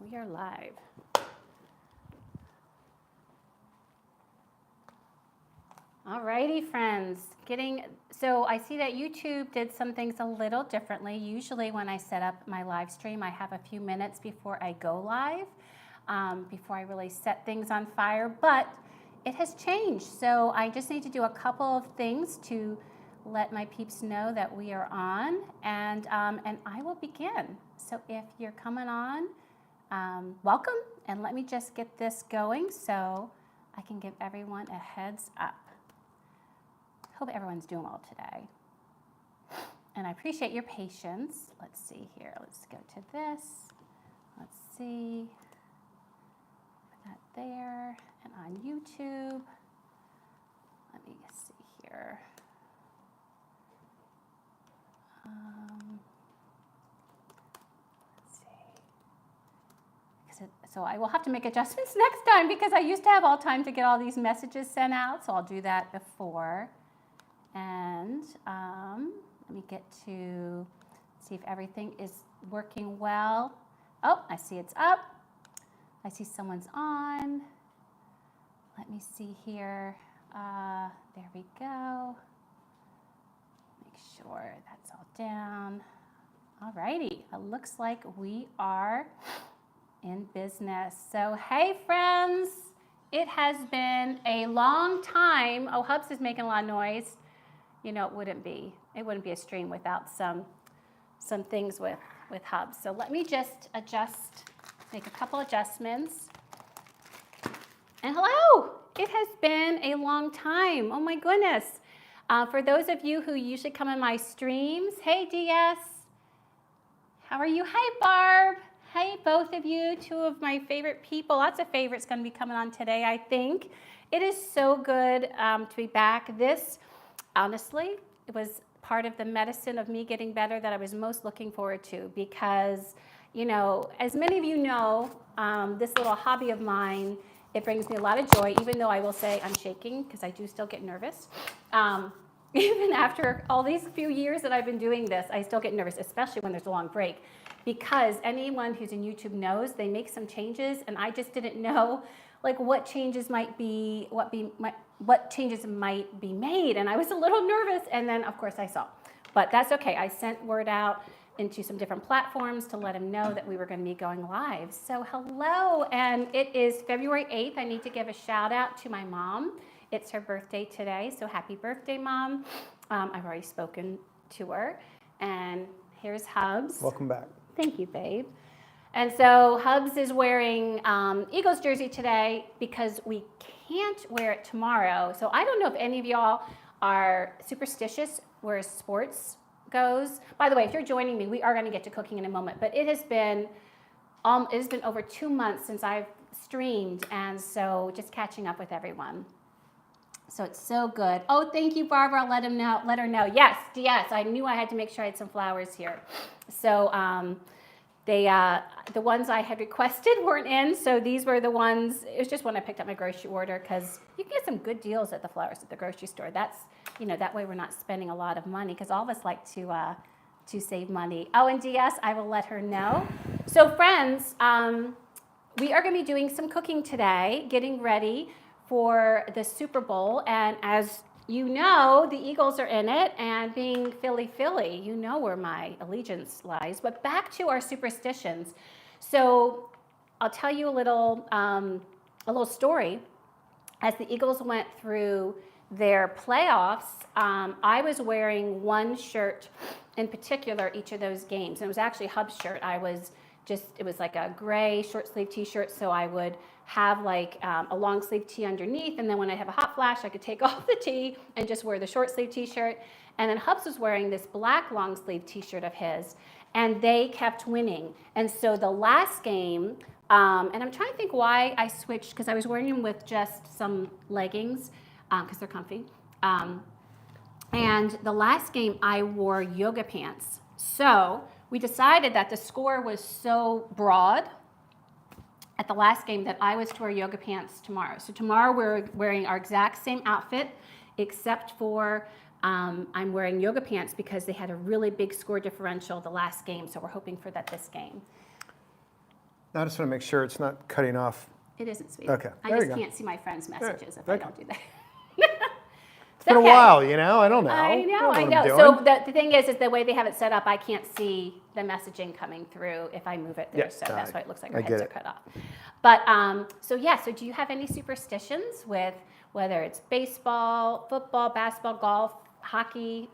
We are live. Alrighty, friends. So I see that YouTube did some things a little differently. Usually when I set up my live stream, I have a few minutes before I go live, before I really set things on fire, but it has changed. So I just need to do a couple of things to let my peeps know that we are on, and I will begin. So if you're coming on, welcome, and let me just get this going so I can give everyone a heads up. Hope everyone's doing well today. And I appreciate your patience. Let's see here. Let's go to this. Let's see. Put that there. And on YouTube. Let me see here. Let's see. So I will have to make adjustments next time because I used to have all time to get all these messages sent out. So I'll do that before. And let me get to see if everything is working well. Oh, I see it's up. I see someone's on. Let me see here. There we go. Make sure that's all down. All righty. It looks like we are in business. So, hey, friends. It has been a long time. Oh, Hubs is making a lot of noise. You know, it wouldn't be a stream without some things with Hubs. So let me just make a couple adjustments. And hello, it has been a long time. Oh my goodness. For those of you who usually come in my streams, hey DS, how are you? Hi Barb. Hey both of you, two of my favorite people. Lots of favorites going to be coming on today, I think. It is so good to be back. This, honestly, it was part of the medicine of me getting better that I was most looking forward to because, you know, as many of you know, this little hobby of mine, it brings me a lot of joy, even though I will say I'm shaking because I do still get nervous. Even after all these few years that I've been doing this, I still get nervous, especially when there's a long break, because anyone who's in YouTube knows they make some changes, and I just didn't know like what changes might be made, and I was a little nervous, and then of course I saw. But that's okay. I sent word out into some different platforms to let them know that we were going to be going live. So hello, and it is February 8th. I need to give a shout out to my mom. It's her birthday today, so happy birthday, Mom. I've already spoken to her, and here's Hubs. Welcome back. Thank you, babe. And so Hubs is wearing Eagles jersey today because we can't wear it tomorrow. So I don't know if any of y'all are superstitious where sports goes. By the way, if you're joining me, we are going to get to cooking in a moment. But it has been over 2 months since I've streamed, and so just catching up with everyone. So it's so good. Oh, thank you, Barbara. Let her know. Yes, DS. I knew I had to make sure I had some flowers here. So the ones I had requested weren't in, so these were the ones. It was just when I picked up my grocery order because you can get some good deals at the flowers at the grocery store. That's, you know, that way we're not spending a lot of money because all of us like to save money. Oh, and DS, I will let her know. So friends, we are going to be doing some cooking today, getting ready for the Super Bowl, and as you know, the Eagles are in it, and being Philly, you know where my allegiance lies. But back to our superstitions. So I'll tell you a little story. As the Eagles went through their playoffs, I was wearing one shirt in particular each of those games, and it was actually Hub's shirt. It was like a gray short sleeve t-shirt, so I would have like a long sleeve tee underneath, and then when I have a hot flash, I could take off the tee and just wear the short sleeve t-shirt. And then Hubs was wearing this black long sleeve t-shirt of his, and they kept winning. And so the last game, and I'm trying to think why I switched, because I was wearing them with just some leggings, because they're comfy. And the last game, I wore yoga pants. So we decided that the score was so broad at the last game that I was to wear yoga pants tomorrow. So tomorrow we're wearing our exact same outfit, except for I'm wearing yoga pants because they had a really big score differential the last game. So we're hoping for that this game. I just want to make sure it's not cutting off. It isn't, sweet. Okay, I there you just go. can't see my friends' messages if I Okay. don't do that. It's been a while, you know? I don't know. I know. what I'm doing. So the thing is the way they have it set up, I can't see the messaging coming through if I move it there. Yeah, So that's why it looks like our I heads get are it. cut off. But so do you have any superstitions with whether it's baseball, football, basketball, golf, hockey,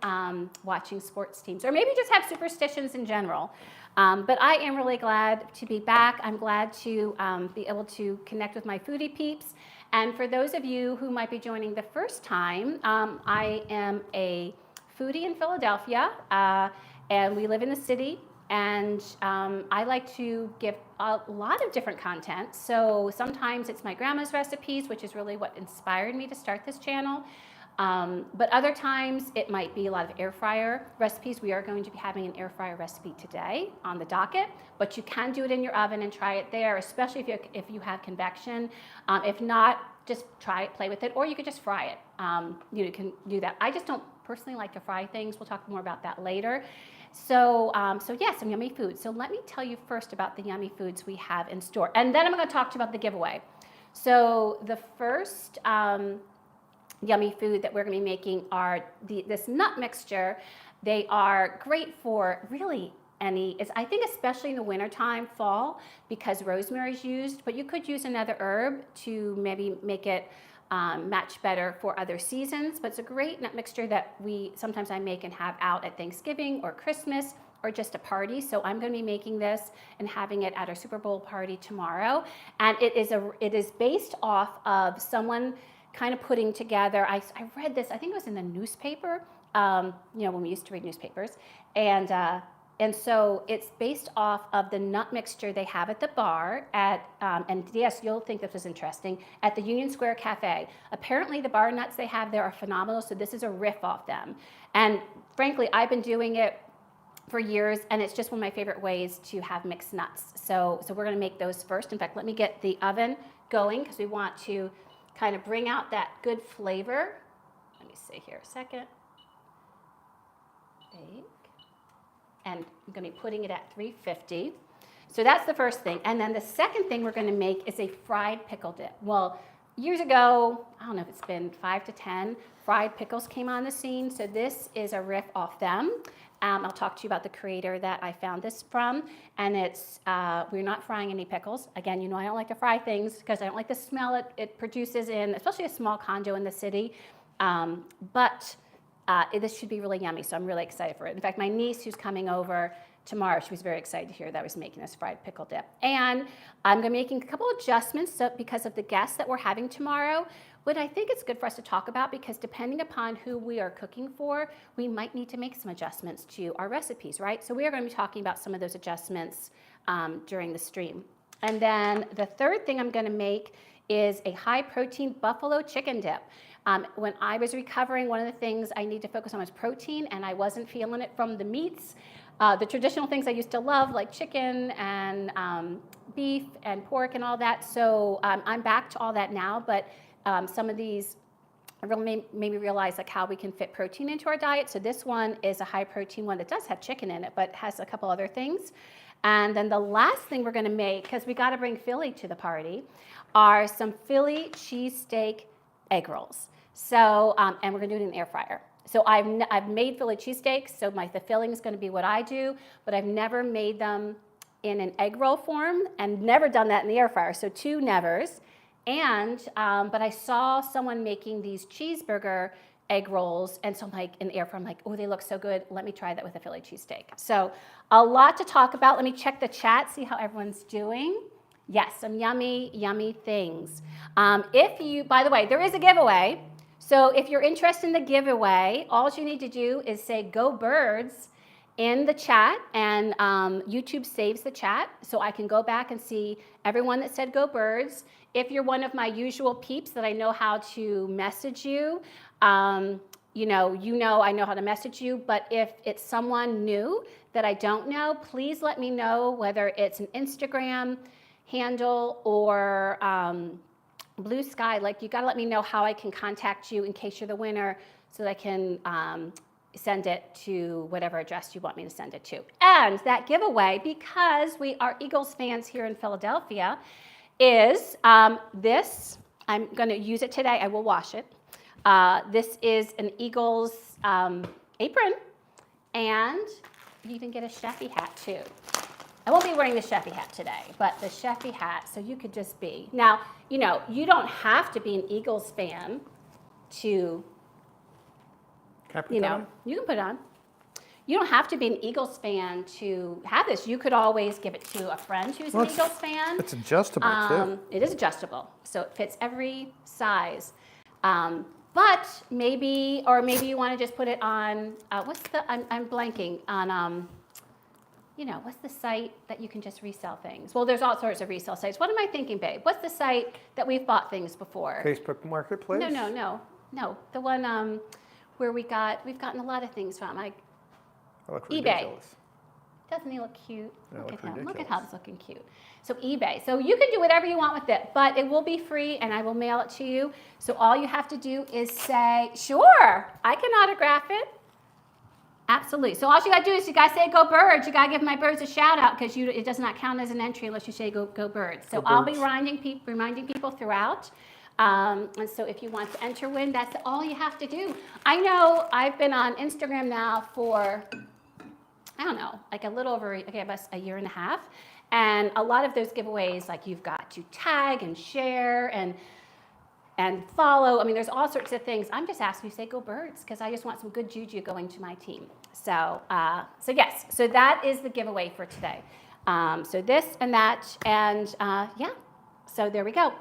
watching sports teams, or maybe just have superstitions in general? But I am really glad to be back. I'm glad to be able to connect with my foodie peeps. And for those of you who might be joining the first time, I am a foodie in Philadelphia, and we live in the city. And I like to give a lot of different content. So sometimes it's my grandma's recipes, which is really what inspired me to start this channel. But other times it might be a lot of air fryer recipes. We are going to be having an air fryer recipe today on the docket, but you can do it in your oven and try it there, especially if you have convection. If not, just try it, play with it, or you could just fry it. You can do that. I just don't personally like to fry things. We'll talk more about that later. So yeah, some yummy food. So let me tell you first about the yummy foods we have in store, and then I'm going to talk to you about the giveaway. So the first yummy food that we're going to be making are this nut mixture. They are great for really I think especially in the wintertime, fall, because rosemary is used, but you could use another herb to maybe make it match better for other seasons. But it's a great nut mixture that sometimes I make and have out at Thanksgiving or Christmas or just a party. So I'm going to be making this and having it at our Super Bowl party tomorrow. And it is based off of someone kind of putting together, I read this, I think it was in the newspaper, when we used to read newspapers, and so it's based off of the nut mixture they have at the bar and yes, you'll think this was interesting, at the Union Square Cafe. Apparently the bar nuts they have there are phenomenal, so this is a riff off them. And frankly, I've been doing it for years, and it's just one of my favorite ways to have mixed nuts. So we're gonna make those first. In fact, let me get the oven going because we want to kind of bring out that good flavor. Let me see here a second. Bake. And I'm going to be putting it at 350. So that's the first thing. And then the second thing we're going to make is a fried pickle dip. Well, years ago, I don't know if it's been 5 to 10, fried pickles came on the scene. So this is a riff off them. I'll talk to you about the creator that I found this from. And we're not frying any pickles. Again, I don't like to fry things because I don't like the smell it produces in, especially a small condo in the city. But this should be really yummy, so I'm really excited for it. In fact, my niece who's coming over tomorrow, she was very excited to hear that I was making this fried pickle dip. And I'm going to be making a couple adjustments because of the guests that we're having tomorrow. But I think it's good for us to talk about because depending upon who we are cooking for, we might need to make some adjustments to our recipes, right? So we are going to be talking about some of those adjustments during the stream. And then the third thing I'm going to make is a high-protein buffalo chicken dip. When I was recovering, one of the things I need to focus on was protein, and I wasn't feeling it from the meats. The traditional things I used to love, like chicken and beef and pork and all that. So I'm back to all that now, but some of these really made me realize how we can fit protein into our diet. So this one is a high-protein one that does have chicken in it, but has a couple other things. And then the last thing we're going to make, because we got to bring Philly to the party, are some Philly cheesesteak egg rolls. So, and we're going to do it in an air fryer. So I've made Philly cheesesteaks, so the filling is going to be what I do, but I've never made them in an egg roll form and never done that in the air fryer. So 2 nevers. And, but I saw someone making these cheeseburger egg rolls, and so I'm in the air fryer, I'm oh, they look so good. Let me try that with a Philly cheesesteak. So a lot to talk about. Let me check the chat, see how everyone's doing. Yes, some yummy, yummy things. By the way, there is a giveaway. So if you're interested in the giveaway, all you need to do is say "Go Birds" in the chat, and YouTube saves the chat, so I can go back and see everyone that said "Go Birds." If you're one of my usual peeps that I know how to message you, I know how to message you. But if it's someone new that I don't know, please let me know whether it's an Instagram handle or Blue Sky. You got to let me know how I can contact you in case you're the winner, so that I can send it to whatever address you want me to send it to. And that giveaway, because we are Eagles fans here in Philadelphia, is this. I'm going to use it today. I will wash it. This is an Eagles apron, and you even get a chefy hat too. I won't be wearing the chefy hat today, but the chefy hat, so you could just be. Now, you know, you don't have to be an Eagles fan to, you know, you can put it on. You don't have to be an Eagles fan to have this. You could always give it to a friend who's an Eagles fan. It's adjustable too. It is adjustable, so it fits every size. But maybe, or maybe you want to just put it on, what's the, I'm blanking on, you know, what's the site that you can just resell things? Well, there's all sorts of resale sites. What am I thinking, babe? What's the site that we've bought things before? Facebook Marketplace? No. The one where we've gotten a lot of things from. I look eBay. ridiculous. Doesn't he look cute? Look at him. Look Ridiculous. at how he's looking cute. So eBay. So you can do whatever you want with it, but it will be free and I will mail it to you. So all you have to do is say, sure, I can autograph it. Absolutely. So all you got to do is you got to say go birds. You got to give my birds a shout out because it does not count as an entry unless you say go birds. So Go I'll be birds. reminding people throughout. And so if you want to enter win, that's all you have to do. I know I've been on Instagram now for, I don't know, like a little over, okay, about a year and a half. And a lot of those giveaways, like you've got to tag and share and follow. I mean, there's all sorts of things. I'm just asking you to say go birds because I just want some good juju going to my team. So, yes, so that is the giveaway for today. So this and that, and yeah, so there we go.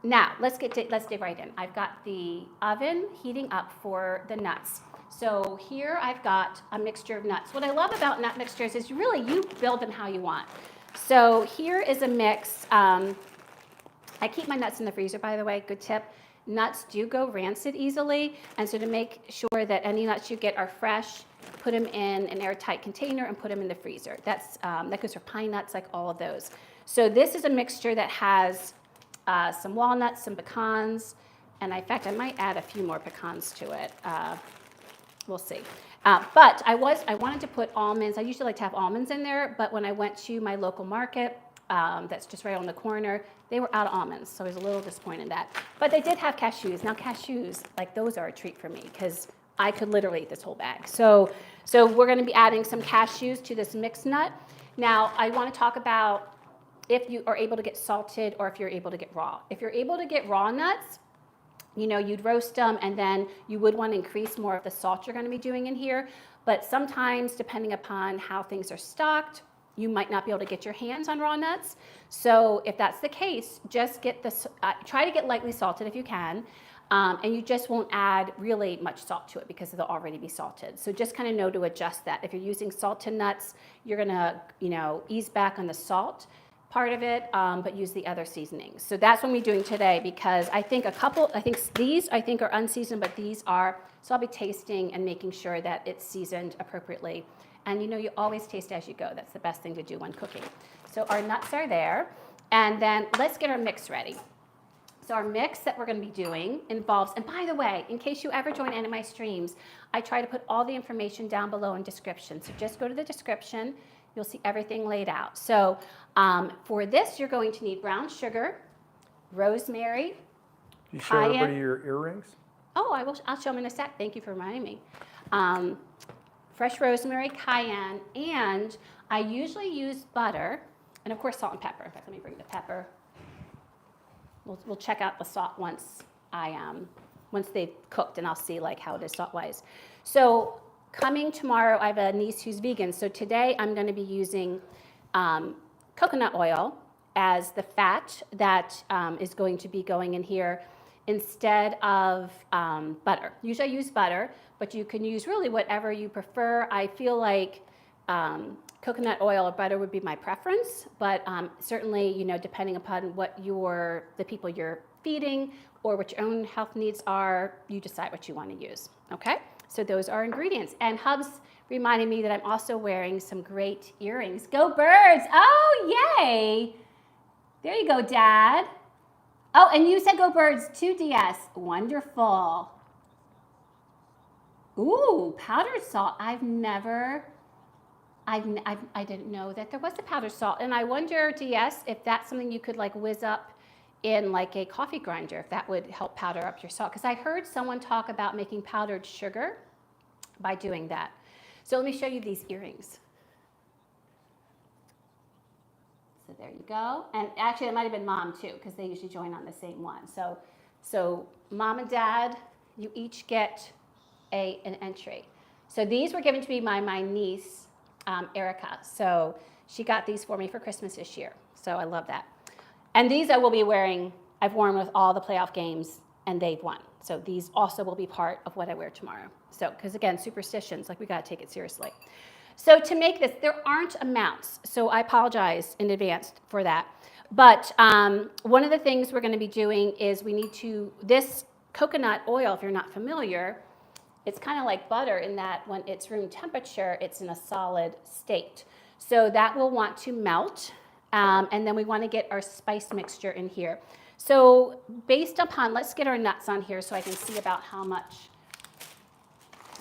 Now, let's dig right in. I've got the oven heating up for the nuts. So here I've got a mixture of nuts. What I love about nut mixtures is really you build them how you want. So here is a mix. I keep my nuts in the freezer, by the way, good tip. Nuts do go rancid easily, and so to make sure that any nuts you get are fresh, put them in an airtight container and put them in the freezer. That goes for pine nuts, like all of those. So this is a mixture that has some walnuts, some pecans, and in fact, I might add a few more pecans to it. We'll see. But I wanted to put almonds. I usually like to have almonds in there, but when I went to my local market, that's just right on the corner, they were out of almonds, so I was a little disappointed in that. But they did have cashews. Now cashews, like those are a treat for me because I could literally eat this whole bag. So we're going to be adding some cashews to this mixed nut. Now I want to talk about if you are able to get salted or if you're able to get raw. If you're able to get raw nuts, you know, you'd roast them and then you would want to increase more of the salt you're going to be doing in here. But sometimes, depending upon how things are stocked, you might not be able to get your hands on raw nuts. So if that's the case, just get this, try to get lightly salted if you can. And you just won't add really much salt to it because they'll already be salted. So just kind of know to adjust that. If you're using salted nuts, you're going to, you know, ease back on the salt part of it, but use the other seasonings. So that's what we're doing today because I think these are unseasoned, but these are, so I'll be tasting and making sure that it's seasoned appropriately. And you know, you always taste as you go. That's the best thing to do when cooking. So our nuts are there, and then let's get our mix ready. So our mix that we're going to be doing involves, and by the way, in case you ever join any of my streams, I try to put all the information down below in description. So just go to the description. You'll see everything laid out. So for this, you're going to need brown sugar, rosemary, You show everybody your earrings? Oh, I'll show them in a sec. Thank you for reminding me. Fresh rosemary, cayenne, and I usually use butter, and of course salt and pepper. In fact, let me bring the pepper. We'll check out the salt once they've cooked, and I'll see like how it is salt-wise. So coming tomorrow, I have a niece who's vegan. So today I'm going to be using coconut oil as the fat that is going to be going in here instead of butter. Usually I use butter, but you can use really whatever you prefer. I feel like coconut oil or butter would be my preference, but certainly, you know, depending upon what the people you're feeding or what your own health needs are, you decide what you want to use, okay? So those are ingredients. And Hubs reminded me that I'm also wearing some great earrings. Go birds! Oh, yay! There you go, Dad. Oh, and you said go birds too, DS. Wonderful. Ooh, powdered salt. I didn't know that there was a powdered salt. And I wonder, DS, if that's something you could like whiz up in like a coffee grinder, if that would help powder up your salt. Because I heard someone talk about making powdered sugar by doing that. So let me show you these earrings. So there you go. And actually it might have been mom too, because they usually join on the same one. So mom and dad, you each get an entry. So these were given to me by my niece, Erica. So she got these for me for Christmas this year. So I love that. And these I will be wearing, I've worn with all the playoff games and they've won. So these also will be part of what I wear tomorrow. So, because again, superstitions, like we gotta take it seriously. So to make this, there aren't amounts. So I apologize in advance for that. But one of the things we're gonna be doing is we need to, this coconut oil, if you're not familiar, it's kind of like butter in that when it's room temperature, it's in a solid state. So that will want to melt, and then we want to get our spice mixture in here. So based upon, let's get our nuts on here so I can see about how much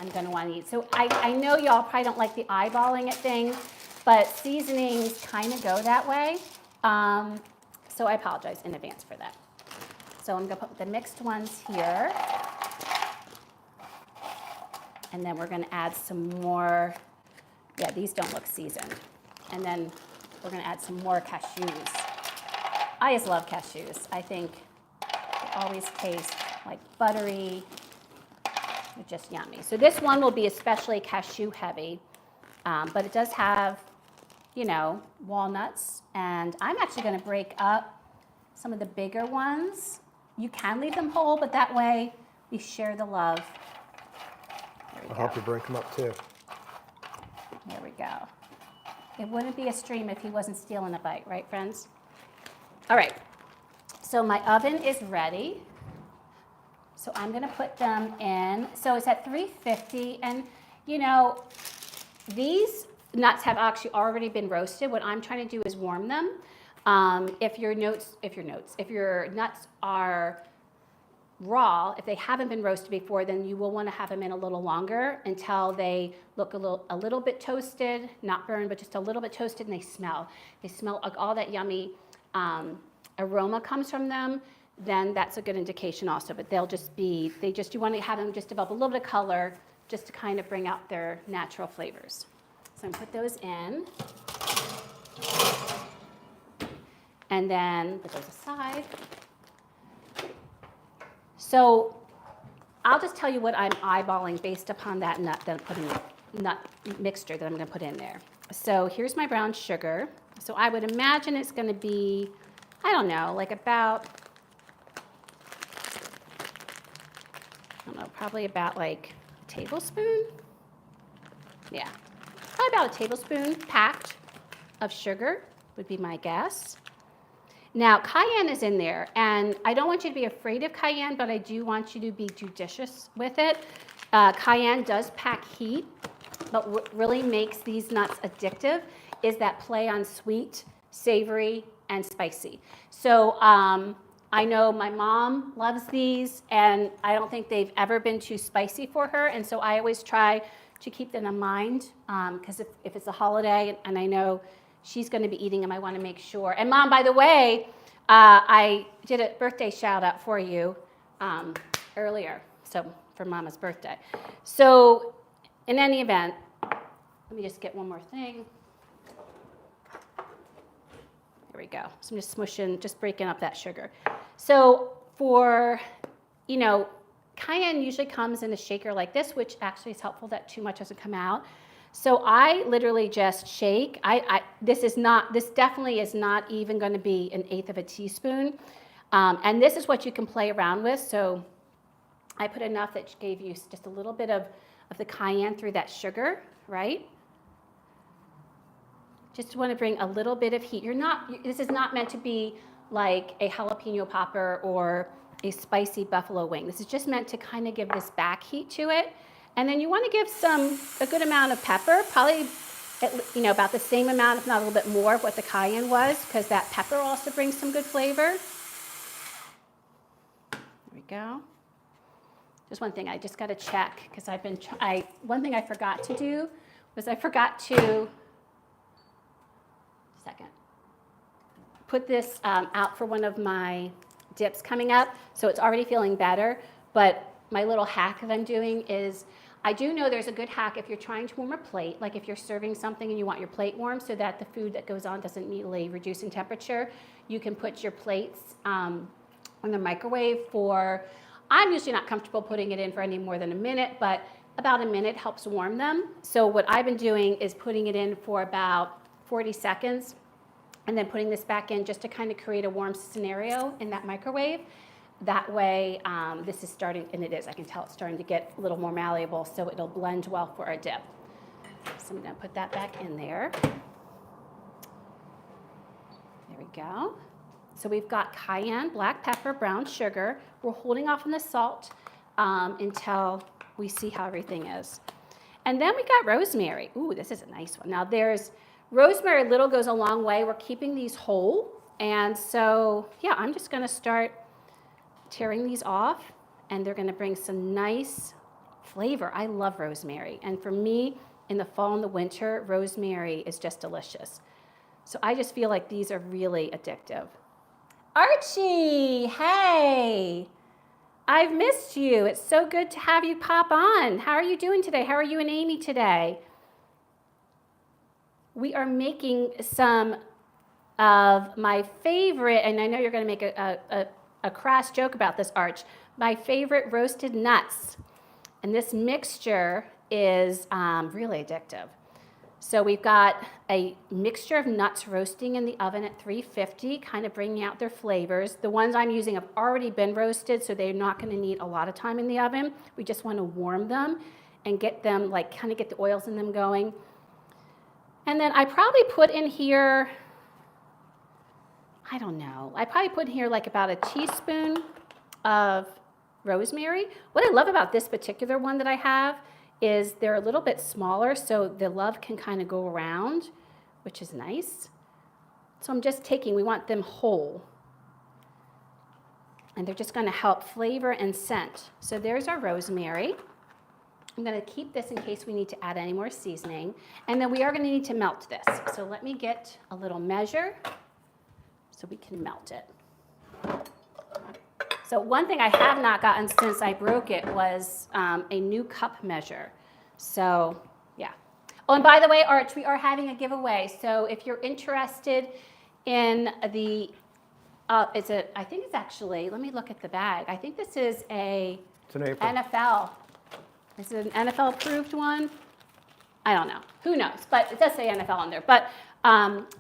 I'm going to want to eat. So I know y'all probably don't like the eyeballing it thing, but seasonings kind of go that way. So I apologize in advance for that. So I'm going to put the mixed ones here. And then we're going to add some more, yeah, these don't look seasoned. And then we're going to add some more cashews. I just love cashews. I think they always taste like buttery. They're just yummy. So this one will be especially cashew heavy, but it does have, you know, walnuts. And I'm actually going to break up some of the bigger ones. You can leave them whole, but that way we share the love. I'll help you break them up too. There we go. It wouldn't be a stream if he wasn't stealing a bite, right, friends? All right. So my oven is ready. So I'm going to put them in. So it's at 350. And, you know, these nuts have actually already been roasted. What I'm trying to do is warm them. If your nuts are raw, if they haven't been roasted before, then you will want to have them in a little longer until they look a little bit toasted, not burned, but just a little bit toasted, and they smell like all that yummy aroma comes from them. Then that's a good indication also. But you want to have them just develop a little bit of color just to kind of bring out their natural flavors. So I'm going to put those in. And then put those aside. So I'll just tell you what I'm eyeballing based upon that nut mixture that I'm going to put in there. So here's my brown sugar. So I would imagine it's going to be, I don't know, like about, probably about like a tablespoon. Yeah, probably about a tablespoon packed of sugar would be my guess. Now, cayenne is in there, and I don't want you to be afraid of cayenne, but I do want you to be judicious with it. Cayenne does pack heat, but what really makes these nuts addictive is that play on sweet, savory, and spicy. So I know my mom loves these, and I don't think they've ever been too spicy for her, and so I always try to keep them in mind, because if it's a holiday, and I know she's going to be eating them, I want to make sure. And Mom, by the way, I did a birthday shout out for you earlier, so for Mama's birthday. So in any event, let me just get one more thing. There we go. So I'm just smushing, just breaking up that sugar. So for, you know, cayenne usually comes in a shaker like this, which actually is helpful that too much doesn't come out. So I literally just shake. This definitely is not even going to be 1/8 of a teaspoon. And this is what you can play around with. So I put enough that gave you just a little bit of the cayenne through that sugar, right? Just want to bring a little bit of heat. This is not meant to be like a jalapeno popper or a spicy buffalo wing. This is just meant to kind of give this back heat to it. And then you want to give a good amount of pepper, probably about the same amount, if not a little bit more of what the cayenne was, because that pepper also brings some good flavor. There we go. Just one thing, I just got to check because one thing I forgot to do was I forgot to, put this out for one of my dips coming up. So it's already feeling better. But my little hack that I'm doing is, I do know there's a good hack if you're trying to warm a plate, like if you're serving something and you want your plate warm so that the food that goes on doesn't immediately reduce in temperature, you can put your plates in the microwave for, I'm usually not comfortable putting it in for any more than a minute, but about a minute helps warm them. So what I've been doing is putting it in for about 40 seconds and then putting this back in just to kind of create a warm scenario in that microwave. That way, this is starting, and it is, I can tell it's starting to get a little more malleable, so it'll blend well for our dip. So I'm gonna put that back in there. There we go. So we've got cayenne, black pepper, brown sugar. We're holding off on the salt until we see how everything is. And then we got rosemary. Ooh, this is a nice one. Now there's rosemary, little goes a long way. We're keeping these whole. And so, yeah, I'm just gonna start tearing these off, and they're gonna bring some nice flavor. I love rosemary. And for me, in the fall and the winter, rosemary is just delicious. So I just feel like these are really addictive. Archie, hey, I've missed you. It's so good to have you pop on. How are you doing today? How are you and Amy today? We are making some of my favorite, and I know you're gonna make a crass joke about this, Arch, my favorite roasted nuts. And this mixture is really addictive. So we've got a mixture of nuts roasting in the oven at 350, kind of bringing out their flavors. The ones I'm using have already been roasted, so they're not gonna need a lot of time in the oven. We just wanna warm them and get them, like, kind of get the oils in them going. And then I probably put in here, I don't know, I probably put in here like about a teaspoon of rosemary. What I love about this particular one that I have is they're a little bit smaller, so the love can kind of go around, which is nice. So I'm just taking, we want them whole. And they're just gonna help flavor and scent. So there's our rosemary. I'm gonna keep this in case we need to add any more seasoning. And then we are gonna need to melt this. So let me get a little measure so we can melt it. So one thing I have not gotten since I broke it was a new cup measure. So yeah. Oh, and by the way, Arch, we are having a giveaway. So if you're interested in the, I think it's actually, let me look at the bag. I think this is It's an apron. NFL. Is it an NFL approved one? I don't know. Who knows? But it does say NFL on there. But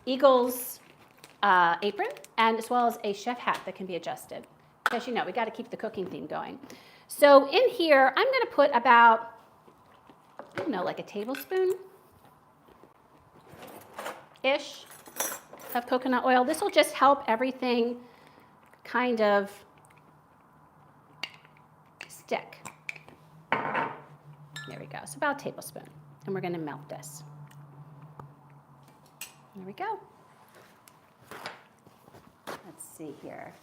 Eagles apron, and as well as a chef hat that can be adjusted. Because you know, we got to keep the cooking theme going. So in here, I'm going to put about, I don't know, like a tablespoon-ish of coconut oil. This will just help everything kind of stick. There we go. So about a tablespoon. And we're going to melt this. There we go. Let's see here.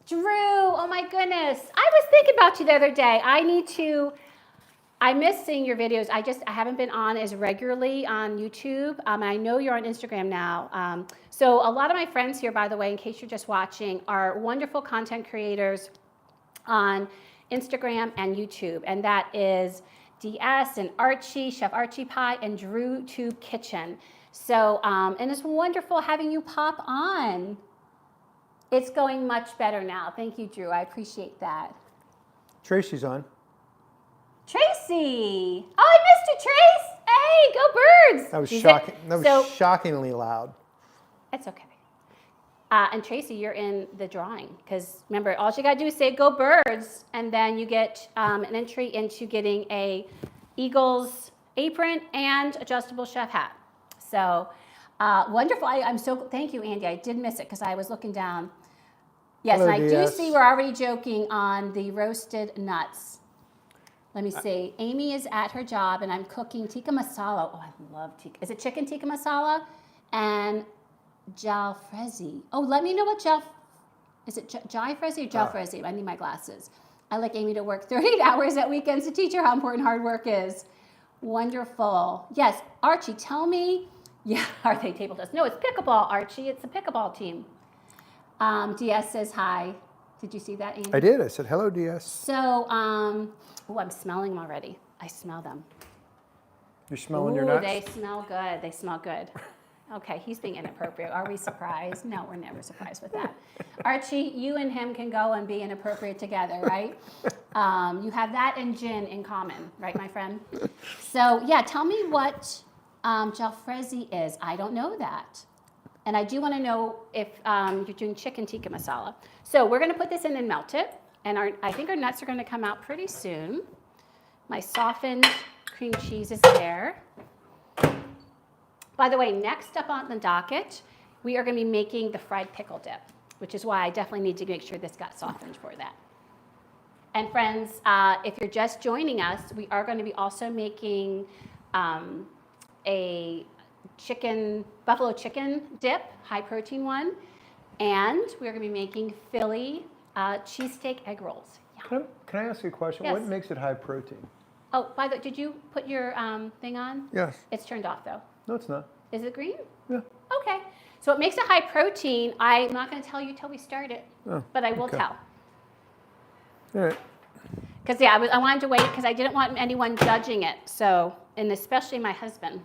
Drew, oh my goodness. I was thinking about you the other day. I miss seeing your videos. I haven't been on as regularly on YouTube. I know you're on Instagram now. So a lot of my friends here, by the way, in case you're just watching, are wonderful content creators on Instagram and YouTube. And that is DS and Archie, Chef Archie Pie, and Drew Tube Kitchen. So, and it's wonderful having you pop on. It's going much better now. Thank you, Drew. I appreciate that. Tracy's on. Tracy! Oh, I missed you, Trace! Hey, go Birds! That was shocking. That was shockingly loud. It's okay. And Tracy, you're in the drawing because remember, all you gotta do is say "Go Birds," and then you get an entry into getting a Eagles apron and adjustable chef hat. So wonderful! I'm so thank you, Andy. I did miss it because I was looking down. Yes, and I do see we're already joking on the roasted nuts. Let me see. Amy is at her job, and I'm cooking tikka masala. Oh, I love tikka. Is it chicken tikka masala? And jalfrezi. Oh, let me know what is it jalfrezi or jalfrezi? I need my glasses. I like Amy to work 38 hours at weekends to teach her how important hard work is. Wonderful. Yes, Archie, tell me. Yeah, are they table tennis? No, it's pickleball, Archie. It's a pickleball team. DS says hi. Did you see that, Amy? I did. I said, hello, DS. So, I'm smelling them already. I smell them. You're smelling your nuts? They smell good. They smell good. Okay, he's being inappropriate. Are we surprised? No, we're never surprised with that. Archie, you and him can go and be inappropriate together, right? You have that and gin in common, right, my friend? So, yeah, tell me what jalfrezi is. I don't know that. And I do want to know if you're doing chicken tikka masala. So we're going to put this in and melt it. And I think our nuts are going to come out pretty soon. My softened cream cheese is there. By the way, next up on the docket, we are going to be making the fried pickle dip, which is why I definitely need to make sure this got softened for that. And friends, if you're just joining us, we are going to be also making a buffalo chicken dip, high protein one, and we're going to be making Philly cheesesteak egg rolls. Can I ask you a question? Yes. What makes it high protein? Oh, by the way, did you put your thing on? Yes. It's turned off though. No, it's not. Is it green? Yeah. Okay. So it makes it high protein. I'm not going to tell you till we start it, but I will tell. All right. Because yeah, I wanted to wait because I didn't want anyone judging it. So, and especially my husband.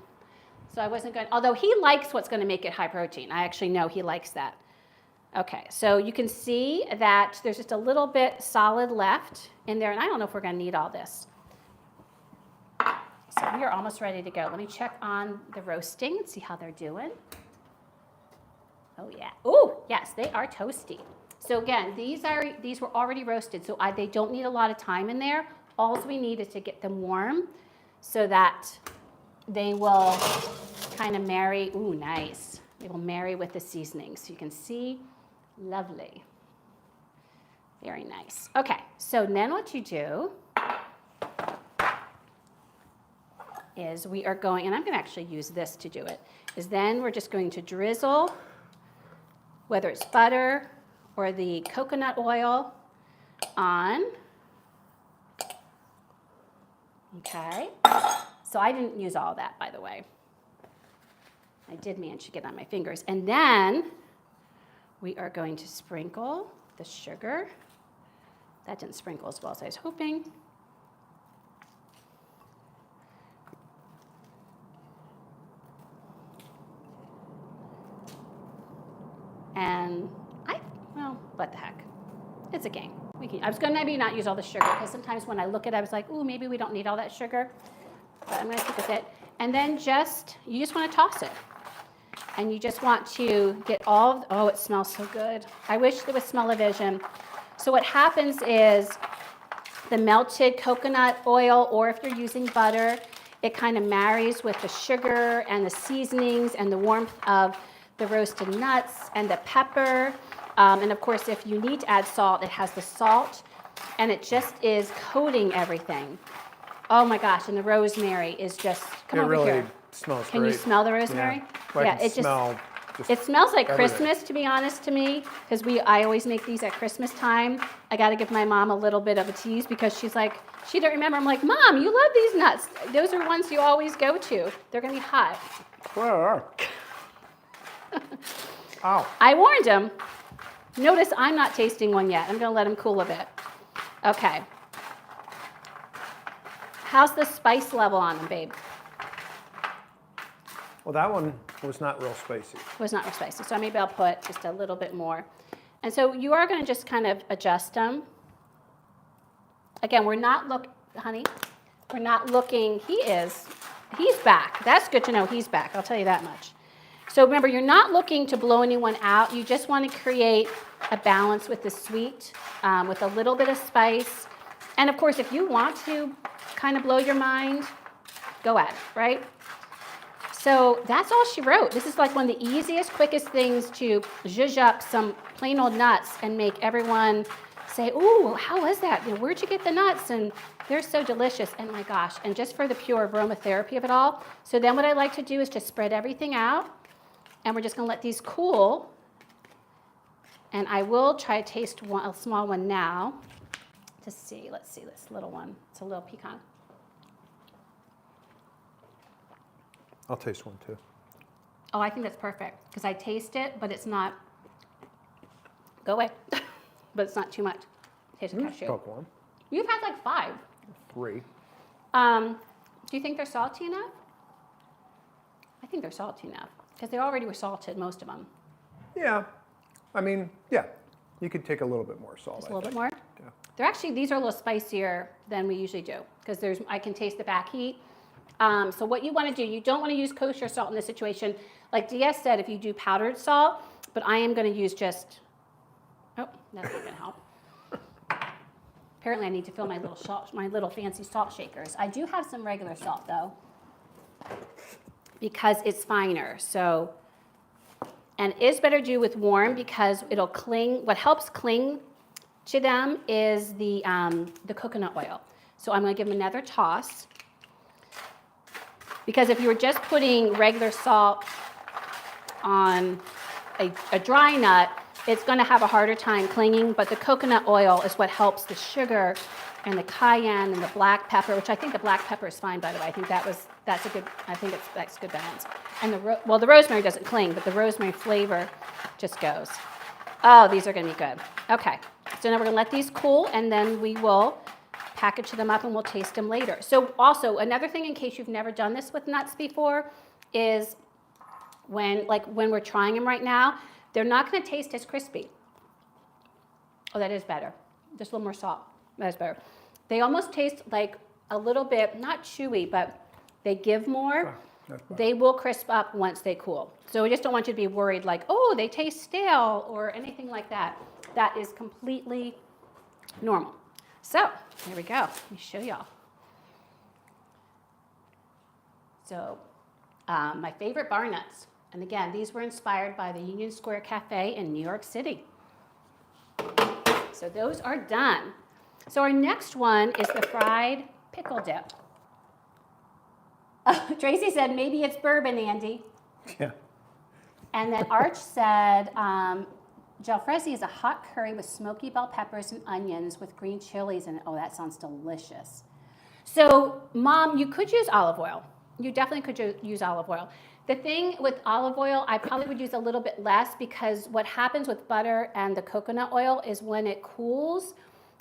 So I wasn't going. Although he likes what's going to make it high protein. I actually know he likes that. Okay. So you can see that there's just a little bit solid left in there, and I don't know if we're going to need all this. So we are almost ready to go. Let me check on the roasting and see how they're doing. Oh yeah. Oh yes, they are toasty. So again, these were already roasted, so they don't need a lot of time in there. All we need is to get them warm, so that they will kind of marry. Ooh, nice. They will marry with the seasoning. So you can see, lovely. Very nice. Okay. So then what you do is we are going, and I'm going to actually use this to do it, is then we're just going to drizzle, whether it's butter or the coconut oil on. Okay. So I didn't use all that, by the way. I did manage to get on my fingers. And then we are going to sprinkle the sugar. That didn't sprinkle as well as I was hoping. And what the heck? It's a game. I was going to maybe not use all the sugar because sometimes when I look at it, I was like, ooh, maybe we don't need all that sugar. But I'm going to stick with it. And then you just want to toss it. And you just want to get oh, it smells so good. I wish there was smell-o-vision. So what happens is the melted coconut oil, or if you're using butter, it kind of marries with the sugar and the seasonings and the warmth of the roasted nuts and the pepper. And of course, if you need to add salt, it has the salt, and it just is coating everything. Oh my gosh, and the rosemary is just, come over here. It really smells great. Can you smell the rosemary? Yeah, it smells like everything. Christmas, to be honest to me, because I always make these at Christmas time. I got to give my mom a little bit of a tease because she's like, she didn't remember. I'm like, Mom, you love these nuts. Those are ones you always go to. They're going to be hot. Where are? Ow. I warned him. Notice I'm not tasting one yet. I'm going to let him cool a bit. Okay. How's the spice level on them, babe? Well, that one was not real spicy. It was not real spicy, so maybe I'll put just a little bit more. And so you are going to just kind of adjust them. Again, we're not looking, he's back. That's good to know he's back, I'll tell you that much. So remember, you're not looking to blow anyone out. You just want to create a balance with the sweet, with a little bit of spice. And of course, if you want to kind of blow your mind, go at it, right? So that's all she wrote. This is like one of the easiest, quickest things to zhuzh up some plain old nuts and make everyone say, ooh, how was that? Where'd you get the nuts? And they're so delicious. And my gosh, and just for the pure aromatherapy of it all. So then what I like to do is just spread everything out. And we're just going to let these cool. And I will try to taste a small one now to see. Let's see this little one. It's a little pecan. I'll taste one too. Oh, I think that's perfect because I taste it, but it's not. Go away. But it's not too much. Taste of cashew. Spoke one. You've had like 5. 3. Do you think they're salty enough? I think they're salty enough because they already were salted, most of them. Yeah. I mean, yeah. You could take a little bit more salt. Just a little bit more? Yeah. They're actually, these are a little spicier than we usually do because I can taste the back heat. So what you want to do, you don't want to use kosher salt in this situation. Like Diaz said, if you do powdered salt, but I am going to use just, oh, that's not going to help. Apparently I need to fill my little fancy salt shakers. I do have some regular salt though, because it's finer. So, and it is better to do with warm because it'll cling. What helps cling to them is the coconut oil. So I'm going to give them another toss. Because if you were just putting regular salt on a dry nut, it's going to have a harder time clinging, but the coconut oil is what helps the sugar and the cayenne and the black pepper, which I think the black pepper is fine, by the way. I think that's a good balance. And the rosemary doesn't cling, but the rosemary flavor just goes. Oh, these are going to be good. Okay, so now we're going to let these cool, and then we will package them up and we'll taste them later. So also, another thing in case you've never done this with nuts before is when we're trying them right now, they're not going to taste as crispy. Oh, that is better. Just a little more salt. That is better. They almost taste like a little bit, not chewy, but they give more. They will crisp up once they cool. So I just don't want you to be worried like, oh, they taste stale or anything like that. That is completely normal. So here we go. Let me show y'all. So my favorite bar nuts. And again, these were inspired by the Union Square Cafe in New York City. So those are done. So our next one is the fried pickle dip. Tracy said, maybe it's bourbon, Andy. Yeah. And then Arch said, jalfrezi is a hot curry with smoky bell peppers and onions with green chilies in it. Oh, that sounds delicious. So, Mom, you could use olive oil. You definitely could use olive oil. The thing with olive oil, I probably would use a little bit less because what happens with butter and the coconut oil is when it cools,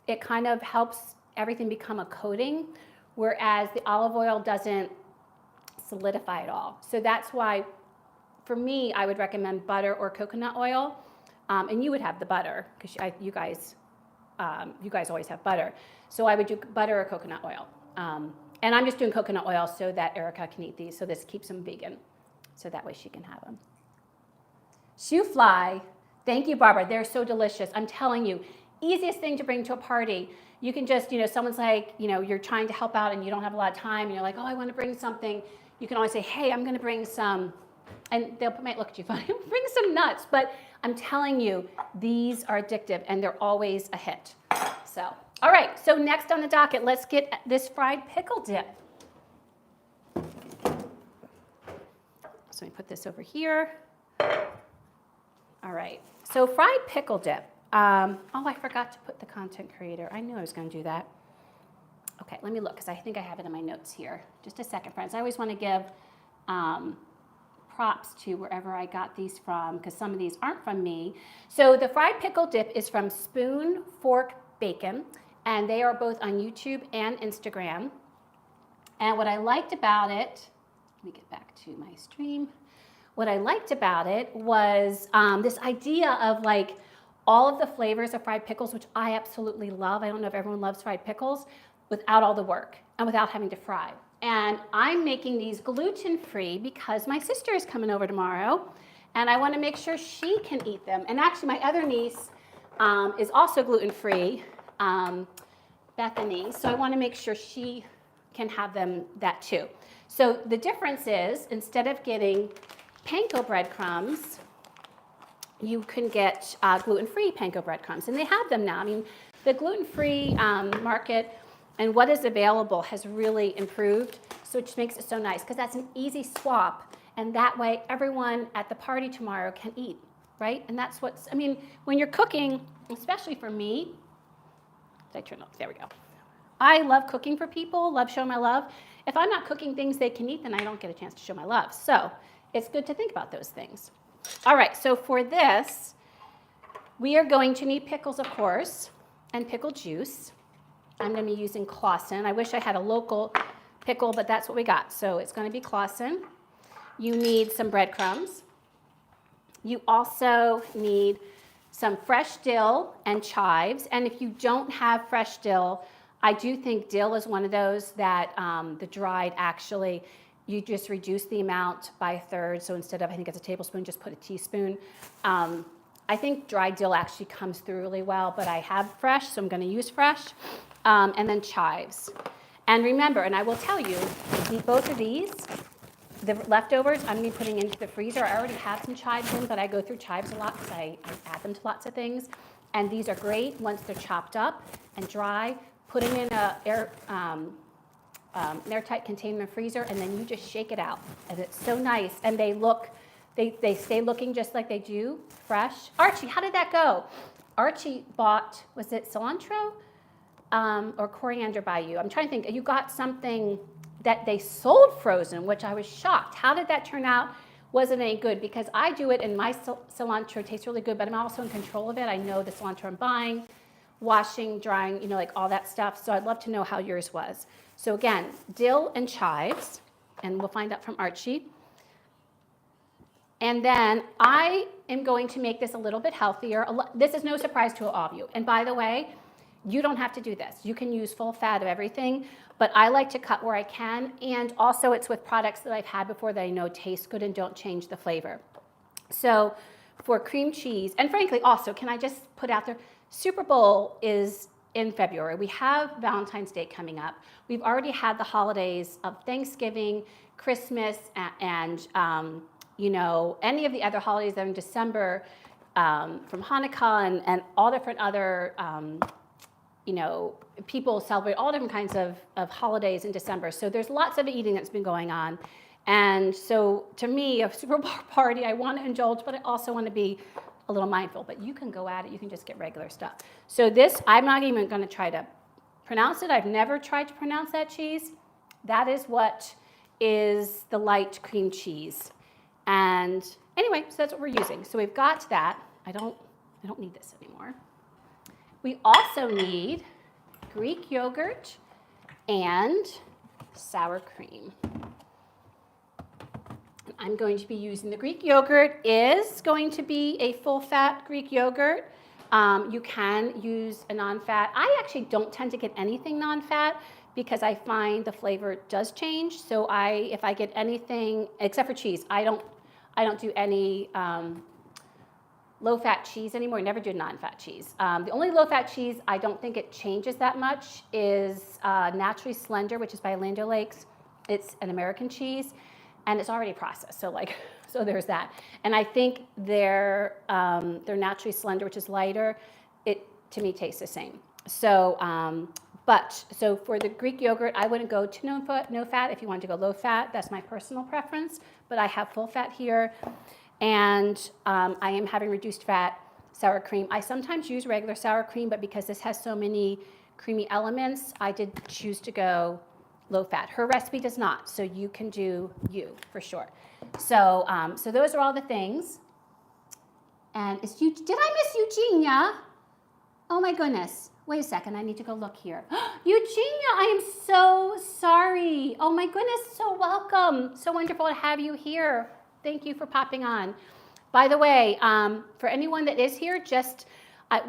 it kind of helps everything become a coating, whereas the olive oil doesn't solidify it all. So that's why, for me, I would recommend butter or coconut oil, and you would have the butter because you guys always have butter. So I would do butter or coconut oil, and I'm just doing coconut oil so that Erica can eat these. So this keeps them vegan, so that way she can have them. Shoe fly, thank you, Barbara. They're so delicious. I'm telling you, easiest thing to bring to a party. You can just, someone's like, you're trying to help out and you don't have a lot of time, and you're like, oh, I want to bring something. You can always say, hey, I'm going to bring some, and they might look at you funny, bring some nuts. But I'm telling you, these are addictive, and they're always a hit. So, all right, so next on the docket, let's get this fried pickle dip. So let me put this over here. All right, so fried pickle dip. Oh, I forgot to put the content creator. I knew I was going to do that. Okay, let me look because I think I have it in my notes here. Just a second, friends. I always want to give props to wherever I got these from because some of these aren't from me. So the fried pickle dip is from Spoon Fork Bacon, and they are both on YouTube and Instagram. And what I liked about it, let me get back to my stream. What I liked about it was this idea of like all of the flavors of fried pickles, which I absolutely love. I don't know if everyone loves fried pickles, without all the work and without having to fry. And I'm making these gluten-free because my sister is coming over tomorrow, and I want to make sure she can eat them. And actually, my other niece is also gluten-free, Bethany, so I want to make sure she can have that too. So the difference is, instead of getting panko breadcrumbs, you can get gluten-free panko breadcrumbs, and they have them now. I mean, the gluten-free market and what is available has really improved, so which makes it so nice because that's an easy swap, and that way everyone at the party tomorrow can eat, right? And that's when you're cooking, especially for me, Did I turn off? There we go. I love cooking for people, love showing my love. If I'm not cooking things they can eat, then I don't get a chance to show my love. So it's good to think about those things. All right, so for this, we are going to need pickles, of course, and pickle juice. I'm going to be using Clausen. I wish I had a local pickle, but that's what we got. So it's going to be Clausen. You need some breadcrumbs. You also need some fresh dill and chives. And if you don't have fresh dill, I do think dill is one of those that the dried actually, you just reduce the amount by a third. So instead of, I think it's a tablespoon, just put a teaspoon. I think dried dill actually comes through really well, but I have fresh, so I'm going to use fresh. And then chives. And remember, and I will tell you, both of these, the leftovers, I'm going to be putting into the freezer. I already have some chives in, but I go through chives a lot because I add them to lots of things. And these are great once they're chopped up and dry. Put them in an airtight container in the freezer, and then you just shake it out. And it's so nice. And they stay looking just like they do, fresh. Archie, how did that go? Archie bought, was it cilantro or coriander by you? I'm trying to think. You got something that they sold frozen, which I was shocked. How did that turn out? Wasn't any good, because I do it and my cilantro tastes really good, but I'm also in control of it. I know the cilantro I'm buying, washing, drying, like all that stuff. So I'd love to know how yours was. So again, dill and chives, and we'll find out from Archie. And then I am going to make this a little bit healthier. This is no surprise to all of you. And by the way, you don't have to do this. You can use full fat of everything, but I like to cut where I can. And also it's with products that I've had before that I know taste good and don't change the flavor. So for cream cheese, and frankly also, can I just put out there, Super Bowl is in February. We have Valentine's Day coming up. We've already had the holidays of Thanksgiving, Christmas, and any of the other holidays that are in December, from Hanukkah and all different other, people celebrate all different kinds of holidays in December. So there's lots of eating that's been going on. And so to me, a Super Bowl party, I want to indulge, but I also want to be a little mindful. But you can go at it. You can just get regular stuff. So this, I'm not even going to try to pronounce it. I've never tried to pronounce that cheese. That is what is the light cream cheese. And anyway, so that's what we're using. So we've got that. I don't need this anymore. We also need Greek yogurt and sour cream. I'm going to be using the Greek yogurt. Is going to be a full-fat Greek yogurt. You can use a non-fat. I actually don't tend to get anything non-fat because I find the flavor does change. So if I get anything except for cheese, I don't do any low-fat cheese anymore. I never do non-fat cheese. The only low-fat cheese I don't think it changes that much is Naturally Slender, which is by Land O'Lakes. It's an American cheese, and it's already processed. So there's that. And I think their Naturally Slender, which is lighter, it to me tastes the same. So for the Greek yogurt, I wouldn't go to no fat. If you want to go low fat, that's my personal preference. But I have full fat here. And I am having reduced fat sour cream. I sometimes use regular sour cream, but because this has so many creamy elements, I did choose to go low fat. Her recipe does not, so you can do you for sure. So those are all the things. And did I miss Eugenia? Oh my goodness. Wait a second, I need to go look here. Eugenia, I am so sorry. Oh my goodness, so welcome. So wonderful to have you here. Thank you for popping on. By the way, for anyone that is here,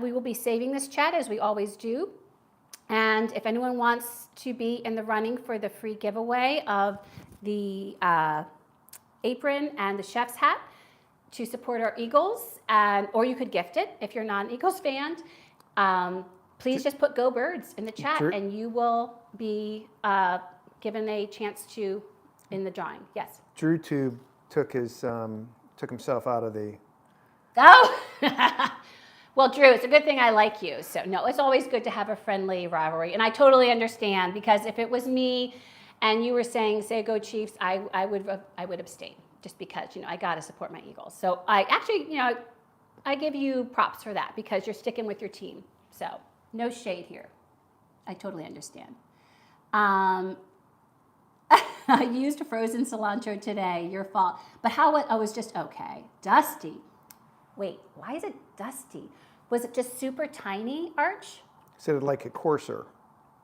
we will be saving this chat as we always do. And if anyone wants to be in the running for the free giveaway of the apron and the chef's hat to support our Eagles, or you could gift it if you're not an Eagles fan, please just put Go Birds in the chat and you will be given a chance to in the drawing. Yes? Drew Tube took himself out of the... Oh! Well, Drew, it's a good thing I like you. So no, it's always good to have a friendly rivalry. And I totally understand, because if it was me and you were saying, say go Chiefs, I would abstain, just because, I got to support my Eagles. So I actually, I give you props for that, because you're sticking with your team. So no shade here. I totally understand. I used frozen cilantro today. Your fault. But how? I was just okay. Dusty. Wait, why is it dusty? Was it just super tiny, Arch? Said I'd like it coarser.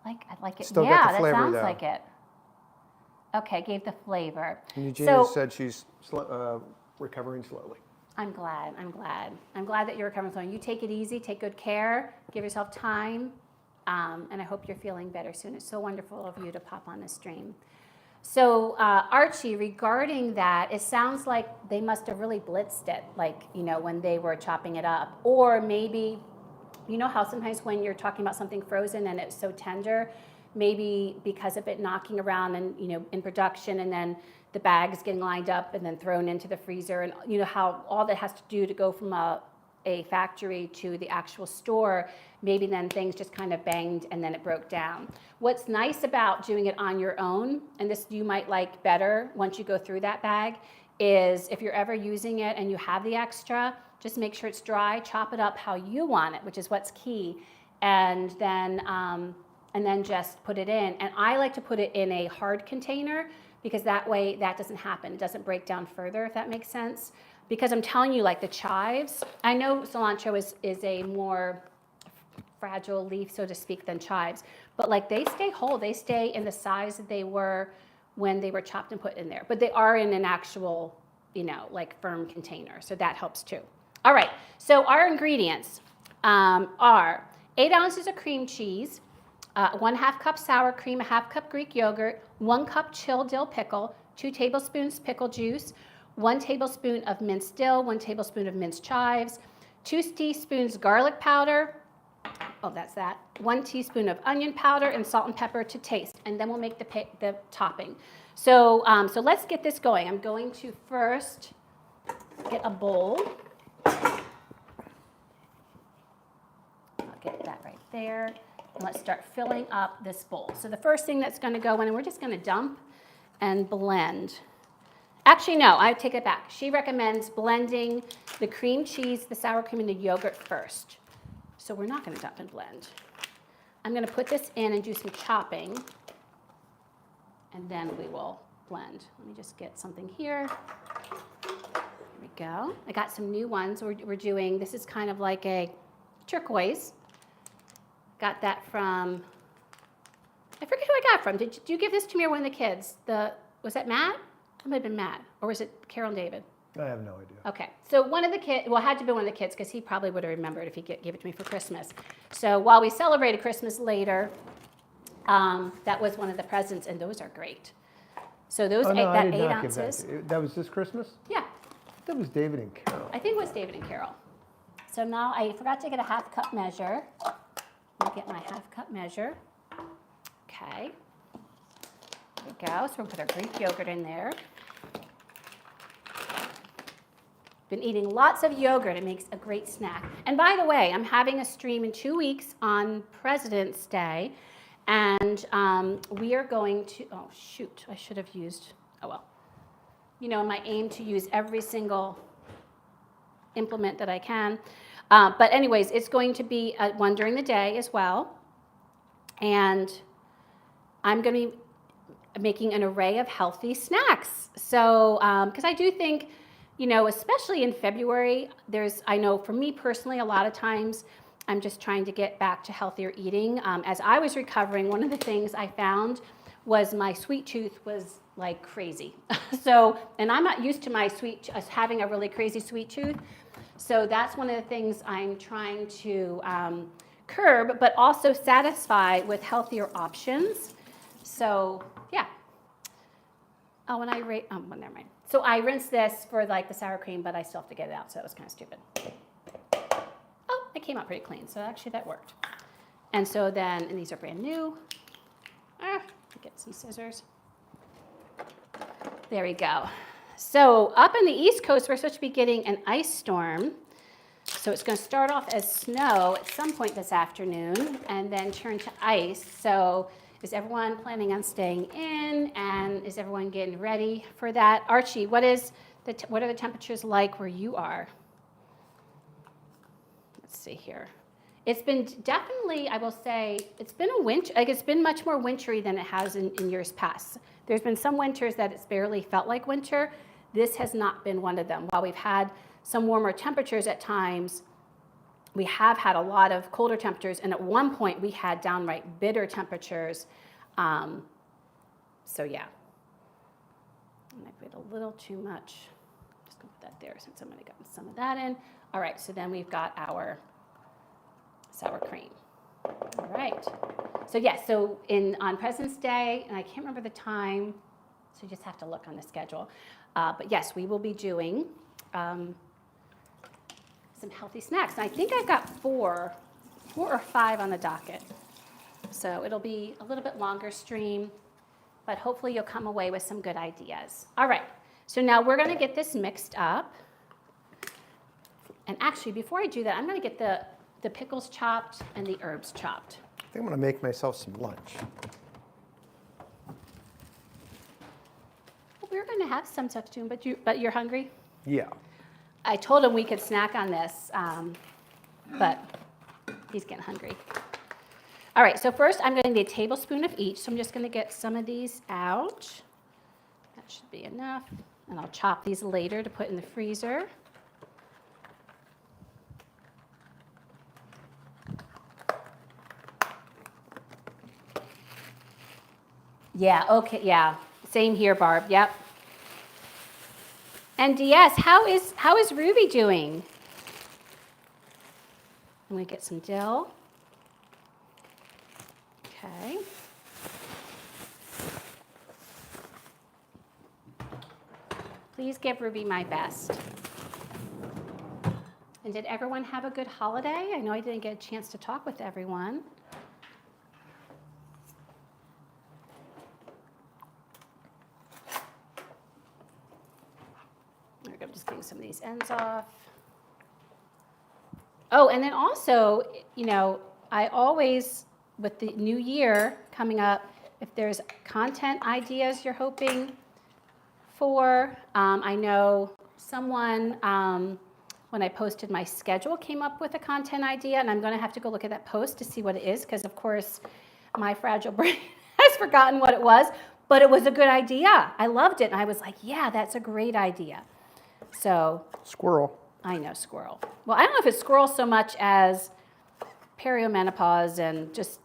I'd like it. Still yeah, got the flavor, that sounds though. like it. Okay, gave the flavor. And Eugenia said she's recovering slowly. I'm glad. I'm glad that you're recovering slowly. You take it easy. Take good care. Give yourself time. And I hope you're feeling better soon. It's so wonderful of you to pop on the stream. So Archie, regarding that, it sounds like they must have really blitzed it, like, when they were chopping it up. Or maybe, you know how sometimes when you're talking about something frozen and it's so tender, maybe because of it knocking around and, in production, and then the bags getting lined up and then thrown into the freezer, and how all that has to do to go from a factory to the actual store, maybe then things just kind of banged and then it broke down. What's nice about doing it on your own, and this you might like better once you go through that bag, is if you're ever using it and you have the extra, just make sure it's dry, chop it up how you want it, which is what's key, and then just put it in. And I like to put it in a hard container because that way that doesn't happen. It doesn't break down further, if that makes sense. Because I'm telling you, like the chives, I know cilantro is a more fragile leaf, so to speak, than chives, but like they stay whole. They stay in the size that they were when they were chopped and put in there. But they are in an actual, like firm container, so that helps too. All right, so our ingredients are 8 ounces of cream cheese, 1/2 cup sour cream, 1/2 cup Greek yogurt, 1 cup chilled dill pickle, 2 tablespoons pickle juice, 1 tablespoon of minced dill, 1 tablespoon of minced chives, 2 teaspoons garlic powder, 1 teaspoon of onion powder, and salt and pepper to taste. And then we'll make the topping. So let's get this going. I'm going to first get a bowl. I'll get that right there. And let's start filling up this bowl. So the first thing that's going to go in, and we're just going to dump and blend. Actually, no, I take it back. She recommends blending the cream cheese, the sour cream, and the yogurt first. So we're not going to dump and blend. I'm going to put this in and do some chopping, and then we will blend. Let me just get something here. Here we go. I got some new ones we're doing. This is kind of like a turquoise. Got that from, I forget who I got it from. Did you give this to me or one of the kids? Was that Matt? It might have been Matt. Or was it Carol and David? I have no idea. Okay. So one of the kids, well, it had to be one of the kids because he probably would have remembered if he gave it to me for Christmas. So while we celebrated Christmas later, that was one of the presents, and those are great. So those, that 8 ounces. That was this Christmas? Yeah. That was David and Carol. I think it was David and Carol. So now I forgot to get a 1/2 cup measure. Let me get my 1/2 cup measure. Okay. There we go. So we'll put our Greek yogurt in there. Been eating lots of yogurt. It makes a great snack. And by the way, I'm having a stream in 2 weeks on President's Day. And we are going to, oh shoot, I should have used, oh well. My aim to use every single implement that I can. But anyways, it's going to be one during the day as well. And I'm going to be making an array of healthy snacks. So, because I do think, especially in February, I know for me personally, a lot of times I'm just trying to get back to healthier eating. As I was recovering, one of the things I found was my sweet tooth was like crazy. And I'm not used to my having a really crazy sweet tooth. So that's one of the things I'm trying to curb, but also satisfy with healthier options. So yeah. Oh, and well, never mind. So I rinsed this for like the sour cream, but I still have to get it out, so that was kind of stupid. Oh, it came out pretty clean, so actually that worked. And so then, and these are brand new. Get some scissors. There we go. So up in the East Coast, we're supposed to be getting an ice storm. So it's going to start off as snow at some point this afternoon and then turn to ice. So is everyone planning on staying in, and is everyone getting ready for that? Archie, what are the temperatures like where you are? Let's see here. It's been definitely, I will say, it's been a winter, like it's been much more wintry than it has in years past. There's been some winters that it's barely felt like winter. This has not been one of them. While we've had some warmer temperatures at times, we have had a lot of colder temperatures, and at one point we had downright bitter temperatures. So yeah, I put a little too much. Just gonna put that there since I'm gonna get some of that in. All right, so then we've got our sour cream. All right. So yes, so on President's Day, and I can't remember the time, so you just have to look on the schedule. But yes, we will be doing some healthy snacks. And I think I've got four or five on the docket. So it'll be a little bit longer stream, but hopefully you'll come away with some good ideas. All right, so now we're gonna get this mixed up. And actually, before I do that, I'm gonna get the pickles chopped and the herbs chopped. I think I'm gonna make myself some lunch. Well, we're gonna have some stuff soon, but you're hungry? Yeah. I told him we could snack on this, but he's getting hungry. All right, so first I'm gonna need a tablespoon of each, so I'm just gonna get some of these out. That should be enough. And I'll chop these later to put in the freezer. Yeah, okay, yeah. Same here, Barb, yep. And DS, how is Ruby doing? I'm gonna get some dill. Okay. Please give Ruby my best. And did everyone have a good holiday? I know I didn't get a chance to talk with everyone. I'm just getting some of these ends off. Oh, and then also, you know, I always, with the new year coming up, if there's content ideas you're hoping for, I know someone, when I posted my schedule, came up with a content idea, and I'm going to have to go look at that post to see what it is, because of course my fragile brain has forgotten what it was, but it was a good idea. I loved it, and I was like, yeah, that's a great idea. So Squirrel. I know, squirrel. Well, I don't know if it's squirrel so much as perimenopause and just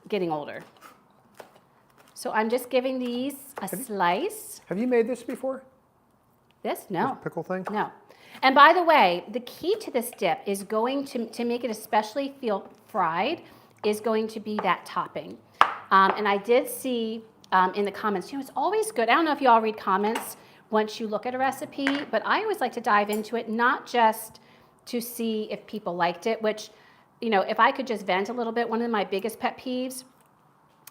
getting older. So I'm just giving these a slice. Have you made this before? This? No. This pickle thing? No. And by the way, the key to this dip is going to make it especially feel fried, is going to be that topping. And I did see in the comments, you know, it's always good. I don't know if you all read comments once you look at a recipe, but I always like to dive into it, not just to see if people liked it, which, you know, if I could just vent a little bit, one of my biggest pet peeves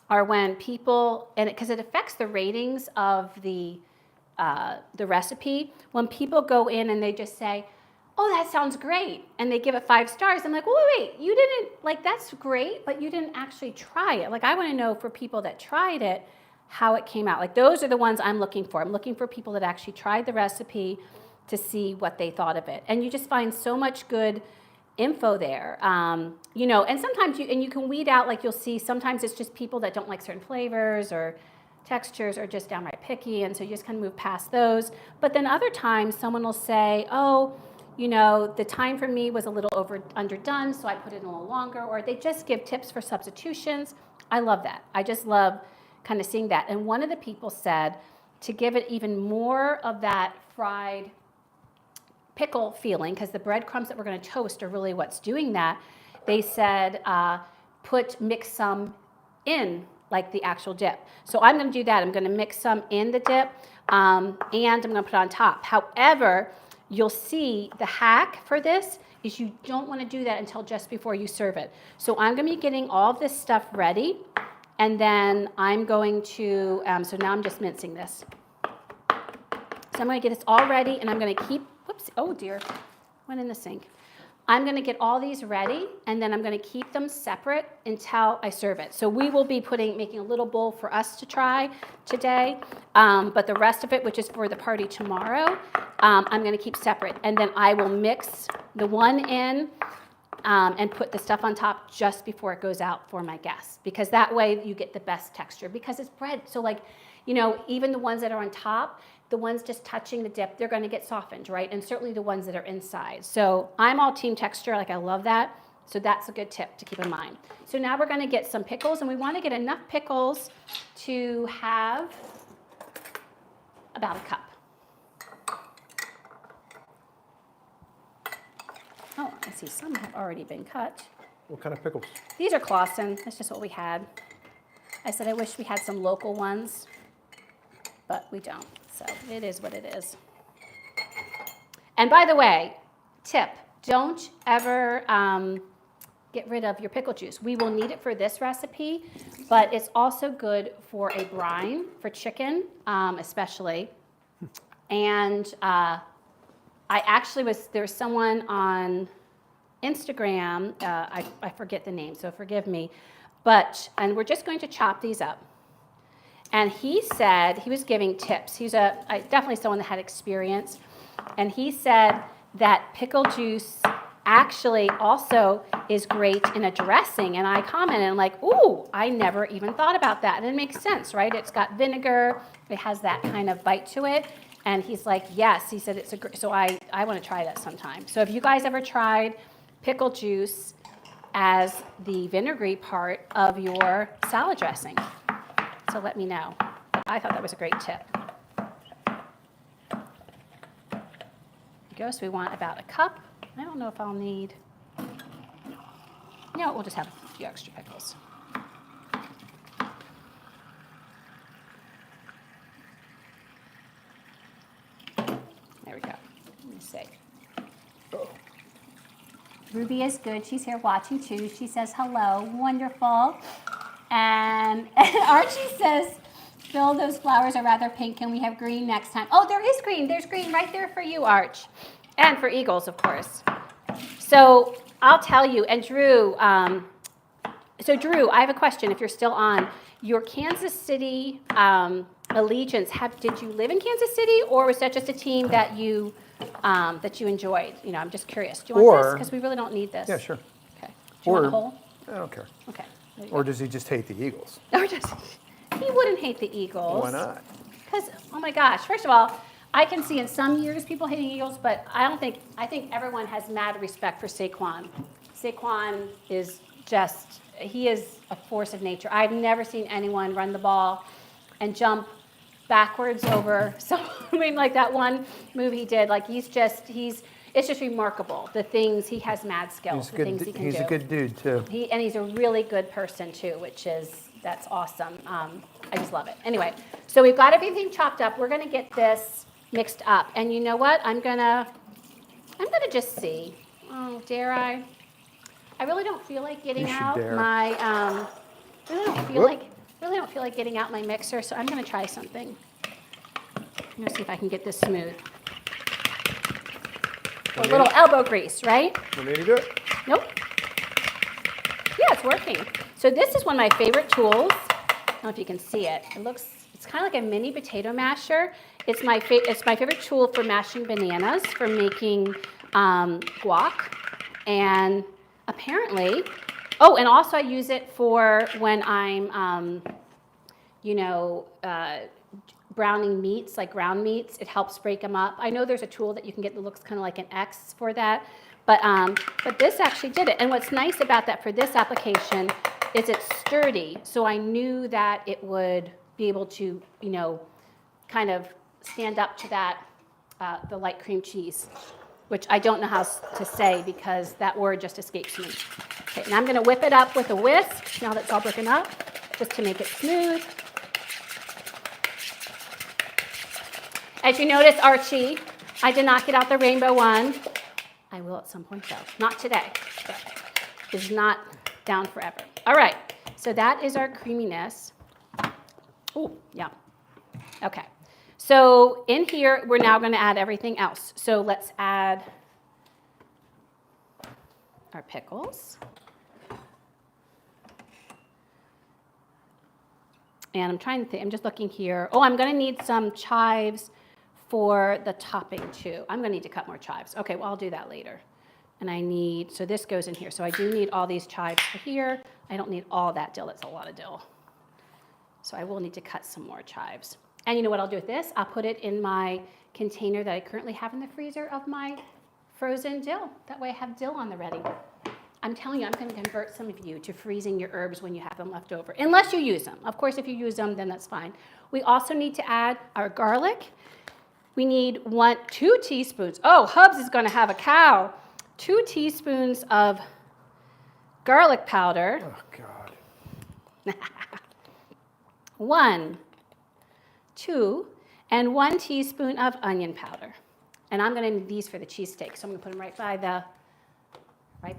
are when people, and because it affects the ratings of the recipe, when people go in and they just say, oh, that sounds great, and they give it 5 stars. I'm like, well, wait, you didn't, like, that's great, but you didn't actually try it. Like, I want to know for people that tried it, how it came out. Like, those are the ones I'm looking for. I'm looking for people that actually tried the recipe to see what they thought of it. And you just find so much good info there. You know, and sometimes you can weed out, like you'll see, sometimes it's just people that don't like certain flavors or textures or just downright picky, and so you just kind of move past those. But then other times someone will say, oh, you know, the time for me was a little underdone, so I put it in a little longer, or they just give tips for substitutions. I love that. I just love kind of seeing that. And one of the people said to give it even more of that fried pickle feeling, because the breadcrumbs that we're going to toast are really what's doing that. They said mix some in like the actual dip. So I'm going to do that. I'm going to mix some in the dip, and I'm going to put it on top. However, you'll see the hack for this is you don't want to do that until just before you serve it. So I'm going to be getting all of this stuff ready, and then I'm going to, so now I'm just mincing this. So I'm going to get this all ready, and I'm going to keep, whoops, oh dear, went in the sink. I'm going to get all these ready, and then I'm going to keep them separate until I serve it. So we will be making a little bowl for us to try today, but the rest of it, which is for the party tomorrow, I'm going to keep separate. And then I will mix the one in and put the stuff on top just before it goes out for my guests, because that way you get the best texture, because it's bread. So like, you know, even the ones that are on top, the ones just touching the dip, they're going to get softened, right? And certainly the ones that are inside. So I'm all team texture, like I love that. So that's a good tip to keep in mind. So now we're going to get some pickles, and we want to get enough pickles to have about a cup. Oh, I see some have already been cut. What kind of pickles? These are Clausen. That's just what we had. I said I wish we had some local ones, but we don't. So it is what it is. And by the way, tip, don't ever get rid of your pickle juice. We will need it for this recipe, but it's also good for a brine, for chicken especially. And I actually there's someone on Instagram, I forget the name, so forgive me, and we're just going to chop these up. And he said, he was giving tips. He's definitely someone that had experience. And he said that pickle juice actually also is great in a dressing. And I commented, I'm like, ooh, I never even thought about that. And it makes sense, right? It's got vinegar, it has that kind of bite to it. And he's like, yes, he said it's a great, so I want to try that sometime. So if you guys ever tried pickle juice as the vinegary part of your salad dressing, so let me know. I thought that was a great tip. There you go, so we want about a cup. I don't know if I'll need, we'll just have a few extra pickles. There we go. Let me see. Oh. Ruby is good. She's here watching too. She says hello. Wonderful. And Archie says, Bill, those flowers are rather pink. Can we have green next time? Oh, there is green. There's green right there for you, Arch. And for Eagles, of course. So I'll tell you, and Drew, Drew, I have a question if you're still on. Your Kansas City allegiance, did you live in Kansas City, or was that just a team that you enjoyed? You know, I'm just curious. Do you want this? Because we really don't need this. Yeah, sure. Okay. Do you want a whole? I don't care. Okay. Or does he just hate the Eagles? Or just, he wouldn't hate the Eagles. Why not? Because, oh my gosh, first of all, I can see in some years people hating Eagles, but I think everyone has mad respect for Saquon. Saquon is just, he is a force of nature. I've never seen anyone run the ball and jump backwards over something like that one move he did. Like it's just remarkable, the things, he has mad skills, the things he can do. He's a good dude too. And he's a really good person too, that's awesome. I just love it. Anyway, so we've got everything chopped up. We're gonna get this mixed up. And you know what? I'm gonna just see. Oh, dare I? I really don't feel like getting out my, really don't feel like getting out my mixer, so I'm gonna try something. I'm gonna see if I can get this smooth. A little elbow grease, right? Want me to do it? Nope. Yeah, it's working. So this is one of my favorite tools. I don't know if you can see it. It's kind of like a mini potato masher. It's my favorite tool for mashing bananas, for making guac, and apparently, and also I use it for when I'm, browning meats, like ground meats. It helps break them up. I know there's a tool that you can get that looks kind of like an X for that, but this actually did it. And what's nice about that for this application is it's sturdy, so I knew that it would be able to, kind of stand up to that, the light cream cheese, which I don't know how to say because that word just escapes me. Okay, now I'm gonna whip it up with a whisk, now that it's all broken up, just to make it smooth. As you notice, Archie, I did not get out the rainbow one. I will at some point though, not today, but it's not down forever. All right, so that is our creaminess. Oh, yeah, okay. So in here, we're now gonna add everything else. So let's add our pickles. And I'm trying to think, I'm just looking here. Oh, I'm gonna need some chives for the topping too. I'm gonna need to cut more chives. Okay, well, I'll do that later. And I need, so this goes in here. So I do need all these chives for here. I don't need all that dill. That's a lot of dill. So I will need to cut some more chives. And you know what I'll do with this? I'll put it in my container that I currently have in the freezer of my frozen dill. That way I have dill on the ready. I'm telling you, I'm going to convert some of you to freezing your herbs when you have them left over, unless you use them. Of course, if you use them, then that's fine. We also need to add our garlic. We need 2 teaspoons. Oh, Hubs is going to have a cow. 2 teaspoons of garlic powder. Oh, God. 1, 2, and 1 teaspoon of onion powder. And I'm going to need these for the cheesesteak, so I'm going to put them right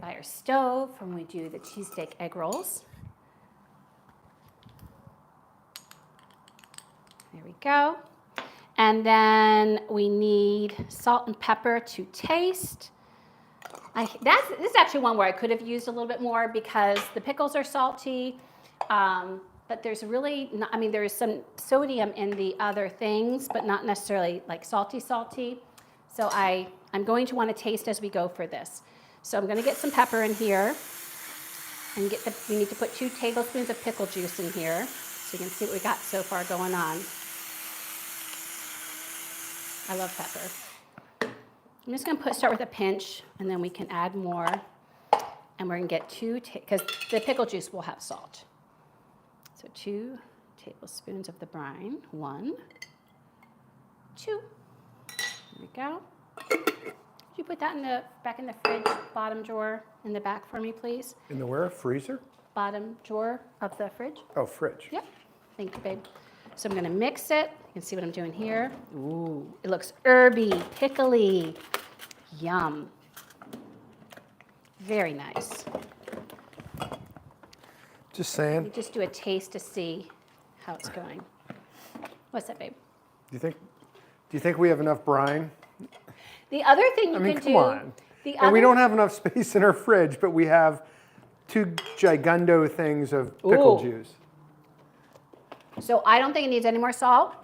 by our stove when we do the cheesesteak egg rolls. There we go. And then we need salt and pepper to taste. This is actually one where I could have used a little bit more because the pickles are salty. But there's really, not, I mean, there is some sodium in the other things, but not necessarily like salty. So I'm going to want to taste as we go for this. So I'm going to get some pepper in here, and we need to put 2 tablespoons of pickle juice in here, so you can see what we got so far going on. I love pepper. I'm just going to start with a pinch, and then we can add more, and we're going to get 2, because the pickle juice will have salt. So 2 tablespoons of the brine. 1, 2. There we go. Could you put that back in the fridge bottom drawer in the back for me, please? In the where? Freezer? Bottom drawer of the fridge. Oh, fridge. Yep. Thank you, babe. So I'm going to mix it. You can see what I'm doing here. Ooh, it looks herby, pickly. Yum. Very nice. Just saying. Do Just do a taste to see how it's going. What's that, babe? you think we have enough brine? The other thing you I mean, can come do. on. And we don't have enough space in our fridge, but we have 2 gigundo things of pickle Ooh. juice. So I don't think it needs any more salt.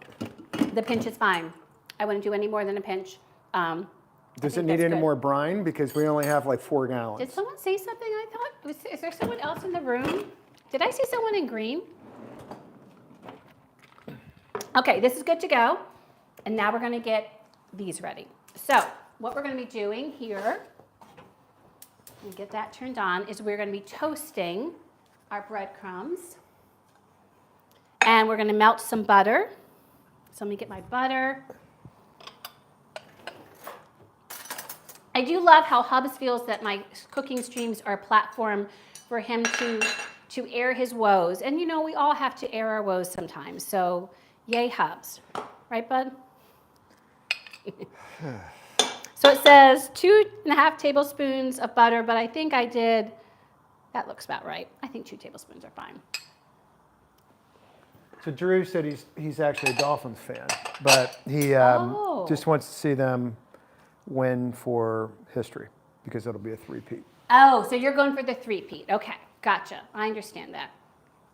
The pinch is fine. I wouldn't do any more than a pinch. Does it think need that's any good. more brine? Because we only have like 4 gallons. Did someone say something I thought? Is there someone else in the room? Did I see someone in green? Okay, this is good to go. And now we're going to get these ready. So what we're going to be doing here, and get that turned on, is we're going to be toasting our breadcrumbs. And we're going to melt some butter. So let me get my butter. I do love how Hubs feels that my cooking streams are a platform for him to air his woes. And you know, we all have to air our woes sometimes. So yay, Hubs. Right, bud? So it says 2.5 tablespoons of butter, but I think that looks about right. I think 2 tablespoons are fine. So Drew said he's actually a Dolphins fan, but he just wants to see them win for history because it'll be a 3-peat. Oh, so you're going for the 3-peat. Okay, gotcha. I understand that.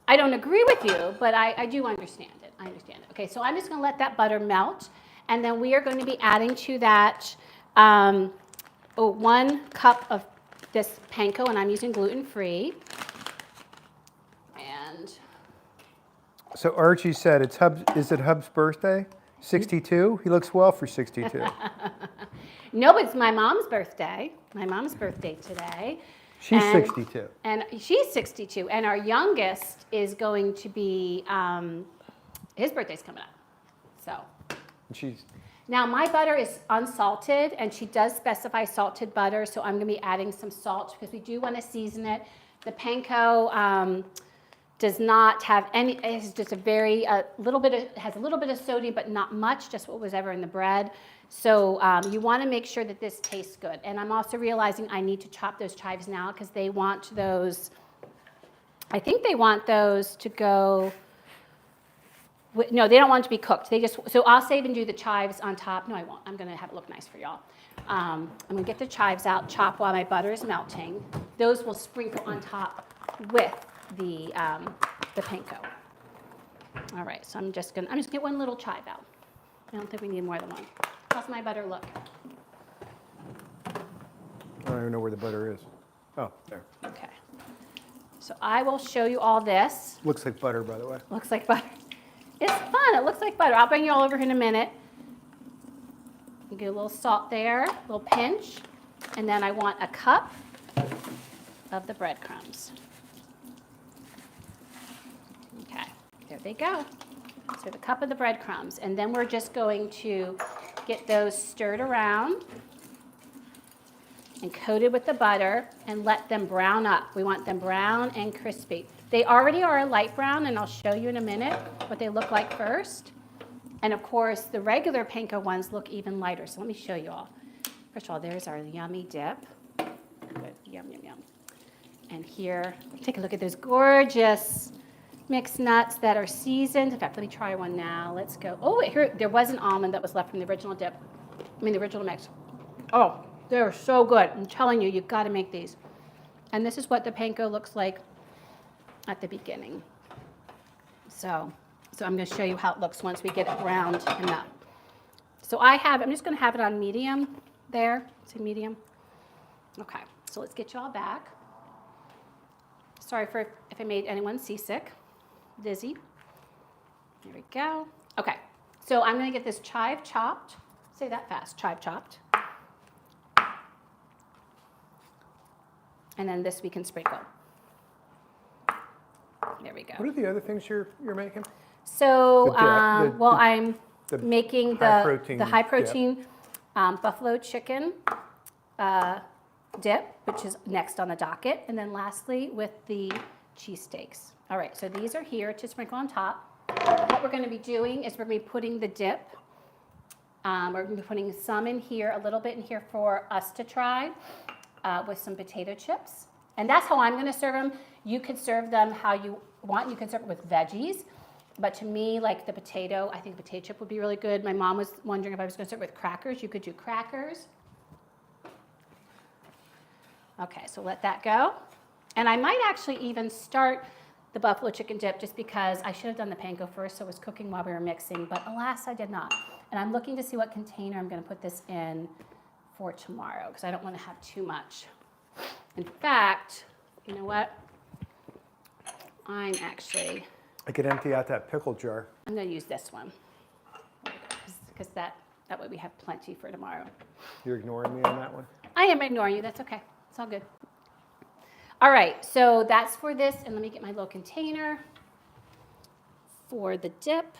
I don't agree with you, but I do understand it. I understand it. Okay, so I'm just going to let that butter melt, and then we are going to be adding to that 1 cup of this panko, and I'm using gluten-free. And So Archie said, is it Hub's birthday? 62? He looks well for 62. no, it's my mom's birthday. My mom's birthday today. She's 62. And she's 62. And our youngest is going to be, his birthday's coming up. So. Now my butter is unsalted, and she does specify salted butter, so I'm going to be adding some salt because we do want to season it. The panko does not have any. It's just has a little bit of sodium, but not much, just what was ever in the bread. So you want to make sure that this tastes good. And I'm also realizing I need to chop those chives now because they want those. I think they want those to go. No, they don't want it to be cooked. So I'll save and do the chives on top. No, I won't. I'm going to have it look nice for y'all. I'm going to get the chives out, chop while my butter is melting. Those will sprinkle on top with the panko. All right, so I'm just going to get 1 little chive out. I don't think we need more than 1. How's my butter look? All don't even know where the butter is. Oh, there. Okay. So I will show you all this. Looks like butter, by the way. Looks like butter. It's fun. It looks like butter. I'll bring you all over here in a minute. Get a little salt there, a little pinch. And then I want a cup of the breadcrumbs. Okay, there they go. So the cup of the breadcrumbs. And then we're just going to get those stirred around and coated with the butter and let them brown up. We want them brown and crispy. They already are a light brown, and I'll show you in a minute what they look like first. And of course, the regular panko ones look even lighter. So let me show you all. First of all, there's our yummy dip. Good. Yum, yum, yum. And here, take a look at those gorgeous mixed nuts that are seasoned. In fact, let me try one now. Let's go. Oh, here, there was an almond that was left from the original dip. The original mix. Oh, they're so good. I'm telling you, you've got to make these. And this is what the panko looks like at the beginning. So I'm going to show you how it looks once we get it browned enough. So I'm just going to have it on medium there. Say medium. Okay, so let's get you all back. Sorry if I made anyone seasick, dizzy. There we go. Okay, so I'm going to get this chive chopped. Say that fast, chive chopped. And then this we can sprinkle. There we go. What are the other things you're making? So, I'm making the high protein buffalo chicken dip, which is next on the docket. And then lastly, with the cheesesteaks. All right, so these are here to sprinkle on top. What we're going to be doing is we're going to be putting the dip. We're going to be putting some in here, a little bit in here for us to try with some potato chips. And that's how I'm going to serve them. You could serve them how you want. You can serve it with veggies. But to me, like the potato, I think potato chip would be really good. My mom was wondering if I was going to serve it with crackers. You could do crackers. Okay, so let that go. And I might actually even start the buffalo chicken dip just because I should have done the panko first, so it was cooking while we were mixing. But alas, I did not. And I'm looking to see what container I'm going to put this in for tomorrow because I don't want to have too much. In fact, you know what? I could empty out that pickle jar. I'm going to use this one because that way we have plenty for tomorrow. You're ignoring me on that one? I am ignoring you. That's okay. It's all good. All right, so that's for this. And let me get my little container for the dip.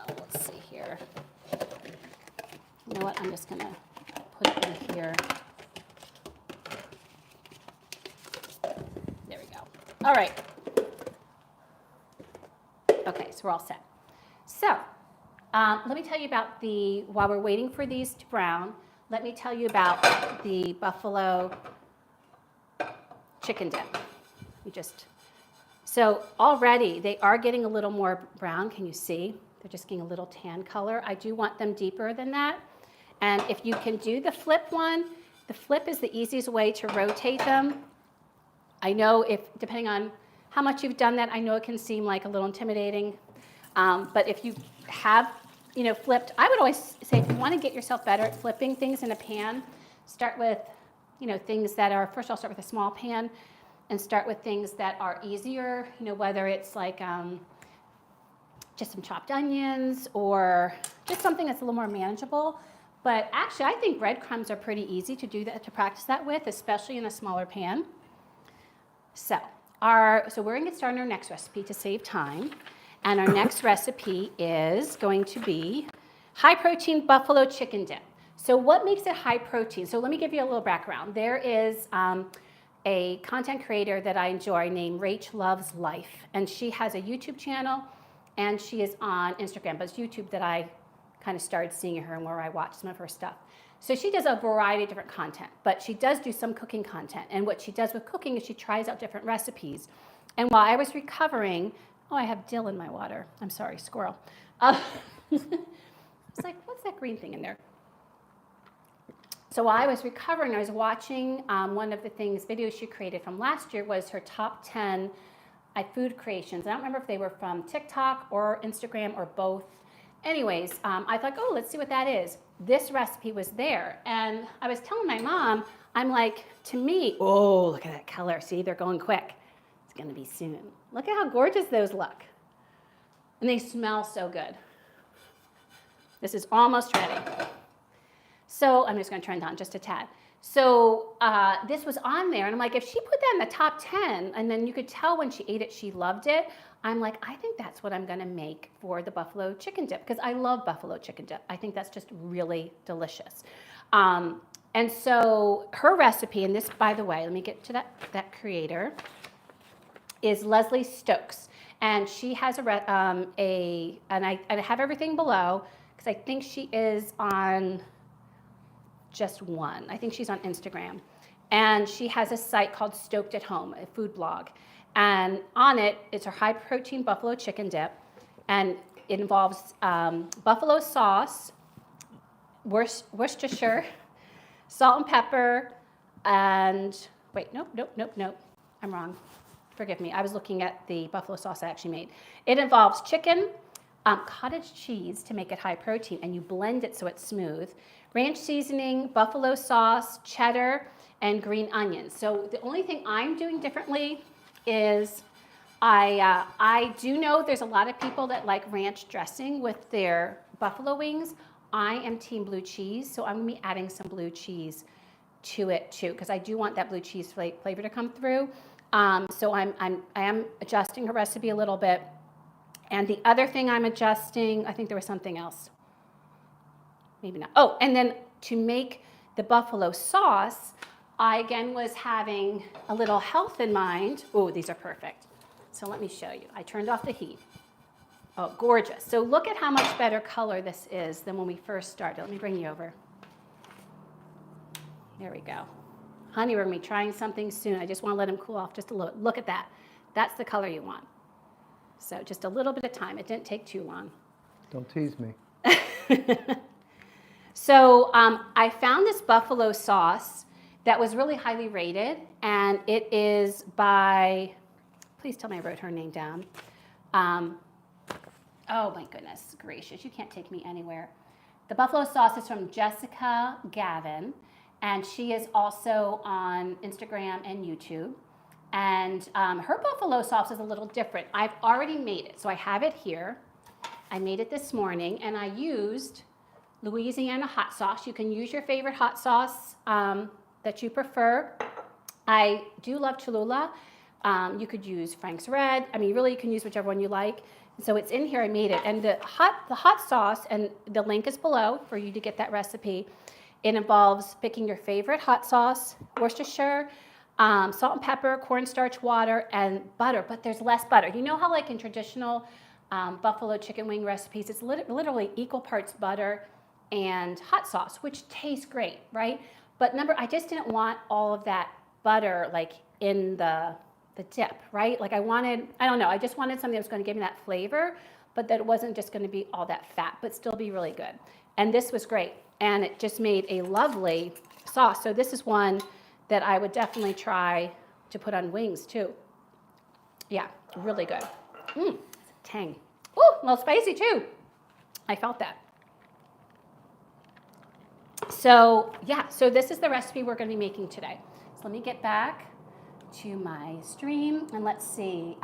Let's see here. You know what? I'm just going to put it in here. There we go. All right. Okay, so we're all set. So let me tell you about while we're waiting for these to brown, let me tell you about the buffalo chicken dip. So already they are getting a little more brown. Can you see? They're just getting a little tan color. I do want them deeper than that. And if you can do the flip one, the flip is the easiest way to rotate them. I know depending on how much you've done that, I know it can seem like a little intimidating. But if you have, flipped, I would always say if you want to get yourself better at flipping things in a pan, start with, things that are, first I'll start with a small pan and start with things that are easier, whether it's like just some chopped onions or just something that's a little more manageable. But actually, I think breadcrumbs are pretty easy to do that, to practice that with, especially in a smaller pan. So we're going to get started on our next recipe to save time. And our next recipe is going to be high protein buffalo chicken dip. So what makes it high protein? So let me give you a little background. There is a content creator that I enjoy named Rach Loves Life. And she has a YouTube channel and she is on Instagram, but it's YouTube that I kind of started seeing her and where I watch some of her stuff. So she does a variety of different content, but she does do some cooking content. And what she does with cooking is she tries out different recipes. And while I was recovering, I have dill in my water. I'm sorry, squirrel. It's like, what's that green thing in there? So while I was recovering, I was watching one of the videos she created from last year was her top 10 food creations. I don't remember if they were from TikTok or Instagram or both. Anyways, I thought, let's see what that is. this recipe was there. And I was telling my mom, I'm like, to me, oh, look at that color. See, they're going quick. It's going to be soon. Look at how gorgeous those look. And they smell so good. This is almost ready. So I'm just going to turn it on just a tad. So this was on there, and I'm like, if she put that in the top 10, and then you could tell when she ate it, she loved it, I'm like, I think that's what I'm going to make for the buffalo chicken dip, because I love buffalo chicken dip. I think that's just really delicious. And so her recipe, and this, by the way, let me get to that creator, is Leslie Stokes. And she has and I have everything below, because I think she is on just one. I think she's on Instagram. And she has a site called Stoked at Home, a food blog. And on it, it's her high protein buffalo chicken dip. And it involves buffalo sauce, Worcestershire, salt and pepper, and wait, nope. I'm wrong. Forgive me. I was looking at the buffalo sauce I actually made. It involves chicken, cottage cheese to make it high protein, and you blend it so it's smooth, ranch seasoning, buffalo sauce, cheddar, and green onions. So the only thing I'm doing differently is I do know there's a lot of people that like ranch dressing with their buffalo wings. I am team blue cheese, so I'm going to be adding some blue cheese to it too, because I do want that blue cheese flavor to come through. So I am adjusting her recipe a little bit. And the other thing I'm adjusting, I think there was something else. Maybe not. Oh, and then to make the buffalo sauce, I again was having a little health in mind. Oh, these are perfect. So let me show you. I turned off the heat. Oh, gorgeous. So look at how much better color this is than when we first started. Let me bring you over. There we go. Honey, we're going to be trying something soon. I just want to let them cool off just a little. Look at that. That's the color you want. So just a little bit of time. It didn't take too long. Don't tease me. So I found this buffalo sauce that was really highly rated, and it is by, please tell me I wrote her name down. Oh my goodness gracious, you can't take me anywhere. The buffalo sauce is from Jessica Gavin, and she is also on Instagram and YouTube. And her buffalo sauce is a little different. I've already made it, so I have it here. I made it this morning, and I used Louisiana hot sauce. You can use your favorite hot sauce that you prefer. I do love Cholula. You could use Frank's Red. I mean, really, you can use whichever one you like. So it's in here. I made it, and the hot sauce, and the link is below for you to get that recipe. It involves picking your favorite hot sauce, Worcestershire, salt and pepper, cornstarch, water, and butter. But there's less butter. You know how, like in traditional buffalo chicken wing recipes, it's literally equal parts butter and hot sauce, which tastes great, right? But I just didn't want all of that butter like in the dip, right? Like I just wanted something that was going to give me that flavor, but that it wasn't just going to be all that fat, but still be really good. And this was great, and it just made a lovely sauce. So this is one that I would definitely try to put on wings too. Yeah, really good. Tang. Ooh, a little spicy too. I felt that. So yeah, so this is the recipe we're going to be making today. So let me get back to my stream, and let's see.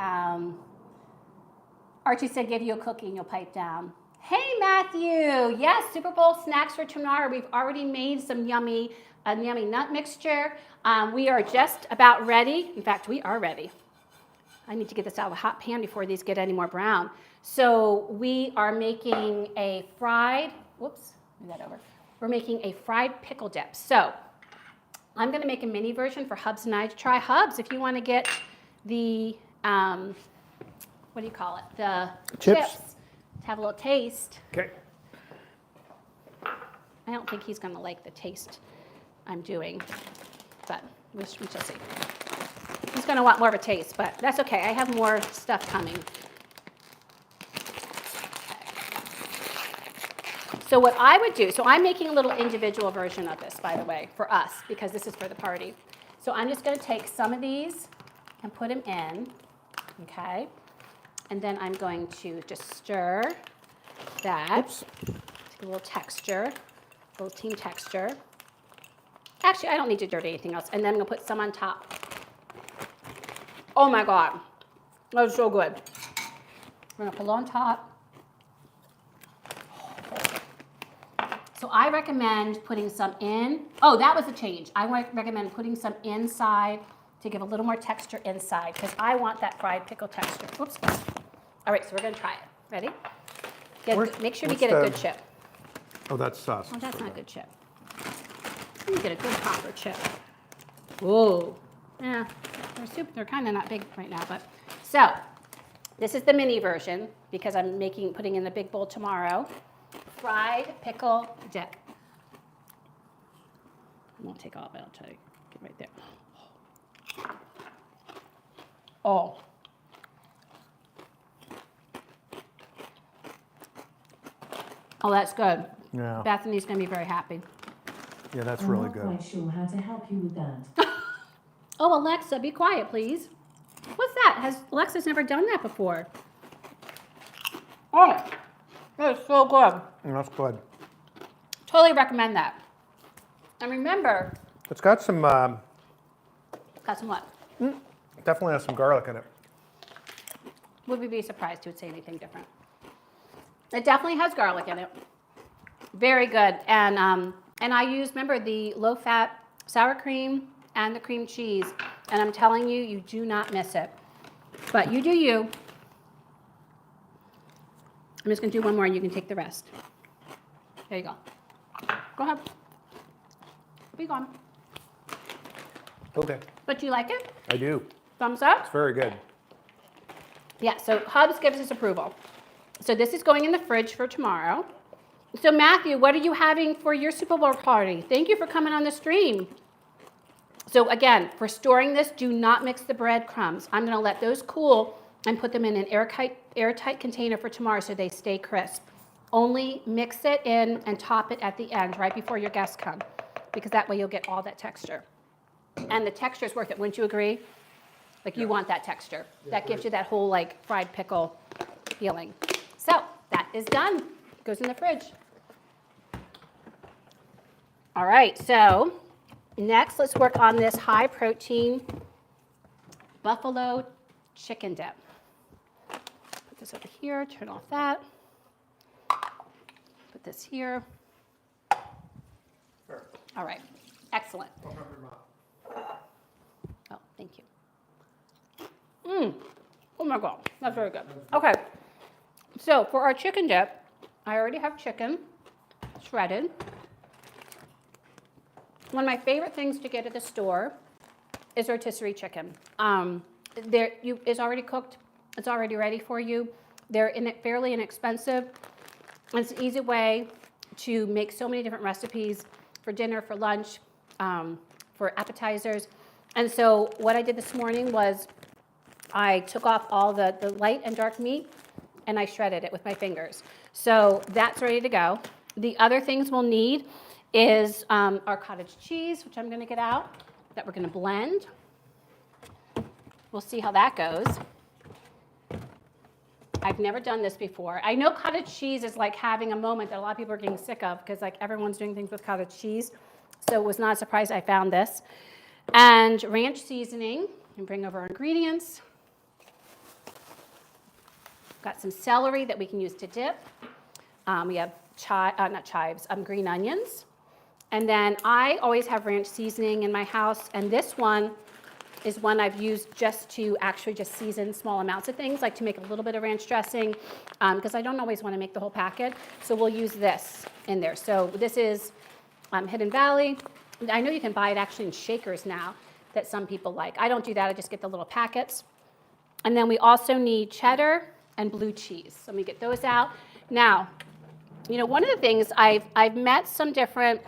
Archie said, give you a cookie and you'll pipe down. Hey, Matthew. Yes, Super Bowl snacks for tomorrow. We've already made some yummy nut mixture. We are just about ready. In fact, we are ready. I need to get this out of the hot pan before these get any more brown. So we are making a fried, whoops, move that over. We're making a fried pickle dip. So I'm going to make a mini version for Hubs and I to try. Hubs, if you want to get the, what do you call it? The chips to have a little taste. Okay. I don't think he's going to like the taste I'm doing, but we shall see. He's going to want more of a taste, but that's okay. I have more stuff coming. So what I would do, so I'm making a little individual version of this, by the way, for us, because this is for the party. So I'm just going to take some of these and put them in, okay? And then I'm going to just stir that. Oops. Take a little texture. protein texture. Actually, I don't need to dirty anything else. And then I'm gonna put some on top. Oh my God, that was so good. We're gonna put it on top. So I recommend putting some in. Oh, that was a change. I recommend putting some inside to give a little more texture inside because I want that fried pickle texture. Oops. All right, so we're gonna try it. Ready? Make sure you get a good chip. Oh, that's sauce. Oh, that's not a good chip. You get a good proper chip. Whoa. Yeah, they're kind of not big right now, but. So, this is the mini version because I'm putting in the big bowl tomorrow. Fried pickle dip. I won't take all of it, I'll tell you. Get right there. Oh. Oh, that's good. Yeah. Bethany's gonna be very happy. Yeah, that's really good. I'm not quite sure how to help you with that. Oh, Alexa, be quiet, please. What's that? Alexa's never done that before. Oh, that's so good. That's good. Totally recommend that. And remember, It's got some, got some what? definitely has some garlic in it. Would we be surprised to say anything different? It definitely has garlic in it. Very good. And I use, remember, the low-fat sour cream and the cream cheese. And I'm telling you, you do not miss it. But you do you. I'm just going to do one more and you can take the rest. There you go. Go ahead. Be gone. Okay. But you like it? I do. Thumbs up? It's very good. Yeah, so Hubs gives us approval. So this is going in the fridge for tomorrow. So Matthew, what are you having for your Super Bowl party? Thank you for coming on the stream. So again, for storing this, do not mix the breadcrumbs. I'm going to let those cool and put them in an airtight container for tomorrow so they stay crisp. Only mix it in and top it at the end, right before your guests come, because that way you'll get all that texture. And the texture is worth it, wouldn't you agree? Like you want that texture. That gives you that whole like fried pickle feeling. So that is done. Goes in the fridge. All right, so next let's work on this high protein buffalo chicken dip. Put this over here, turn off that. Put this here. All right, excellent. Oh, thank you. Oh my God, that's very good. Okay, so for our chicken dip, I already have chicken shredded. One of my favorite things to get at the store is rotisserie chicken. It's already cooked. It's already ready for you. They're fairly inexpensive. It's an easy way to make so many different recipes for dinner, for lunch, for appetizers. And so what I did this morning was I took off all the light and dark meat and I shredded it with my fingers. So that's ready to go. The other things we'll need is our cottage cheese, which I'm going to get out, that we're going to blend. We'll see how that goes. I've never done this before. I know cottage cheese is like having a moment that a lot of people are getting sick of because like everyone's doing things with cottage cheese. So it was not a surprise I found this. And ranch seasoning. And bring over our ingredients. Got some celery that we can use to dip. We have green onions. And then I always have ranch seasoning in my house. And this one is one I've used just to actually just season small amounts of things, like to make a little bit of ranch dressing, because I don't always want to make the whole packet. So we'll use this in there. So this is Hidden Valley. I know you can buy it actually in shakers now that some people like. I don't do that. I just get the little packets. And then we also need cheddar and blue cheese. So let me get those out. Now, you know, one of the things I've met some different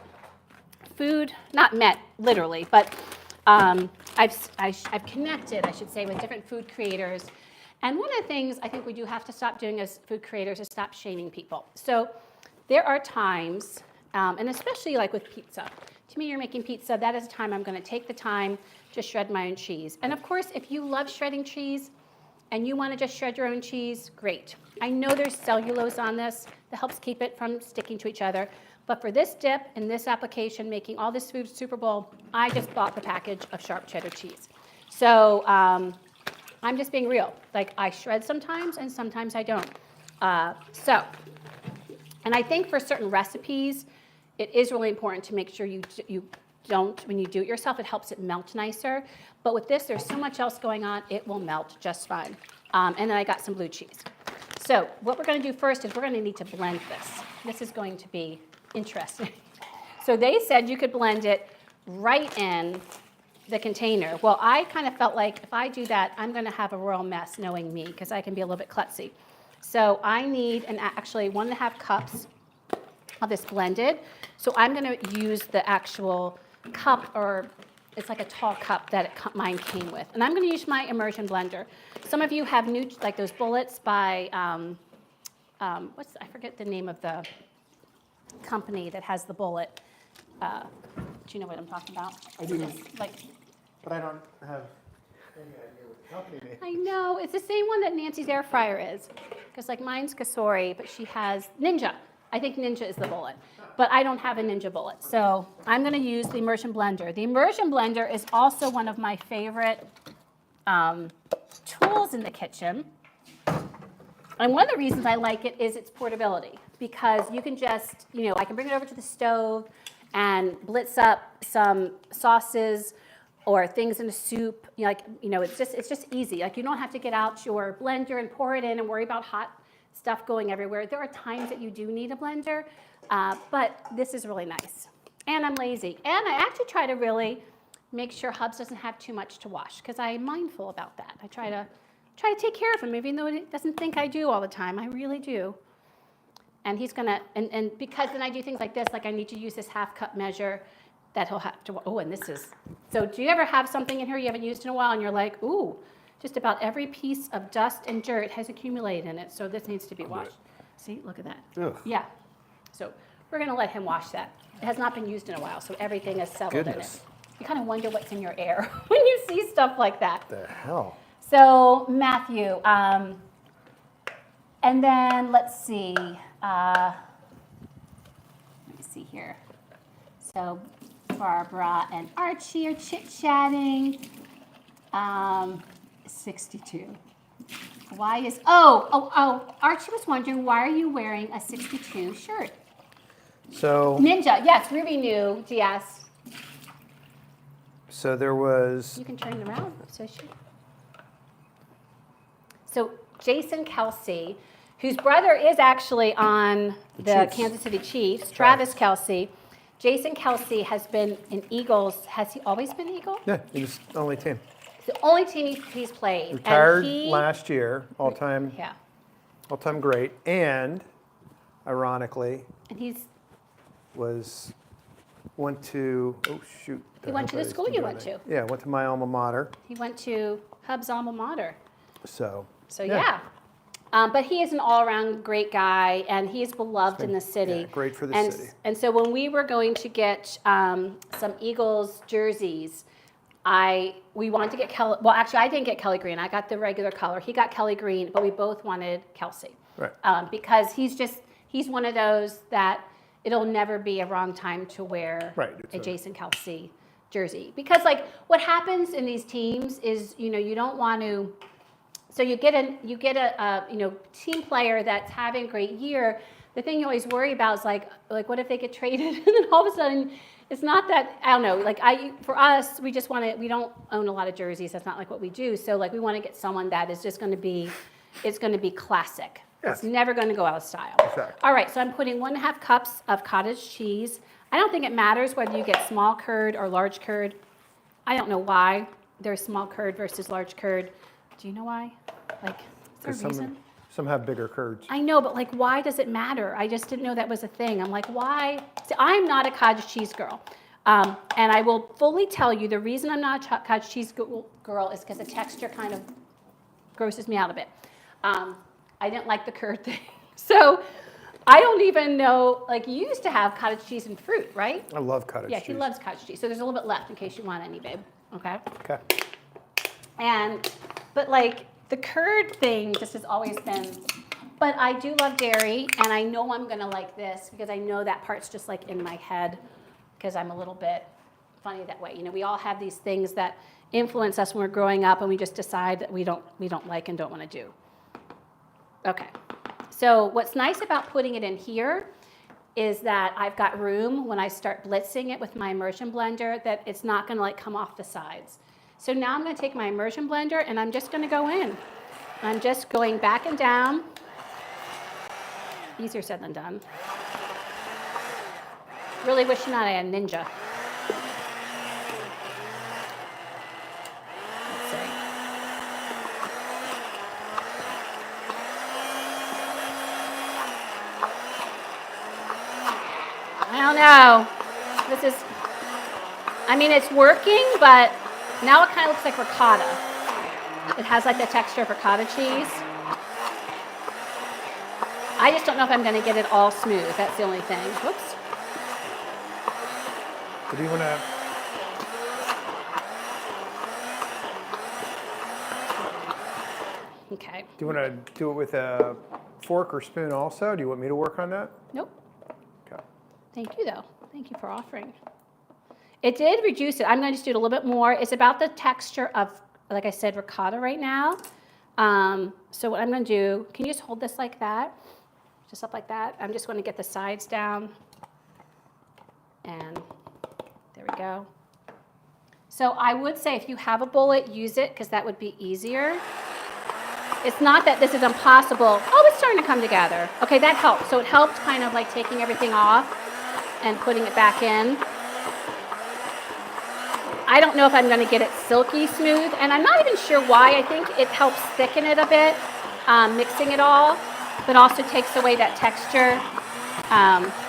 food, not met literally, but I've connected, I should say, with different food creators. And one of the things I think we do have to stop doing as food creators is stop shaming people. So there are times, and especially like with pizza. To me, you're making pizza, that is a time I'm going to take the time to shred my own cheese. And of course, if you love shredding cheese and you want to just shred your own cheese, great. I know there's cellulose on this that helps keep it from sticking to each other. But for this dip and this application, making all this food Super Bowl, I just bought the package of sharp cheddar cheese. So I'm just being real. Like, I shred sometimes and sometimes I don't. And I think for certain recipes, it is really important to make sure you don't, when you do it yourself, it helps it melt nicer. But with this, there's so much else going on, it will melt just fine. And then I got some blue cheese. So what we're going to do first is we're going to need to blend this. This is going to be interesting. So they said you could blend it right in the container. Well, I kind of felt like if I do that, I'm going to have a royal mess, knowing me, because I can be a little bit klutzy. So I need actually 1.5 cups of this blended. So I'm going to use the actual cup, or it's like a tall cup that mine came with. And I'm going to use my immersion blender. Some of you have new, like those bullets by, I forget the name of the company that has the bullet. Do you know what I'm talking about? I do. Like, But I don't have any idea what the company name. I know, it's the same one that Nancy's air fryer is. Because like mine's Kasori, but she has Ninja. I think Ninja is the bullet. But I don't have a Ninja bullet. So I'm going to use the immersion blender. The immersion blender is also one of my favorite tools in the kitchen. And one of the reasons I like it is its portability. Because you can just, I can bring it over to the stove and blitz up some sauces or things in a soup. It's just easy. Like, you don't have to get out your blender and pour it in and worry about hot stuff going everywhere. There are times that you do need a blender, but this is really nice. And I'm lazy. And I actually try to really make sure Hubs doesn't have too much to wash, because I'm mindful about that. I try to take care of him, even though he doesn't think I do all the time. I really do. And he's gonna, and because then I do things like this, like I need to use this 1/2 cup measure that he'll have to, and this is, so do you ever have something in here you haven't used in a while and you're like, ooh, just about every piece of dust and dirt has accumulated in it, so this needs to be washed. See, look at that. Ugh. Yeah, so we're gonna let him wash that. It has not been used in a while, so everything is settled in it. You kind of wonder what's in your air when you see stuff like that. The hell? So Matthew, and then let's see. Let me see here. So Barbara and Archie are chit-chatting. 62. Why is, Archie was wondering, why are you wearing a 62 shirt? So Ninja, yes, Ruby knew, DS. So there was. You can turn it around, So Jason Kelsey, whose brother is actually on the Kansas City Chiefs, Travis Kelsey. Jason Kelsey has been in Eagles. Has he always been Eagle? Yeah, he was the only team. It's the only team he's played. Retired last year, all-time great, and ironically, and he's went to he went to the school you went to. Yeah, went to my alma mater. He went to Hub's alma mater. So yeah. But he is an all-around great guy, and he is beloved in the city. Yeah, great for the city. And so when we were going to get some Eagles jerseys, we wanted to get Kelly. Well, actually, I didn't get Kelly Green. I got the regular color. He got Kelly Green, but we both wanted Kelsey. Right. Because he's one of those that it'll never be a wrong time to wear a Jason Kelsey jersey. Because like what happens in these teams is, you don't want to. So you get a team player that's having a great year. The thing you always worry about is like what if they get traded and then all of a sudden it's not that, I don't know, like for us we just want to, we don't own a lot of jerseys. That's not like what we do. So like we want to get someone that is just going to be, it's going to be classic. Yes. It's never going to go out of style. Exactly. All right, so I'm putting 1.5 cups of cottage cheese. I don't think it matters whether you get small curd or large curd. I don't know why there's small curd versus large curd. Do you know why? Like, is there a reason? Some have bigger curds. I know, but like, why does it matter? I just didn't know that was a thing. I'm like, why? See, I'm not a cottage cheese girl. And I will fully tell you the reason I'm not a cottage cheese girl is because the texture kind of grosses me out a bit. I didn't like the curd thing. So I don't even know, like you used to have cottage cheese and fruit, right? I love cottage cheese. Yeah, she loves cottage cheese. So there's a little bit left in case you want any, babe. Okay? Okay. But like the curd thing just has always been But I do love dairy, and I know I'm gonna like this because I know that part's just like in my head because I'm a little bit funny that way. You know, we all have these things that influence us when we're growing up, and we just decide that we don't like and don't want to do. Okay. So what's nice about putting it in here is that I've got room when I start blitzing it with my immersion blender that it's not going to like come off the sides. So now I'm going to take my immersion blender and I'm just going to go in. I'm just going back and down. Easier said than done. Really wishing that I had Ninja. Let's see. I don't know. I mean, it's working, but now it kind of looks like ricotta. It has like the texture of ricotta cheese. I just don't know if I'm going to get it all smooth. That's the only thing. Whoops. So do you want to? Okay. Do you want to do it with a fork or spoon also? Do you want me to work on that? Nope. Okay. Thank you, though. Thank you for offering. It did reduce it. I'm going to just do it a little bit more. It's about the texture of, like I said, ricotta right now. So what I'm going to do, can you just hold this like that? Just up like that. I'm just going to get the sides down. And there we go. So I would say if you have a bullet, use it because that would be easier. It's not that this is impossible. Oh, it's starting to come together. Okay, that helps. So it helped kind of like taking everything off and putting it back in. I don't know if I'm going to get it silky smooth, and I'm not even sure why. I think it helps thicken it a bit, mixing it all, but also takes away that texture,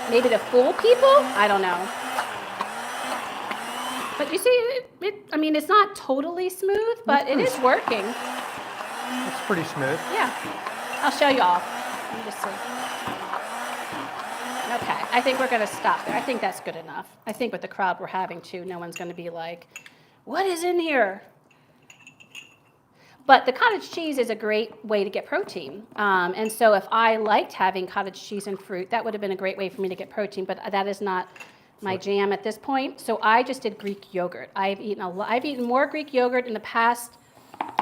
maybe to fool people. I don't know. But you see, I mean, it's not totally smooth, but it is working. It's pretty smooth. Yeah. I'll show you all. Let me just see. Okay, I think we're going to stop there. I think that's good enough. I think with the crowd we're having too, no one's going to be like, what is in here? But the cottage cheese is a great way to get protein. And so if I liked having cottage cheese and fruit, that would have been a great way for me to get protein, but that is not my jam at this point. So I just did Greek yogurt. I've eaten more Greek yogurt in the past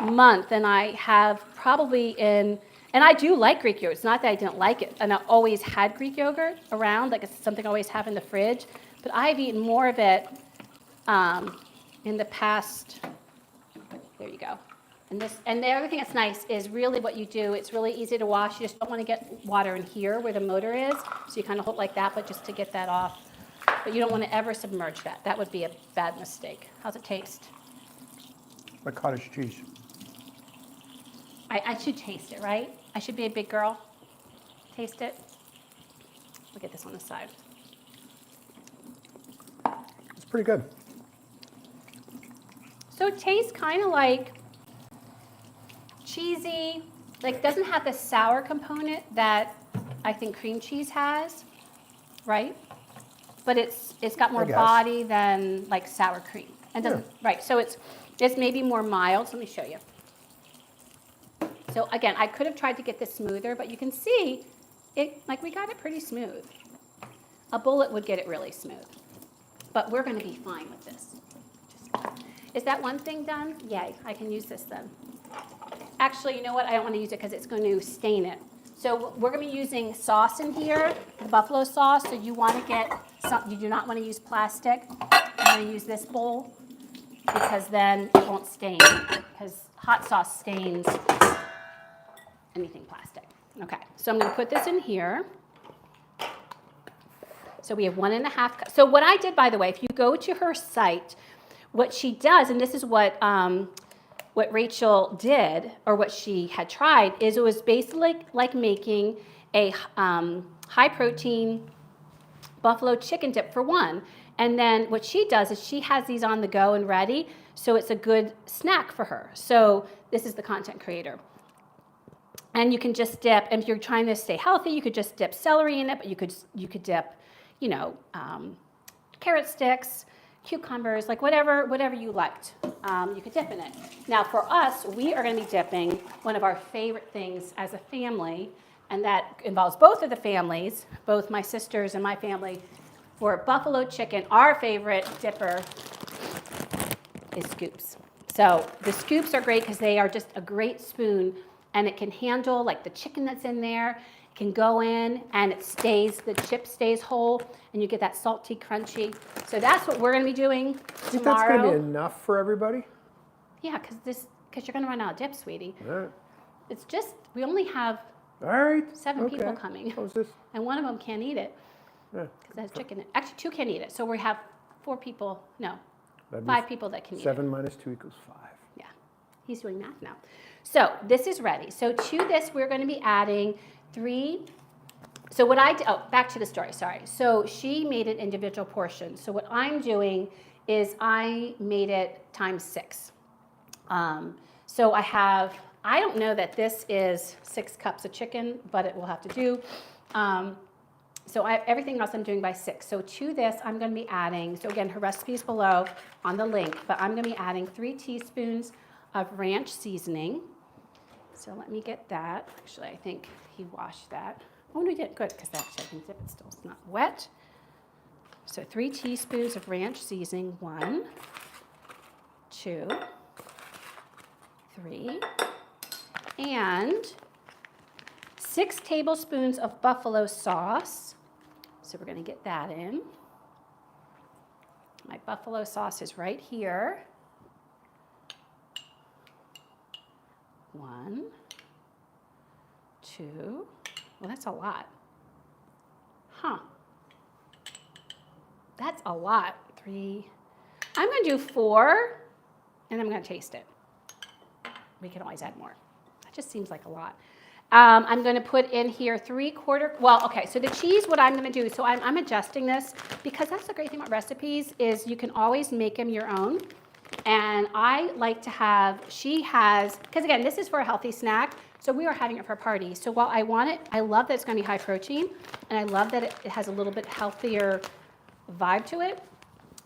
month than I have probably in. And I do like Greek yogurt. It's not that I didn't like it. And I always had Greek yogurt around, like it's something I always have in the fridge. But I've eaten more of it in the past. There you go. And the other thing that's nice is really what you do. It's really easy to wash. You just don't want to get water in here where the motor is. So you kind of hold like that, but just to get that off. But you don't want to ever submerge that. That would be a bad mistake. How's it taste? Like cottage cheese. I should taste it, right? I should be a big girl. Taste it. We'll get this on the side. It's pretty good. So it tastes kind of like cheesy, like doesn't have the sour component that I think cream cheese has, right? But it's got more body than like sour cream. And doesn't right. So it's maybe more mild. So let me show you. So again, I could have tried to get this smoother, but you can see it, like we got it pretty smooth. A bullet would get it really smooth, but we're going to be fine with this. Is that one thing done? Yay, I can use this then. Actually, you know what? I don't want to use it because it's going to stain it. So we're going to be using sauce in here, buffalo sauce. So you want to get some, you do not want to use plastic. I'm going to use this bowl because then it won't stain because hot sauce stains anything plastic. Okay, so I'm going to put this in here. So we have 1.5 cups. So what I did, by the way, if you go to her site, what she does, and this is what Rachel did, or what she had tried, is it was basically like making a high-protein buffalo chicken dip for one. And then what she does is she has these on the go and ready, so it's a good snack for her. So this is the content creator. And you can just dip, and if you're trying to stay healthy, you could just dip celery in it, but you could dip, you know, carrot sticks, cucumbers, like whatever you liked, you could dip in it. Now for us, we are going to be dipping one of our favorite things as a family and that involves both of the families, both my sisters and my family, for buffalo chicken. Our favorite dipper is scoops. So the scoops are great because they are just a great spoon, and it can handle like the chicken that's in there. It can go in and the chip stays whole, and you get that salty, crunchy. So that's what we're going to be doing tomorrow. I think that's going to be enough for everybody? Yeah, because you're going to run out of dip, sweetie. All right. It's just, we only have All right. 7 people coming, How's this? and one of them can't eat it Yeah. because it has chicken in it. Actually, 2 can't eat it. So we have 5 people that can eat it. 7 minus 2 equals 5. Yeah, he's doing math now. So this is ready. So to this, we're going to be adding 3. So what I did, back to the story, sorry. So she made it individual portions. So what I'm doing is I made it times 6. So I don't know that this is 6 cups of chicken, but it will have to do. So everything else I'm doing by 6. So to this, I'm going to be adding, so again, her recipe is below on the link, but I'm going to be adding 3 teaspoons of ranch seasoning. So let me get that. Actually, I think he washed that. Oh, no, he did. Good, because that chicken dip is still not wet. So 3 teaspoons of ranch seasoning. 1, 2, 3. And 6 tablespoons of buffalo sauce. So we're going to get that in. My buffalo sauce is right here. 1, 2. Well, that's a lot. Huh. That's a lot. 3. I'm going to do 4, and I'm going to taste it. We can always add more. That just seems like a lot. I'm going to put in here 3/4. Well, okay, so the cheese, what I'm going to do, so I'm adjusting this because that's the great thing about recipes is you can always make them your own. And I like to have, because again, this is for a healthy snack, so we are having it for a party. So while I want it, I love that it's going to be high protein, and I love that it has a little bit healthier vibe to it.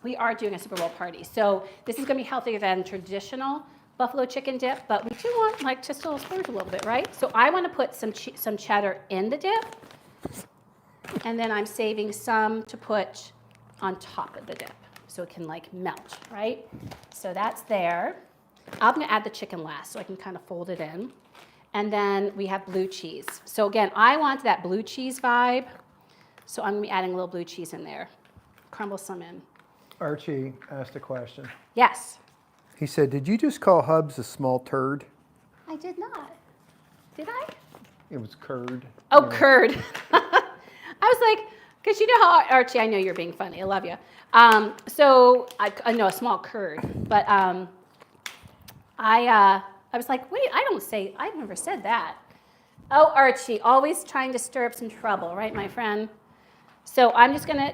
We are doing a Super Bowl party. So this is going to be healthier than traditional buffalo chicken dip, but we do want to still splurge a little bit, right? So I want to put some cheddar in the dip, and then I'm saving some to put on top of the dip so it can melt, right? So that's there. I'm going to add the chicken last so I can kind of fold it in. And then we have blue cheese. So again, I want that blue cheese vibe, so I'm going to be adding a little blue cheese in there. Crumble some in. Archie asked a question. Yes. He said, did you just call Hubs a small turd? I did not. Did I? It was curd. Oh, curd. I was like, because you know how, Archie, I know you're being funny. I love you. So I know a small curd, but I was like, wait, I've never said that. Oh, Archie, always trying to stir up some trouble, right, my friend? So I'm just going to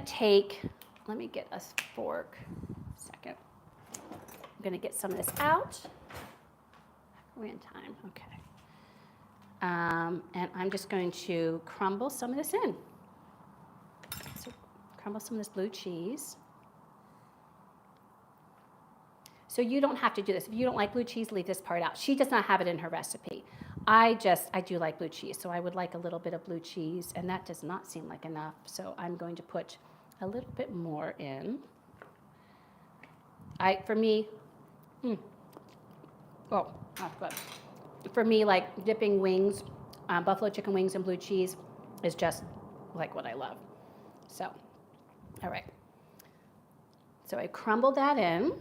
let me get a fork. Second. I'm going to get some of this out. We're in time, okay. And I'm just going to crumble some of this in. So crumble some of this blue cheese. So you don't have to do this. If you don't like blue cheese, leave this part out. She does not have it in her recipe. I do like blue cheese, so I would like a little bit of blue cheese, and that does not seem like enough, so I'm going to put a little bit more in. For me, that's good. For me, dipping wings, buffalo chicken wings in blue cheese is just like what I love. So, all right. So I crumbled that in.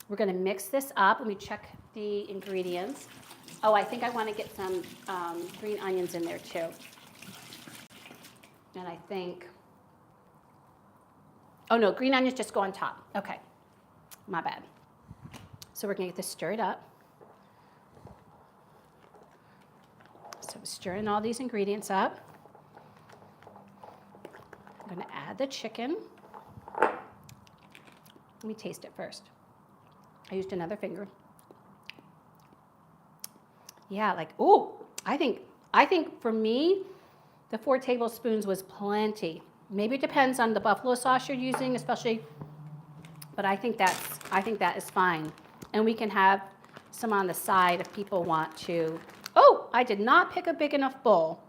We're going to mix this up. Let me check the ingredients. Oh, I think I want to get some green onions in there too. And I think, oh no, green onions just go on top. Okay, my bad. So we're going to get this stirred up. So I'm stirring all these ingredients up. I'm going to add the chicken. Let me taste it first. I used another finger. Yeah, I think for me, the 4 tablespoons was plenty. Maybe it depends on the buffalo sauce you're using, especially, but I think that is fine. And we can have some on the side if people want to. Oh, I did not pick a big enough bowl.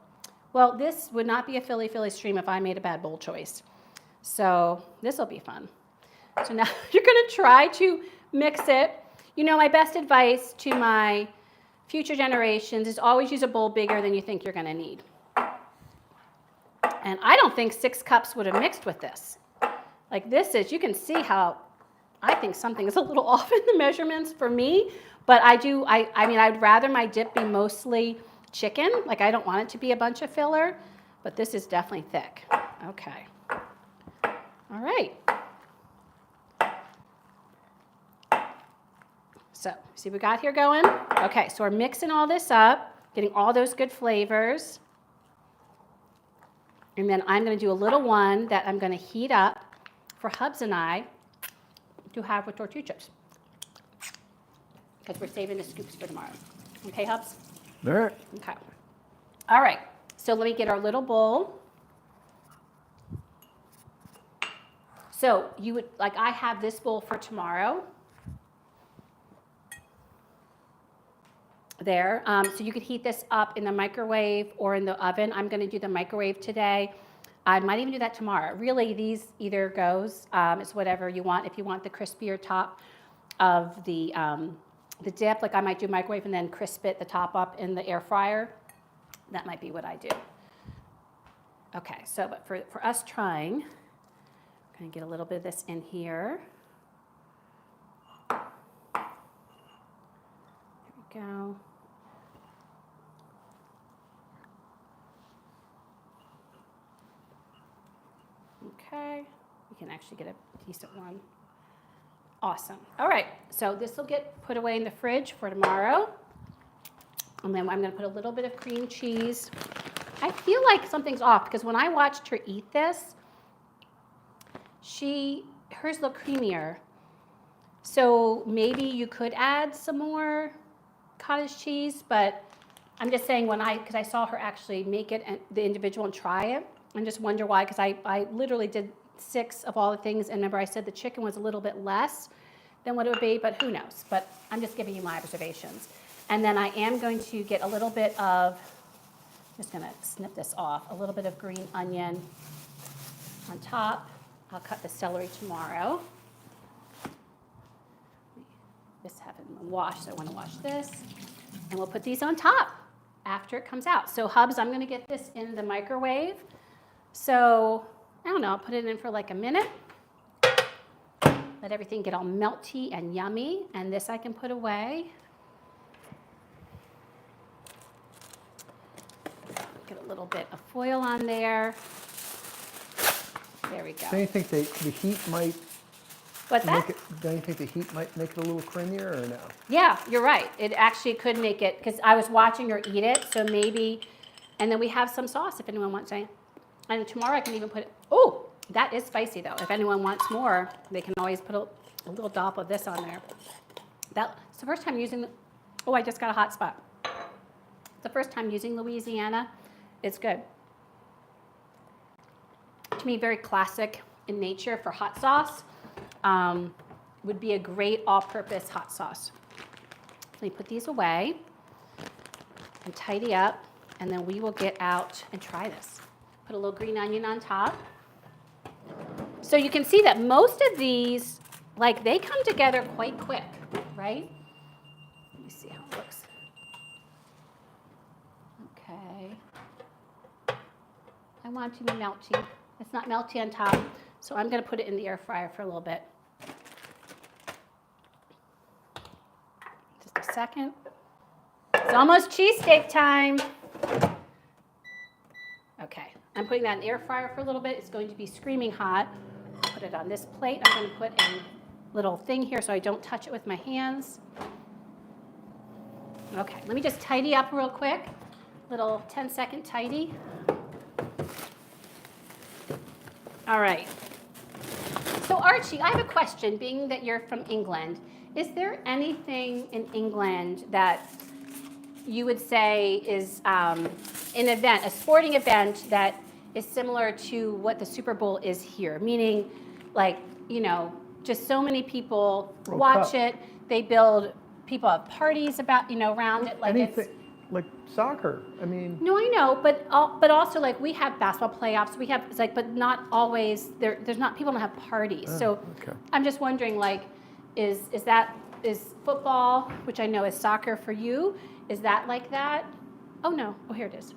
Well, this would not be a Philly stream if I made a bad bowl choice. So this will be fun. So now you're going to try to mix it. You know, my best advice to my future generations is always use a bowl bigger than you think you're going to need. And I don't think 6 cups would have mixed with this. Like this is, you can see how I think something is a little off in the measurements for me, but I mean, I'd rather my dip be mostly chicken. Like I don't want it to be a bunch of filler, but this is definitely thick. Okay. All right. So, see what we got here going? Okay, so we're mixing all this up, getting all those good flavors. And then I'm going to do a little one that I'm going to heat up for Hubs and I to have with tortilla chips. Because we're saving the scoops for tomorrow. Okay, Hubs? All right. Okay. All right, so let me get our little bowl. So you would, like I have this bowl for tomorrow. There, so you could heat this up in the microwave or in the oven. I'm going to do the microwave today. I might even do that tomorrow. Really, these either goes. It's whatever you want. If you want the crispier top of the dip, like I might do microwave and then crisp it the top up in the air fryer. That might be what I do. Okay, so but for us trying, I'm going to get a little bit of this in here. There we go. Okay, we can actually get a decent one. Awesome. All right, so this will get put away in the fridge for tomorrow. And then I'm going to put a little bit of cream cheese. I feel like something's off because when I watched her eat this, hers looked creamier. So maybe you could add some more cottage cheese, but I'm just saying because I saw her actually make it and the individual and try it, and just wonder why, because I literally did 6 of all the things, and remember I said the chicken was a little bit less than what it would be, but who knows? But I'm just giving you my observations. And then I am going to get a little bit of, I'm just going to snip this off, a little bit of green onion on top. I'll cut the celery tomorrow. Just have it washed, so I want to wash this. And we'll put these on top after it comes out. So Hubs, I'm going to get this in the microwave. So, I don't know, I'll put it in for like a minute. Let everything get all melty and yummy. And this I can put away. Get a little bit of foil on there. There we go. Don't you think the heat might What's that? Don't you think the heat might make it a little creamier or no? Yeah, you're right. It actually could make it, because I was watching her eat it, so maybe, and then we have some sauce if anyone wants any. And tomorrow I can even put, oh, that is spicy though. If anyone wants more, they can always put a little dollop of this on there. It's the first time using, I just got a hot spot. It's the first time using Louisiana. It's good. To me, very classic in nature for hot sauce. Would be a great all-purpose hot sauce. Let me put these away and tidy up, and then we will get out and try this. Put a little green onion on top. So you can see that most of these, like, they come together quite quick, right? Let me see how it looks. Okay. I want it to be melty. It's not melty on top, so I'm going to put it in the air fryer for a little bit. Just a second. It's almost cheesesteak time. Okay, I'm putting that in the air fryer for a little bit. It's going to be screaming hot. Put it on this plate. I'm going to put a little thing here so I don't touch it with my hands. Okay, let me just tidy up real quick. Little 10-second tidy. All right. So Archie, I have a question, being that you're from England. Is there anything in England that you would say is an event, a sporting event that is similar to what the Super Bowl is here? Meaning, like, just so many people watch it. They build, people have parties about, around it. Like like soccer. I mean, No, I know, but also like we have basketball playoffs. We have, it's like, but not always. There's not, people don't have parties. So okay. I'm just wondering, like, is football, which I know is soccer for you, is that like that? Oh no, oh here it is.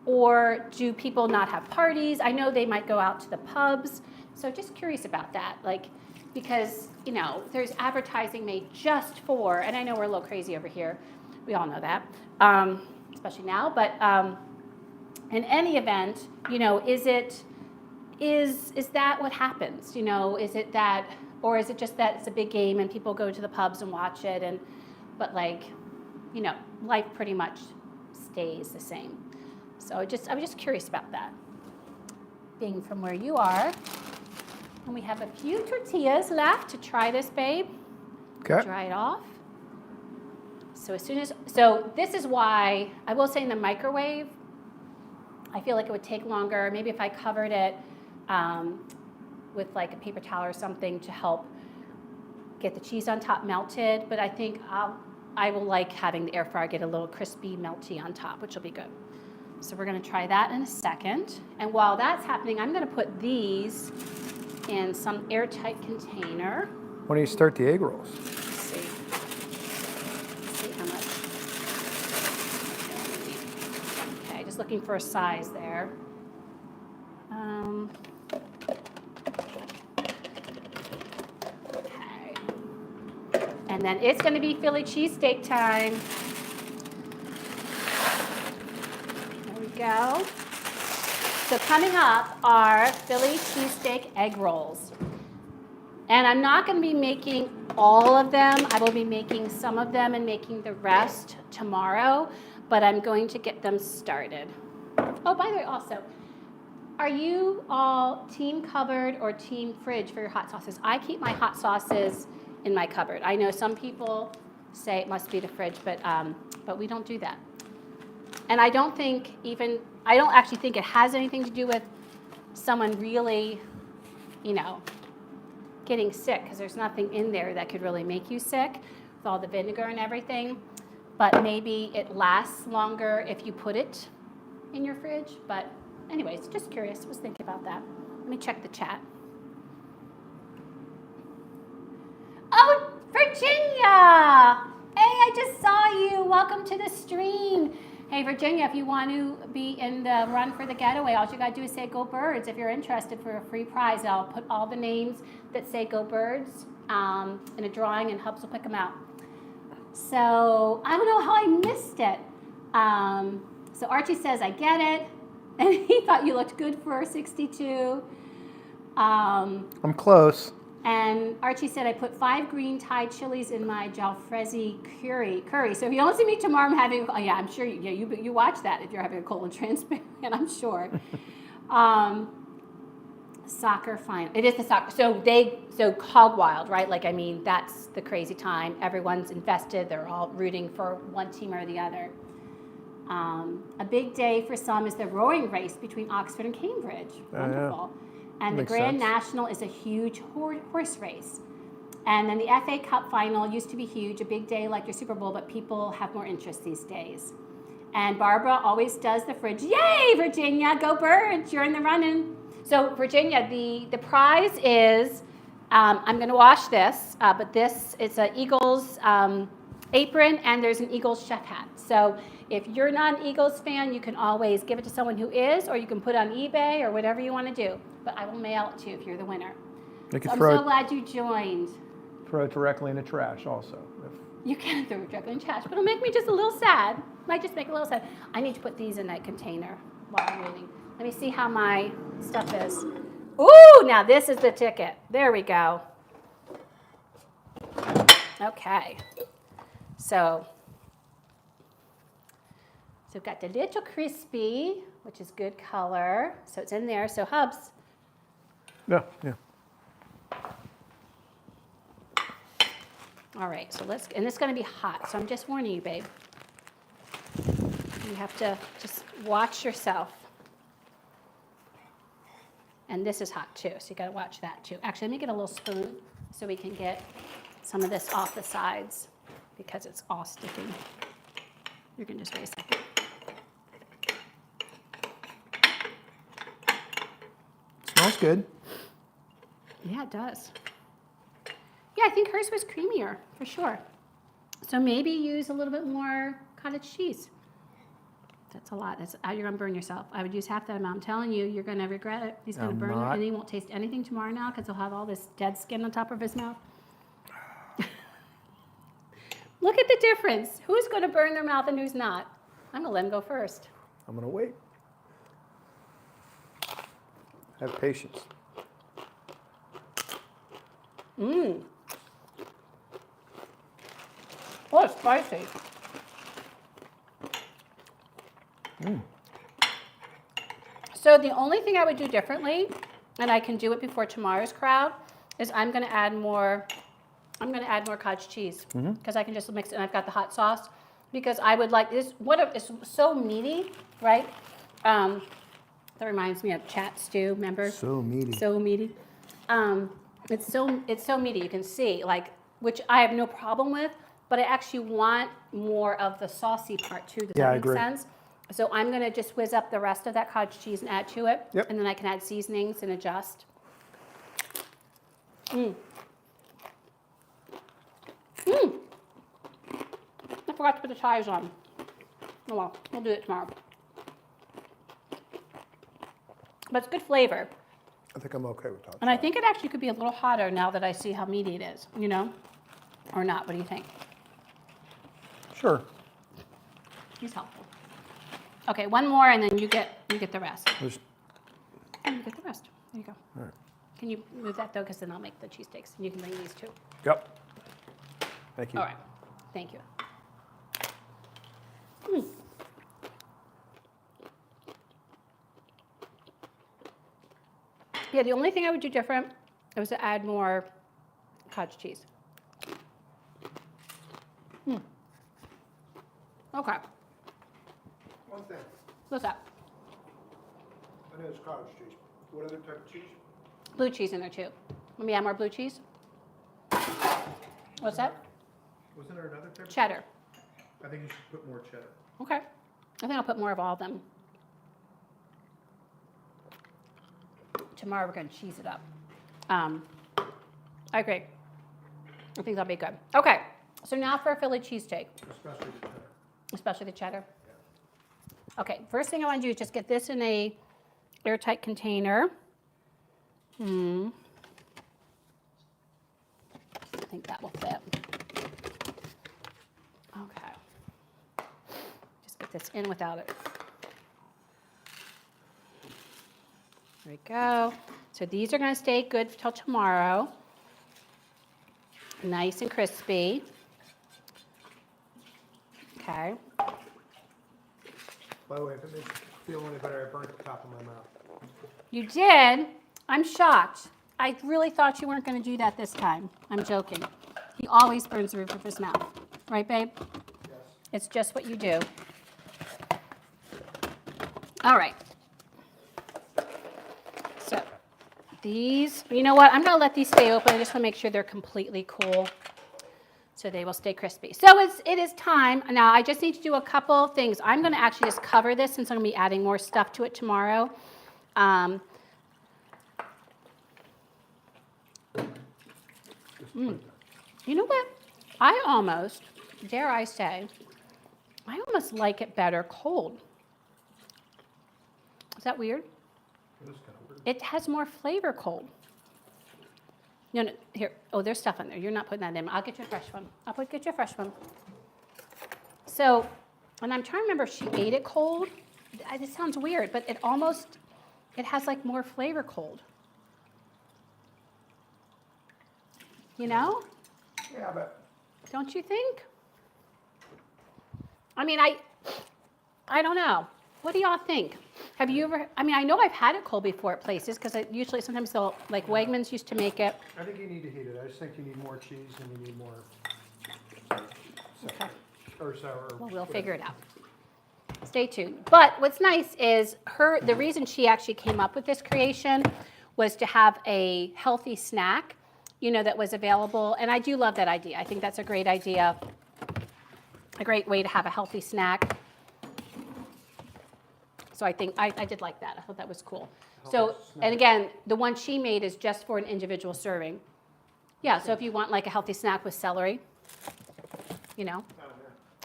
Or do people not have parties? I know they might go out to the pubs. So just curious about that, like, because, you know, there's advertising made just for, and I know we're a little crazy over here. We all know that, especially now. But in any event, you know, is that what happens? You know, is it that, or is it just that it's a big game and people go to the pubs and watch it, but like, you know, life pretty much stays the same. So I was just curious about that. Being from where you are, and we have a few tortillas left to try this, babe. Okay. Dry it off. So so this is why, I will say in the microwave, I feel like it would take longer. Maybe if I covered it with like a paper towel or something to help get the cheese on top melted. But I think I will like having the air fryer get a little crispy, melty on top, which will be good. So we're gonna try that in a second. And while that's happening, I'm gonna put these in some airtight container. Why don't you start the egg rolls? Let's see how much. Okay, just looking for a size there. Okay. And then it's going to be Philly cheesesteak time. There we go. So coming up are Philly cheesesteak egg rolls. And I'm not going to be making all of them. I will be making some of them and making the rest tomorrow, but I'm going to get them started. Oh, by the way, also, are you all team cupboard or team fridge for your hot sauces? I keep my hot sauces in my cupboard. I know some people say it must be the fridge, but we don't do that. And I don't actually think it has anything to do with someone really, you know, getting sick, because there's nothing in there that could really make you sick with all the vinegar and everything. But maybe it lasts longer if you put it in your fridge. But anyways, just curious. I was thinking about that. Let me check the chat. Oh, Virginia! Hey, I just saw you. Welcome to the stream. Hey, Virginia, if you want to be in the run for the getaway, all you got to do is say Go Birds if you're interested for a free prize. I'll put all the names that say Go Birds in a drawing, and Hubs will pick them out. So I don't know how I missed it. So Archie says, I get it. And he thought you looked good for 62. I'm close. And Archie said, I put 5 green Thai chilies in my jalfrezi curry. So if you don't see me tomorrow, I'm having, oh yeah, I'm sure you watch that if you're having a colon transplant, I'm sure. Soccer final. It is the soccer. So hog wild, right? Like, I mean, that's the crazy time. Everyone's invested. They're all rooting for one team or the other. A big day for some is the rowing race between Oxford and Cambridge. Wonderful. Yeah. And the Grand National is a huge horse race. And then the FA Cup final used to be huge, a big day like your Super Bowl, but people have more interest these days. And Barbara always does the fridge. Yay, Virginia, go Birds, you're in the running. So Virginia, the prize is, I'm gonna wash this, but it's an Eagles apron, and there's an Eagles chef hat. So if you're not an Eagles fan, you can always give it to someone who is, or you can put it on eBay or whatever you want to do. But I will mail it to you if you're the winner. So I'm so glad you joined. Throw it directly in the trash also. You can throw it directly in the trash, but it'll make me just a little sad. Might just make it a little sad. I need to put these in that container while I'm waiting. Let me see how my stuff is. Ooh, now this is the ticket. There we go. Okay. So we've got the little crispy, which is good color. So it's in there. So Hubs. Yeah. All right, so and it's going to be hot. So I'm just warning you, babe. You have to just watch yourself. And this is hot too, so you got to watch that too. Actually, let me get a little spoon so we can get some of this off the sides because it's all sticking. You can just wait a second. Smells good. Yeah, it does. Yeah, I think hers was creamier, for sure. So maybe use a little bit more cottage cheese. That's a lot. That's how you're going to burn yourself. I would use half that amount. I'm telling you, you're going to regret it. He's going to burn you, and he won't taste anything tomorrow now because he'll have all this dead skin on top of his mouth. Look at the difference. Who's going to burn their mouth and who's not? I'm going to let him go first. I'm going to wait. Have patience. Mmm. Oh, it's spicy. So the only thing I would do differently, and I can do it before tomorrow's crowd, is I'm going to add more cottage cheese because I can just mix it. And I've got the hot sauce because I would like this. It's so meaty, right? That reminds me of chat stew. Remember? So meaty. So meaty. It's so meaty. You can see which I have no problem with, but I actually want more of the saucy part too. Does that make sense? So I'm going to just whiz up the rest of that cottage cheese and add to it. Yep. And then I can add seasonings and adjust. I forgot to put the chives on. Oh well, we'll do it tomorrow. But it's good flavor. I think I'm okay with that. And I think it actually could be a little hotter now that I see how meaty it is, Or not. What do you think? Sure. He's helpful. Okay, one more and then you get the rest. You get the rest. There you go. All right. Can you move that though, because then I'll make the cheesesteaks and you can bring these too. Yep. Thank you. All right. Thank you. Yeah, the only thing I would do different was to add more cottage cheese. Okay. One thing. What's that? I know it's cottage cheese. What other type of cheese? Blue cheese in there too. Let me add more blue cheese. What's that? Wasn't there another type? Cheddar. I think you should put more cheddar. Okay. I think I'll put more of all of them. Tomorrow we're going to cheese it up. I agree. I think that'll be good. Okay. So now for a Philly cheesesteak. Especially the cheddar. Yeah. Okay. First thing I want to do is just get this in a airtight container. I think that will fit. Okay. Just get this in without it. There we go. So these are going to stay good till tomorrow. Nice and crispy. Okay. By the way, if it makes you feel any better, I burnt the top of my mouth. You did? I'm shocked. I really thought you weren't going to do that this time. I'm joking. He always burns the roof of his mouth. Right, babe? Yes. It's just what you do. All right. So these, you know what? I'm going to let these stay open. I just want to make sure they're completely cool so they will stay crispy. So it is time. Now, I just need to do a couple things. I'm going to actually just cover this since I'm going to be adding more stuff to it tomorrow. You know what? I almost, dare I say, I almost like it better cold. Is that weird? It is kind of weird. It has more flavor cold. No, here. Oh, there's stuff in there. You're not putting that in. I'll get you a fresh one. Get you a fresh one. So, and I'm trying to remember if she ate it cold. This sounds weird, but it has like more flavor cold. You know? Yeah, but Don't you think? I mean, I don't know. What do y'all think? Have you ever, I know I've had it cold before at places because usually sometimes they'll, like Wegmans used to make it. I think you need to heat it. I just think you need more cheese and you need more Okay. or sour. Well, we'll figure it out. Stay tuned. But what's nice is the reason she actually came up with this creation was to have a healthy snack, that was available. And I do love that idea. I think that's a great idea. a great way to have a healthy snack. So I think I did like that. I thought that was cool. So, and again, the one she made is just for an individual serving. Yeah, so if you want like a healthy snack with celery, you know.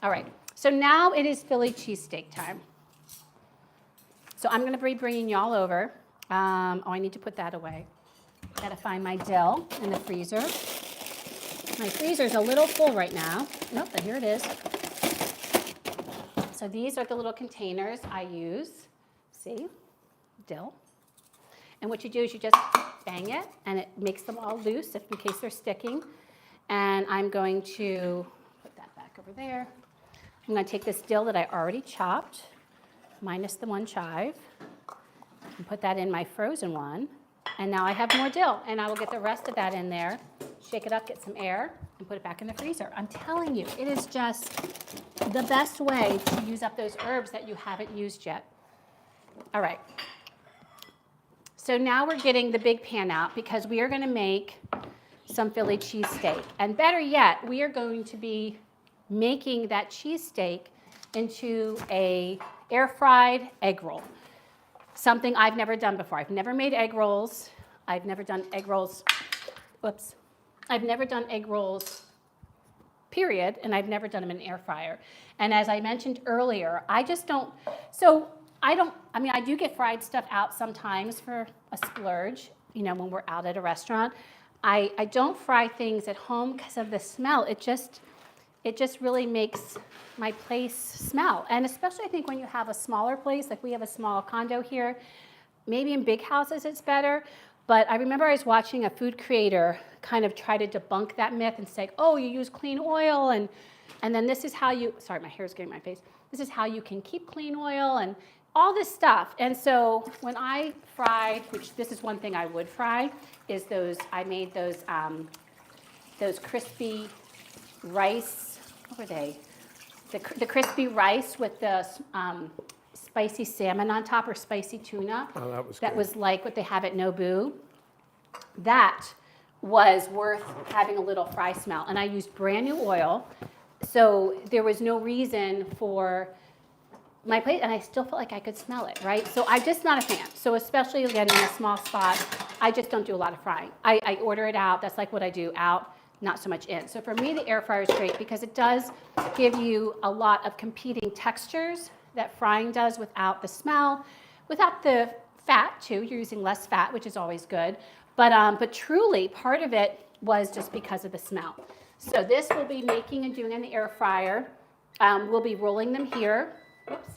All right, so now it is Philly cheesesteak time. So I'm gonna be bringing y'all over. Oh, I need to put that away. Gotta find my dill in the freezer. My freezer's a little full right now. Nope, but here it is. So these are the little containers I use. See, dill. And what you do is you just bang it, and it makes them all loose in case they're sticking. And I'm going to put that back over there. I'm going to take this dill that I already chopped, minus the one chive, and put that in my frozen one. And now I have more dill, and I will get the rest of that in there, shake it up, get some air, and put it back in the freezer. I'm telling you, it is just the best way to use up those herbs that you haven't used yet. All right. So now we're getting the big pan out because we are going to make some Philly cheesesteak. And better yet, we are going to be making that cheesesteak into a air-fried egg roll. Something I've never done before. I've never made egg rolls. I've never done egg rolls. Whoops. I've never done egg rolls, period, and I've never done them in an air fryer. And as I mentioned earlier, I just don't, I do get fried stuff out sometimes for a splurge, you know, when we're out at a restaurant. I don't fry things at home because of the smell. It just really makes my place smell. And especially I think when you have a smaller place, like we have a small condo here, maybe in big houses it's better. But I remember I was watching a food creator kind of try to debunk that myth and say, oh, you use clean oil, and then this is how you, sorry, my hair's getting in my face. This is how you can keep clean oil and all this stuff. And so when I fried, which this is one thing I would fry, is I made those crispy rice, what were they? The crispy rice with the spicy salmon on top, or spicy tuna. Oh, that was That good. was like what they have at Nobu. That was worth having a little fry smell. And I used brand new oil, so there was no reason for my plate, and I still felt like I could smell it, right? So I'm just not a fan. So especially again in a small spot, I just don't do a lot of frying. I order it out. That's like what I do out, not so much in. So for me, the air fryer is great because it does give you a lot of competing textures that frying does without the smell, without the fat too. You're using less fat, which is always good. But truly, part of it was just because of the smell. So this we'll be making and doing in the air fryer. We'll be rolling them here. Oops.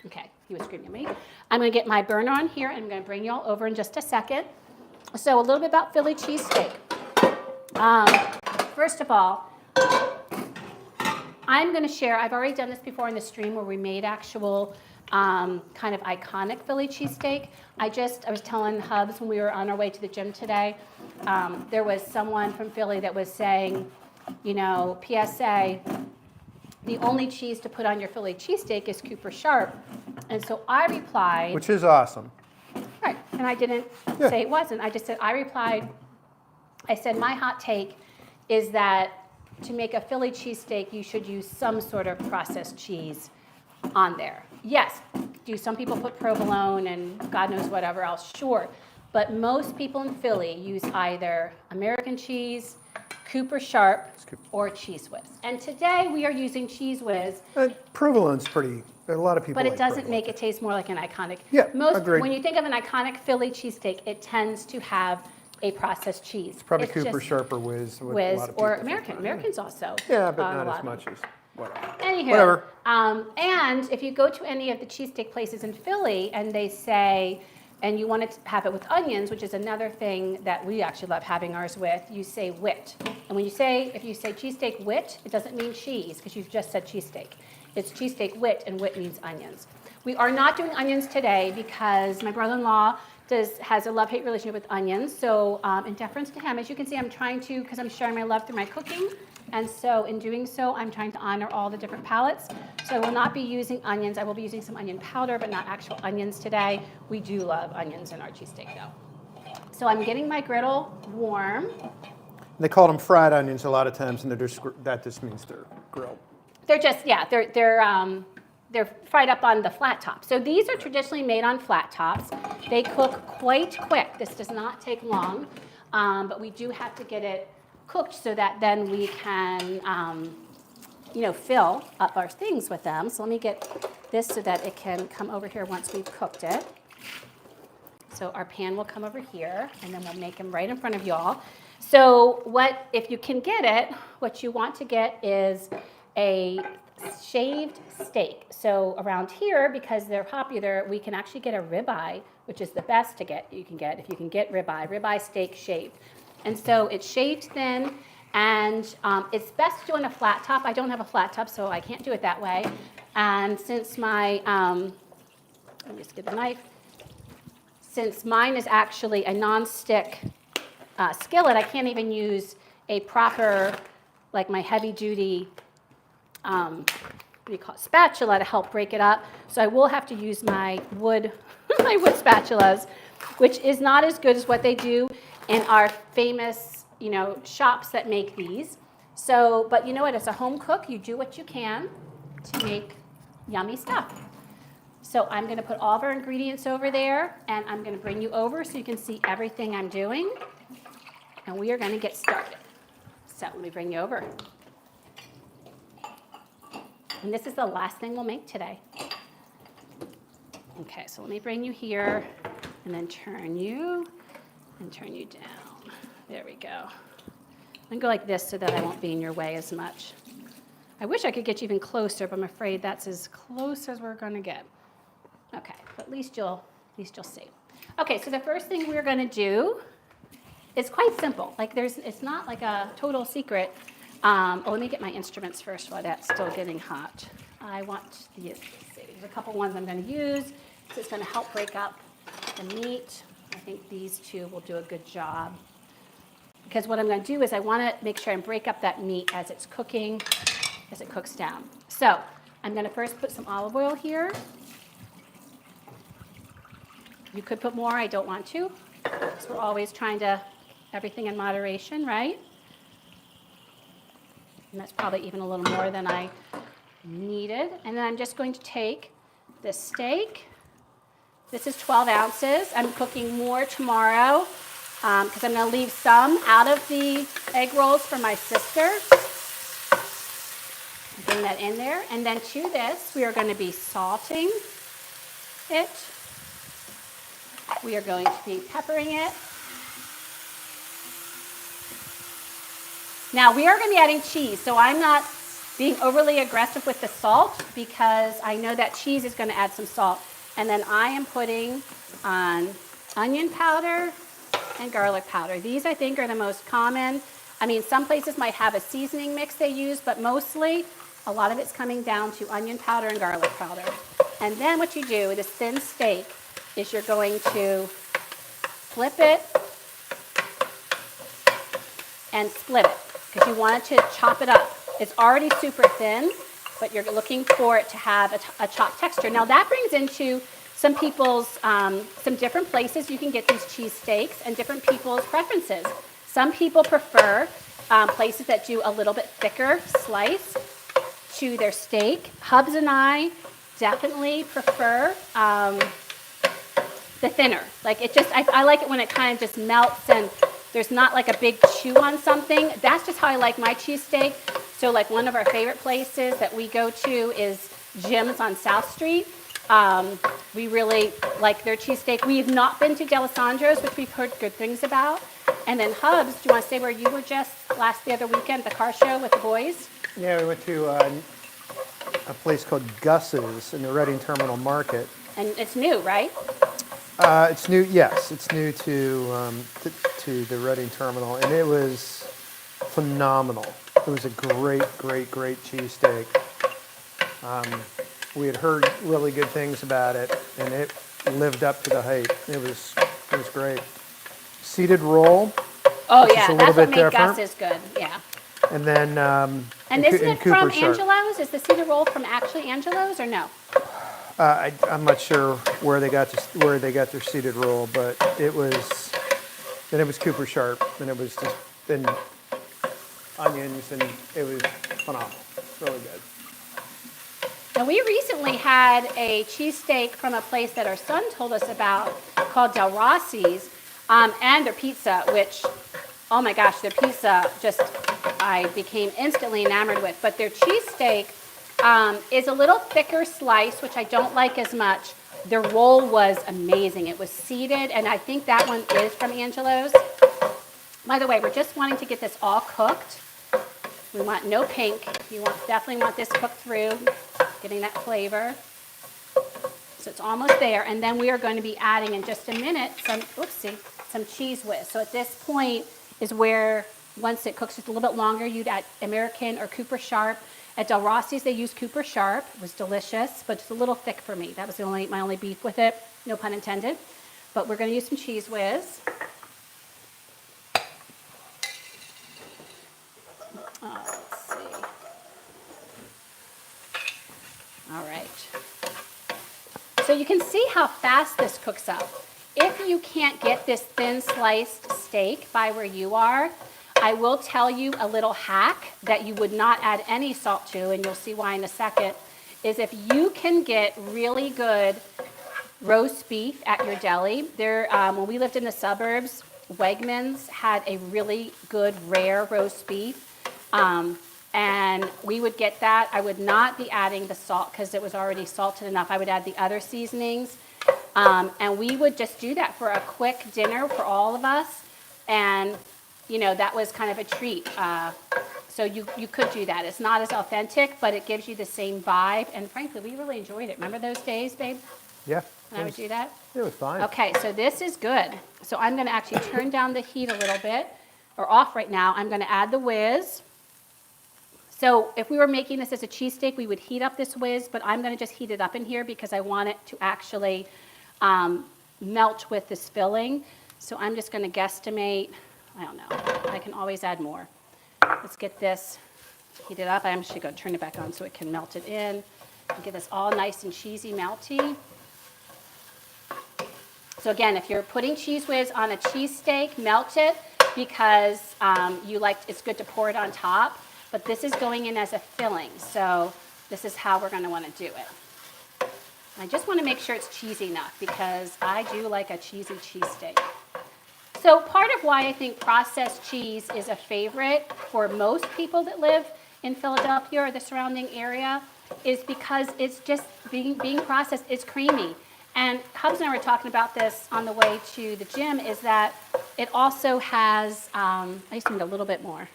Okay, he was screaming at me. I'm going to get my burner on here, and I'm going to bring you all over in just a second. So a little bit about Philly cheesesteak. First of all, I'm going to share, I've already done this before in the stream where we made actual kind of iconic Philly cheesesteak. I was telling Hubs when we were on our way to the gym today, there was someone from Philly that was saying, you know, PSA, the only cheese to put on your Philly cheesesteak is Cooper Sharp. And so I replied. Which is awesome. Right, and I didn't say it wasn't. I just said, I said, my hot take is that to make a Philly cheesesteak, you should use some sort of processed cheese on there. Yes, do some people put provolone and God knows whatever else? Sure. But most people in Philly use either American cheese, Cooper Sharp, or Cheese Whiz. And today we are using Cheese Whiz. Provolone's pretty, a lot of people But it like doesn't provolone. make it taste more like an iconic. Yeah, agreed. When you think of an iconic Philly cheesesteak, it tends to have a processed cheese. Probably It's Cooper just Sharp or Whiz. What a Whiz lot of or people American. think. American's also. Yeah, but a not lot as of much as whatever. Anywho, Whatever. And if you go to any of the cheesesteak places in Philly and they say, and you want to have it with onions, which is another thing that we actually love having ours with, you say wit. And when you say, if you say cheesesteak wit, it doesn't mean cheese because you've just said cheesesteak. It's cheesesteak wit, and wit means onions. We are not doing onions today because my brother-in-law has a love-hate relationship with onions. So in deference to him, as you can see, I'm trying to, because I'm sharing my love through my cooking. And so in doing so, I'm trying to honor all the different palates. So I will not be using onions. I will be using some onion powder, but not actual onions today. We do love onions in our cheesesteak, though. So I'm getting my griddle warm. They call them fried onions a lot of times, and that just means they're grilled. They're just, yeah, they're fried up on the flat top. So these are traditionally made on flat tops. They cook quite quick. This does not take long, but we do have to get it cooked so that then we can, fill up our things with them. So let me get this so that it can come over here once we've cooked it. So our pan will come over here, and then we'll make them right in front of y'all. So if you can get it, what you want to get is a shaved steak. So around here, because they're popular, we can actually get a ribeye, which is the best you can get if you can get ribeye steak shaved. And so it's shaved thin, and it's best to do on a flat top. I don't have a flat top, so I can't do it that way. And since let me just get the knife. Since mine is actually a non-stick skillet, I can't even use a proper, like my heavy-duty spatula to help break it up. So I will have to use my wood spatulas, which is not as good as what they do in our famous, shops that make these. So, but you know what? As a home cook, you do what you can to make yummy stuff. So I'm going to put all of our ingredients over there, and I'm going to bring you over so you can see everything I'm doing. And we are going to get started. So let me bring you over. And this is the last thing we'll make today. Okay, so let me bring you here and then turn you down. There we go. I'm going to go like this so that I won't be in your way as much. I wish I could get you even closer, but I'm afraid that's as close as we're going to get. Okay, but at least you'll see. Okay, so the first thing we're going to do is quite simple. It's not like a total secret. Let me get my instruments first while that's still getting hot. I want these. There's a couple ones I'm going to use. This is going to help break up the meat. I think these two will do a good job. Because what I'm going to do is I want to make sure I break up that meat as it's cooking, as it cooks down. So I'm going to first put some olive oil here. You could put more. I don't want to. Because we're always trying to, everything in moderation, right? And that's probably even a little more than I needed. And then I'm just going to take this steak. This is 12 ounces. I'm cooking more tomorrow because I'm going to leave some out of the egg rolls for my sister. Bring that in there. And then to this, we are going to be salting it. We are going to be peppering it. Now, we are going to be adding cheese, so I'm not being overly aggressive with the salt because I know that cheese is going to add some salt. And then I am putting on onion powder and garlic powder. These, I think, are the most common. I mean, some places might have a seasoning mix they use, but mostly a lot of it's coming down to onion powder and garlic powder. And then what you do with this thin steak is you're going to flip it and split it because you want it to chop it up. It's already super thin, but you're looking for it to have a chopped texture. Now that brings into some people's, some different places you can get these cheese steaks and different people's preferences. Some people prefer places that do a little bit thicker slice to their steak. Hubs and I definitely prefer the thinner. Like it just, I like it when it kind of just melts and there's not like a big chew on something. That's just how I like my cheesesteak. So like one of our favorite places that we go to is Jim's on South Street. We really like their cheesesteak. We have not been to D'Alessandro's, which we've heard good things about. And then Hubs, do you want to say where you were just the other weekend at the car show with the boys? Yeah, we went to a place called Gus's in the Reading Terminal Market. And it's new, right? It's new, yes. It's new to the Reading Terminal, and it was phenomenal. It was a great cheesesteak. We had heard really good things about it, and it lived up to the hype. It was great. Seeded roll. Oh yeah, a that's little what bit makes different. Gus is good. Yeah. And then And isn't it from Cooper Sharp. Angelo's? Is the seeded roll from actually Angelo's or no? I'm not sure where they got their seeded roll, but it was Cooper Sharp, and it was just been onions, and it was phenomenal. Really good. Now, we recently had a cheesesteak from a place that our son told us about called Del Rossi's, and their pizza, which, oh my gosh, their pizza just I became instantly enamored with. But their cheesesteak is a little thicker slice, which I don't like as much. Their roll was amazing. It was seeded, and I think that one is from Angelo's. By the way, we're just wanting to get this all cooked. We want no pink. You definitely want this cooked through, getting that flavor. So it's almost there. And then we are going to be adding in just a minute some Cheese Whiz. So at this point is where, once it cooks just a little bit longer, you'd add American or Cooper Sharp. At Del Rossi's, they use Cooper Sharp. It was delicious, but it's a little thick for me. That was my only beef with it, no pun intended. But we're going to use some Cheese Whiz. Let's see. All right. So you can see how fast this cooks up. If you can't get this thin sliced steak by where you are, I will tell you a little hack that you would not add any salt to, and you'll see why in a second, is if you can get really good roast beef at your deli. When we lived in the suburbs, Wegmans had a really good rare roast beef. And we would get that. I would not be adding the salt because it was already salted enough. I would add the other seasonings. And we would just do that for a quick dinner for all of us. And, you know, that was kind of a treat. So you could do that. It's not as authentic, but it gives you the same vibe. And frankly, we really enjoyed it. Remember those days, babe? Yeah. When I would do that? It was fine. Okay, so this is good. So I'm going to actually turn down the heat a little bit, or off right now. I'm going to add the Whiz. So if we were making this as a cheesesteak, we would heat up this Whiz, but I'm going to just heat it up in here because I want it to actually melt with this filling. So I'm just going to guesstimate, I don't know, I can always add more. Let's get this heated up. I'm actually going to turn it back on so it can melt it in and get this all nice and cheesy melty. So again, if you're putting Cheese Whiz on a cheesesteak, melt it because it's good to pour it on top. But this is going in as a filling, so this is how we're going to want to do it. I just want to make sure it's cheesy enough because I do like a cheesy cheesesteak. So part of why I think processed cheese is a favorite for most people that live in Philadelphia or the surrounding area is because it's just being processed, it's creamy. And Hubs and I were talking about this on the way to the gym, is that it also has, I just need a little bit more.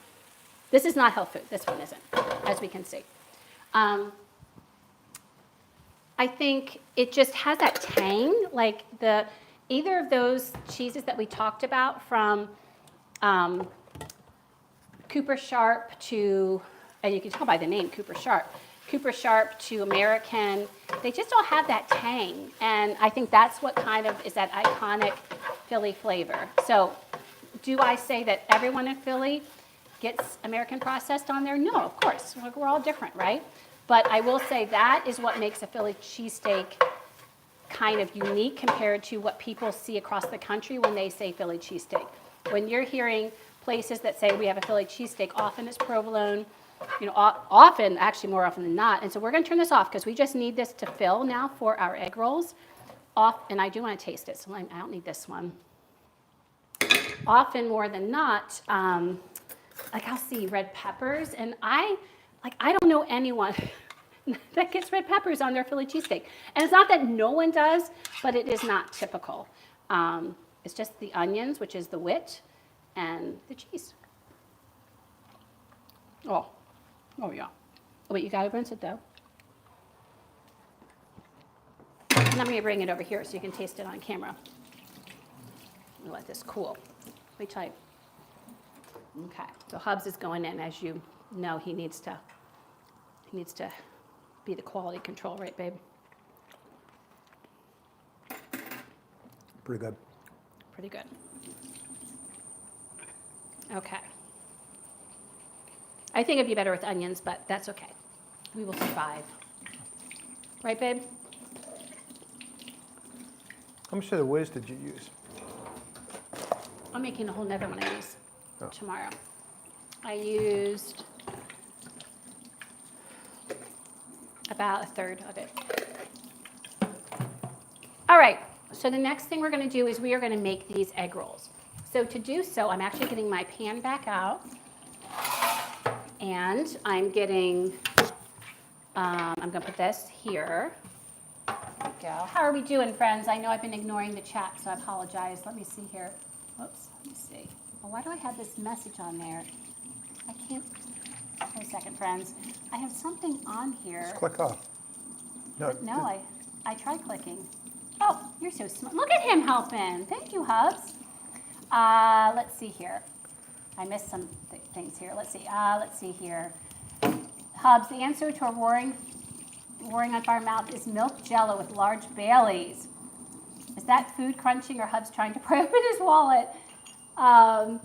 This is not health food. This one isn't, as we can see. I think it just has that tang, like either of those cheeses that we talked about, from Cooper Sharp to, and you can tell by the name Cooper Sharp to American, they just all have that tang. And I think that's what kind of is that iconic Philly flavor. So do I say that everyone in Philly gets American processed on there? No, of course. We're all different, right? But I will say that is what makes a Philly cheesesteak kind of unique compared to what people see across the country when they say Philly cheesesteak. When you're hearing places that say we have a Philly cheesesteak, often it's provolone, often, actually more often than not. And so we're going to turn this off because we just need this to fill now for our egg rolls. And I do want to taste it, so I don't need this one. Often more than not, I'll see red peppers, and I don't know anyone that gets red peppers on their Philly cheesesteak. And it's not that no one does, but it is not typical. It's just the onions, which is the wit, and the cheese. Oh yeah. Oh, wait, you gotta rinse it though. And I'm gonna bring it over here so you can taste it on camera. I'm gonna let this cool. Wait till okay, so Hubs is going in. As you know, he needs to be the quality control, right, babe? Pretty good. Pretty good. Okay. I think it'd be better with onions, but that's okay. We will survive. Right, babe? How much of the Whiz did you use? I'm making a whole nother one of these tomorrow. I used about a third of it. All right, so the next thing we're going to do is we are going to make these egg rolls. So to do so, I'm actually getting my pan back out, and I'm getting, I'm going to put this here. There we go. How are we doing, friends? I know I've been ignoring the chat, so I apologize. Let me see here. Whoops, let me see. Well, why do I have this message on there? I can't, wait a second, friends. I have something on here. Just click off. No, I tried clicking. Oh, you're so smart. Look at him helping. Thank you, Hubs. Let's see here. I missed some things here. Let's see here. Hubs, the answer to a roaring on fire mouth is milk jello with large Baileys. Is that food crunching or Hubs trying to pry open his wallet? Oh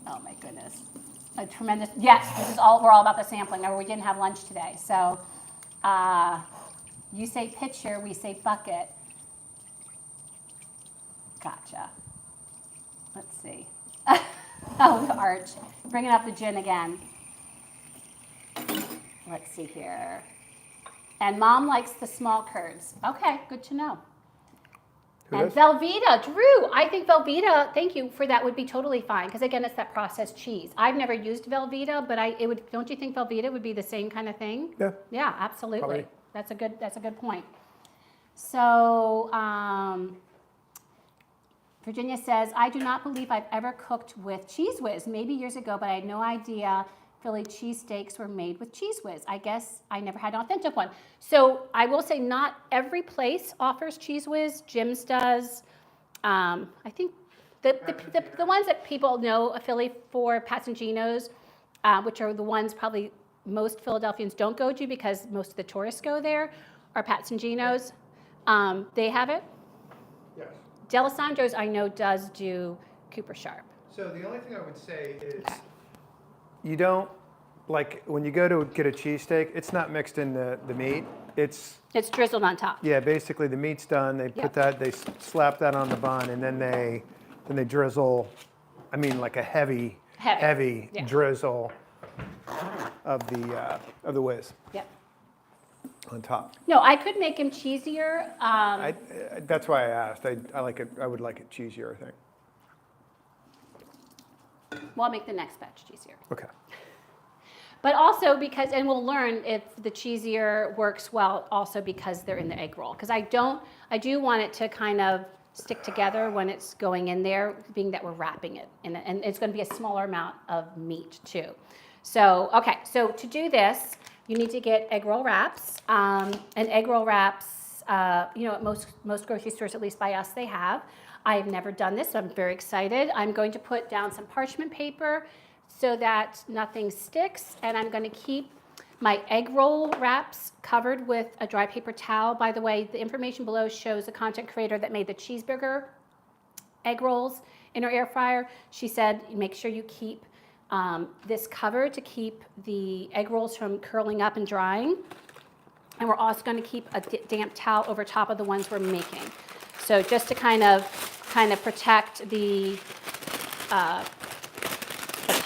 my goodness. A tremendous, yes, this is all, we're all about the sampling. Remember, we didn't have lunch today. So, you say pitcher, we say bucket. Gotcha. Let's see. Oh, Arch. Bringing up the gin again. Let's see here. And Mom likes the small curds. Okay, good to know. And Velveeta, Drew, I think Velveeta, thank you for that, would be totally fine. Because again, it's that processed cheese. I've never used Velveeta, but don't you think Velveeta would be the same kind of thing? Yeah. Yeah, absolutely. Probably. That's a good point. So, Virginia says, I do not believe I've ever cooked with Cheese Whiz. Maybe years ago, but I had no idea Philly cheesesteaks were made with Cheese Whiz. I guess I never had an authentic one. So I will say not every place offers Cheese Whiz. Jim's does. I think the ones that people know of Philly for, Passanginos, which are the ones probably most Philadelphians don't go to because most of the tourists go there, are Passanginos. They have it. Yes. D'Alessandro's, I know, does do Cooper Sharp. So the only thing I would say is you don't, like when you go to get a cheesesteak, it's not mixed in the meat. It's drizzled on top. Yeah, basically the meat's done. They put that, they slap that on the bun, and then they drizzle, I mean like a heavy drizzle of the whiz. Yep. On top. No, I could make him cheesier. That's why I asked. I like it. I would like it cheesier, I think. Well, I'll make the next batch cheesier. Okay. But also because, and we'll learn if the cheesier works well, also because they're in the egg roll. Because I do want it to kind of stick together when it's going in there, being that we're wrapping it, and it's going to be a smaller amount of meat too. So okay, so to do this, you need to get egg roll wraps. And egg roll wraps, at most grocery stores, at least by us, they have. I've never done this, so I'm very excited. I'm going to put down some parchment paper so that nothing sticks, and I'm going to keep my egg roll wraps covered with a dry paper towel. By the way, the information below shows a content creator that made the cheeseburger egg rolls in her air fryer. She said, make sure you keep this covered to keep the egg rolls from curling up and drying. And we're also going to keep a damp towel over top of the ones we're making. So just to kind of protect the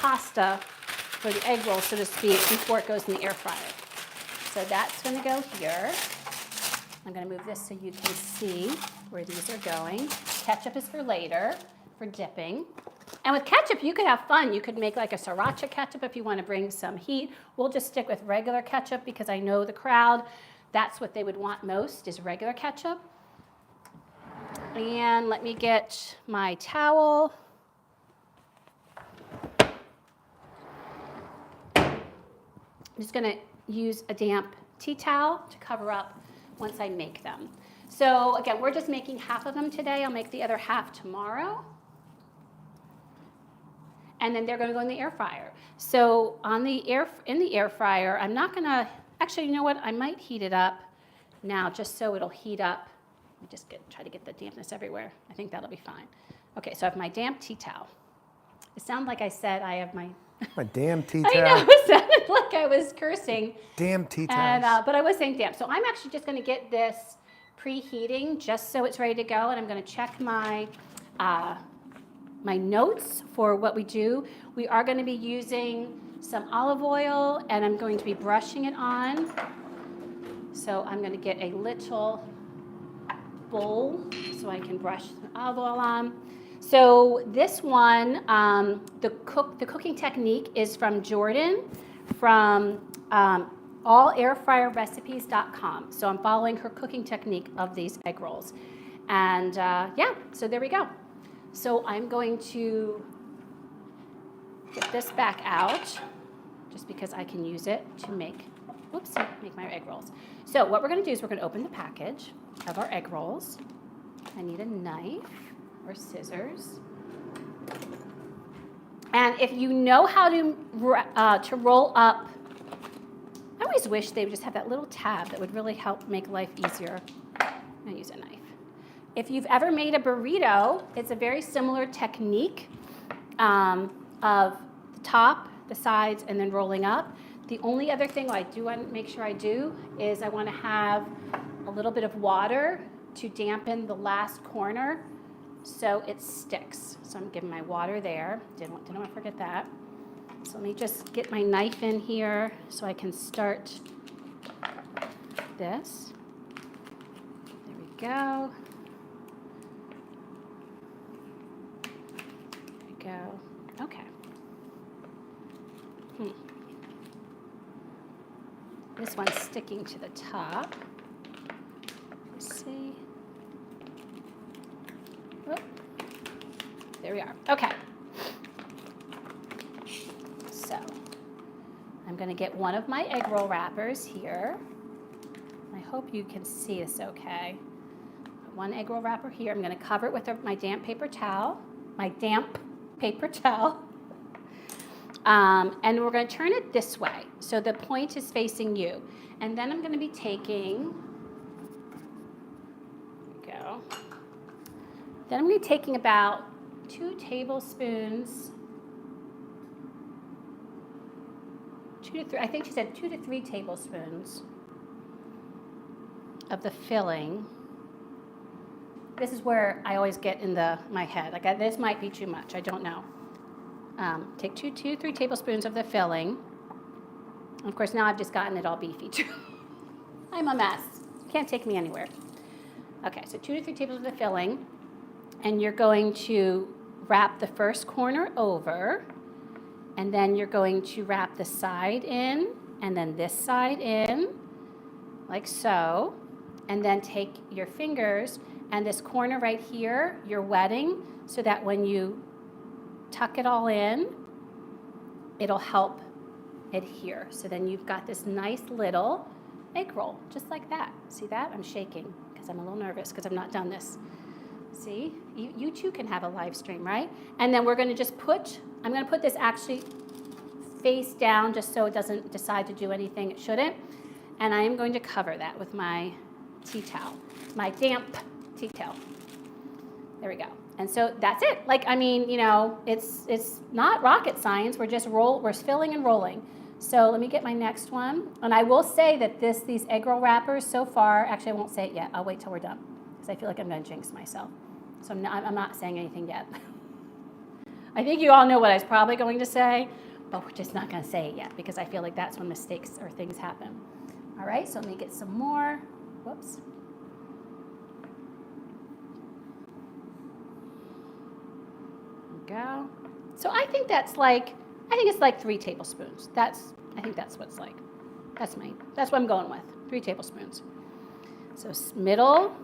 pasta for the egg roll, so to speak, before it goes in the air fryer. So that's going to go here. I'm going to move this so you can see where these are going. Ketchup is for later, for dipping. And with ketchup, you could have fun. You could make like a sriracha ketchup if you want to bring some heat. We'll just stick with regular ketchup because I know the crowd, that's what they would want most, is regular ketchup. And let me get my towel. I'm just going to use a damp tea towel to cover up once I make them. So again, we're just making half of them today. I'll make the other half tomorrow. And then they're going to go in the air fryer. So in the air fryer, I'm not going to, actually, you know what? I might heat it up now just so it'll heat up. Let me just try to get the dampness everywhere. I think that'll be fine. Okay, so I have my damp tea towel. It sounded like I said I have my damn tea towel. I know, it sounded like I was cursing. Damn tea towels. But I was saying damp. So I'm actually just going to get this preheating just so it's ready to go, and I'm going to check my my notes for what we do. We are going to be using some olive oil, and I'm going to be brushing it on. So I'm going to get a little bowl so I can brush the olive oil on. So this one, the cooking technique is from Jordan, from allairfryerrecipes.com. So I'm following her cooking technique of these egg rolls. And yeah, so there we go. So I'm going to get this back out just because I can use it to make my egg rolls. So what we're going to do is we're going to open the package of our egg rolls. I need a knife or scissors. And if you know how to roll up, I always wish they would just have that little tab that would really help make life easier. I'm going to use a knife. If you've ever made a burrito, it's a very similar technique of the top, the sides, and then rolling up. The only other thing I do want to make sure I do is I want to have a little bit of water to dampen the last corner so it sticks. So I'm giving my water there. Didn't want to forget that. So let me just get my knife in here so I can start this. There we go. There we go. Okay. This one's sticking to the top. Let's see. Whoop. There we are. Okay. So I'm going to get one of my egg roll wrappers here. I hope you can see this okay. One egg roll wrapper here. I'm going to cover it with my damp paper towel. And we're going to turn it this way, so the point is facing you. And then I'm going to be taking, there we go. Then I'm going to be taking about 2 tablespoons, 2 to 3, I think she said 2 to 3 tablespoons of the filling. This is where I always get in my head. Like this might be too much, I don't know. Take 2 to 3 tablespoons of the filling. Of course, now I've just gotten it all beefy too. I'm a mess. Can't take me anywhere. Okay, so 2 to 3 tablespoons of the filling. And you're going to wrap the first corner over. And then you're going to wrap the side in. And then this side in. Like so. And then take your fingers. And this corner right here, you're wetting. So that when you tuck it all in, it'll help adhere. So then you've got this nice little egg roll, just like that. See that? I'm shaking because I'm a little nervous because I've not done this. See? You too can have a live stream, right? And then we're going to just I'm going to put this actually face down just so it doesn't decide to do anything it shouldn't. And I am going to cover that with my tea towel, my damp tea towel. There we go. And so that's it. Like, I mean, it's not rocket science. We're filling and rolling. So let me get my next one. And I will say that these egg roll wrappers so far, actually I won't say it yet. I'll wait till we're done because I feel like I'm going to jinx myself. So I'm not saying anything yet. I think you all know what I was probably going to say, but we're just not going to say it yet because I feel like that's when mistakes or things happen. All right, so let me get some more. Whoops. Go. So I think it's like 3 tablespoons. I think that's what it's like. That's what I'm going with. 3 tablespoons. So middle,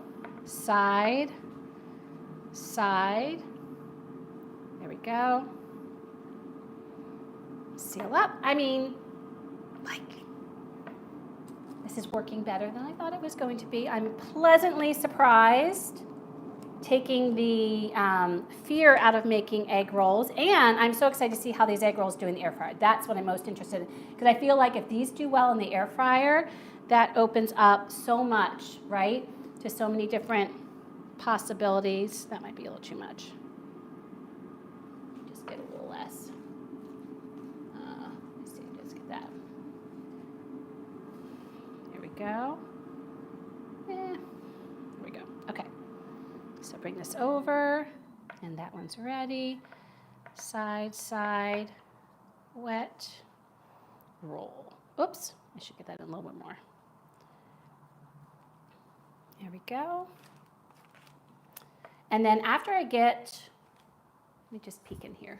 side. There we go. Seal up. I mean, this is working better than I thought it was going to be. I'm pleasantly surprised, taking the fear out of making egg rolls. And I'm so excited to see how these egg rolls do in the air fryer. That's what I'm most interested in. Because I feel like if these do well in the air fryer, that opens up so much, right? To so many different possibilities. That might be a little too much. Just get a little less. Let's see, just get that. There we go. There we go. Okay. So bring this over, And that one's ready. Side, side, wet, roll. Oops, I should get that in a little bit more. There we go. And then after I get, let me just peek in here.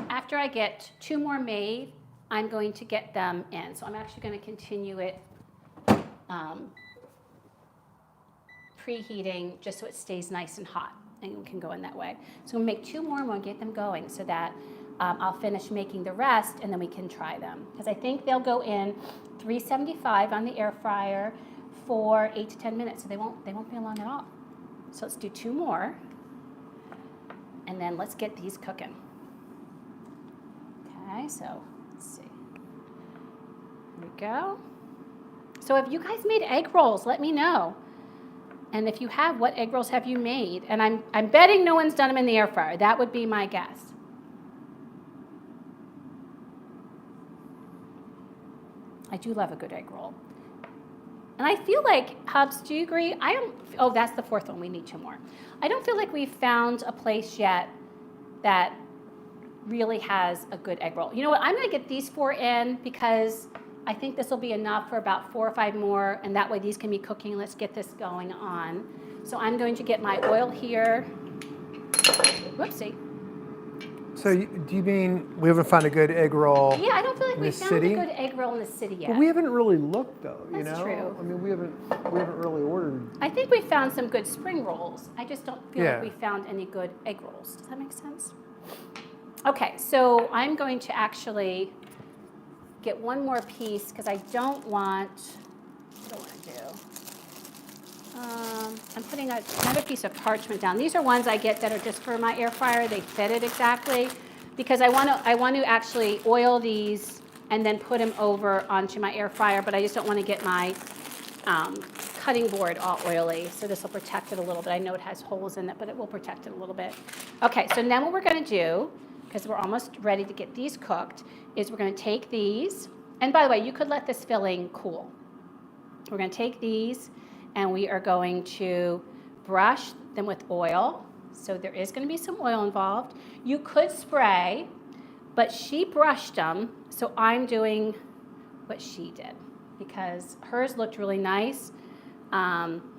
After I get 2 more made, I'm going to get them in. So I'm actually going to continue it preheating just so it stays nice and hot and can go in that way. So I'm going to make 2 more and we'll get them going so that I'll finish making the rest and then we can try them. Because I think they'll go in 375 on the air fryer for 8 to 10 minutes. So they won't be long at all. So let's do 2 more. And then let's get these cooking. Okay, so let's see. There we go. So if you guys made egg rolls, let me know. And if you have, what egg rolls have you made? And I'm betting no one's done them in the air fryer. That would be my guess. I do love a good egg roll. And I feel like, Hubs, do you agree? Oh, that's the 4th one. We need 2 more. I don't feel like we've found a place yet that really has a good egg roll. You know what? I'm going to get these 4 in because I think this will be enough for about 4 or 5 more, and that way these can be cooking. Let's get this going on. So I'm going to get my oil here. Whoopsie. So do you mean we haven't found a good egg roll? Yeah, I don't feel like we found a city? good egg roll in the city yet. Well, we haven't really looked though. You That's know? true. I mean, we haven't really ordered. I think we found some good spring rolls. I just don't feel Yeah. like we found any good egg rolls. Does that make sense? Okay, so I'm going to actually get 1 more piece because I don't want to do. I'm putting another piece of parchment down. These are ones I get that are just for my air fryer. They fit it exactly because I want to actually oil these and then put them over onto my air fryer, but I just don't want to get my cutting board all oily. So this will protect it a little bit. I know it has holes in it, but it will protect it a little bit. Okay, so now what we're going to do, because we're almost ready to get these cooked, is we're going to take these, and by the way, you could let this filling cool. We're going to take these and we are going to brush them with oil. So there is going to be some oil involved. You could spray, but she brushed them, so I'm doing what she did because hers looked really nice.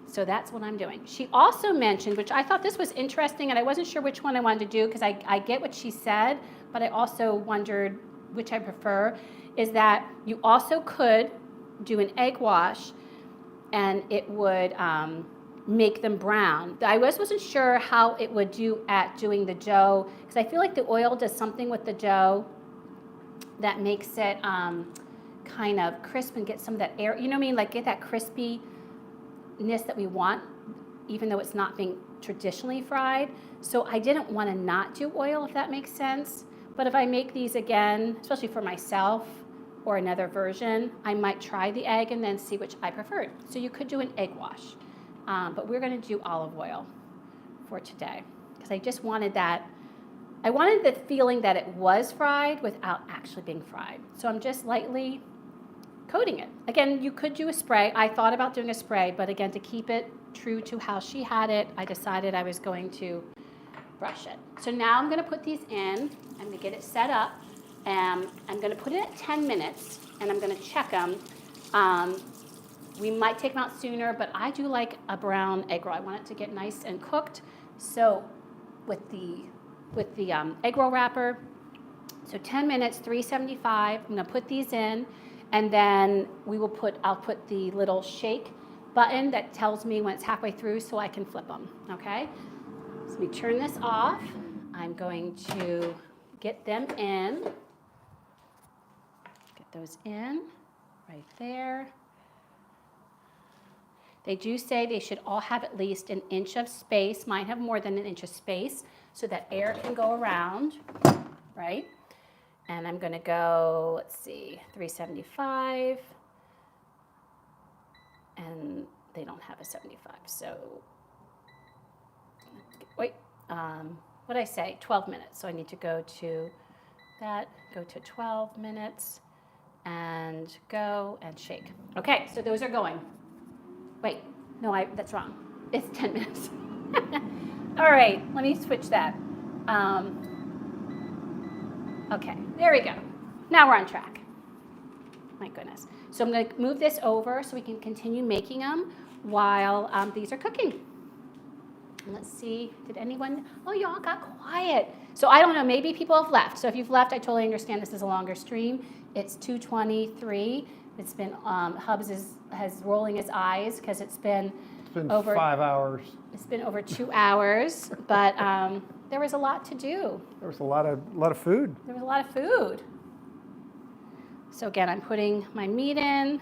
So that's what I'm doing. She also mentioned, which I thought this was interesting, and I wasn't sure which one I wanted to do because I get what she said, but I also wondered which I prefer, is that you also could do an egg wash and it would make them brown. I wasn't sure how it would do at doing the dough because I feel like the oil does something with the dough that makes it kind of crisp and get some of that air, you know what I mean? Like get that crispiness that we want, even though it's not being traditionally fried. So I didn't want to not do oil, if that makes sense. But if I make these again, especially for myself or another version, I might try the egg and then see which I preferred. So you could do an egg wash. But we're going to do olive oil for today because I just wanted that. I wanted the feeling that it was fried without actually being fried. So I'm just lightly coating it. Again, you could do a spray. I thought about doing a spray, but again, to keep it true to how she had it, I decided I was going to brush it. So now I'm going to put these in. I'm going to get it set up. I'm going to put it at 10 minutes, and I'm going to check them. We might take them out sooner, but I do like a brown egg roll. I want it to get nice and cooked. So with the egg roll wrapper, so 10 minutes, 375. I'm going to put these in, and then I'll put the little shake button that tells me when it's halfway through so I can flip them, okay? So let me turn this off. I'm going to get them in. Get those in right there. They do say they should all have at least an inch of space. Mine have more than an inch of space so that air can go around, right? And I'm going to go, let's see, 375. And they don't have a 75. So, wait, what did I say? 12 minutes. So I need to go to that, go to 12 minutes, and go and shake. Okay, so those are going. Wait, no, that's wrong. It's 10 minutes. All right, let me switch that. Okay, there we go. Now we're on track. My goodness. So I'm going to move this over so we can continue making them while these are cooking. And let's see, did anyone, oh, you all got quiet. So I don't know, maybe people have left. So if you've left, I totally understand this is a longer stream. It's 2:23. It's been, Hubs has rolling his eyes because it's been over 5 hours. It's been over 2 hours, but there was a lot to do. There was a lot of food. There was a lot of food. So again, I'm putting my meat in.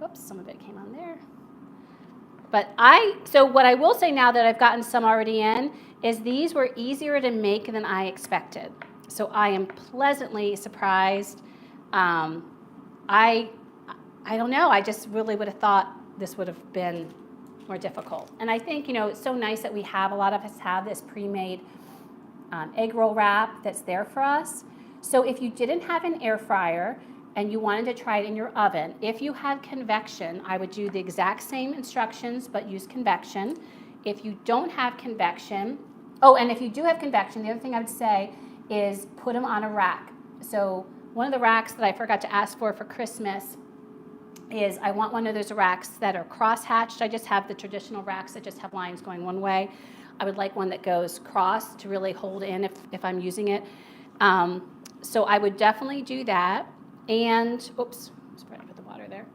Oops, some of it came on there. But so what I will say now that I've gotten some already in is these were easier to make than I expected. So I am pleasantly surprised. I don't know, I just really would have thought this would have been more difficult. And I think, it's so nice that a lot of us have this pre-made egg roll wrap that's there for us. So if you didn't have an air fryer and you wanted to try it in your oven, if you had convection, I would do the exact same instructions but use convection. If you don't have convection, and if you do have convection, the other thing I would say is put them on a rack. So one of the racks that I forgot to ask for Christmas is I want one of those racks that are cross-hatched. I just have the traditional racks that just have lines going one way. I would like one that goes cross to really hold in if I'm using it. So I would definitely do that. And, oops, sorry, I put the water there.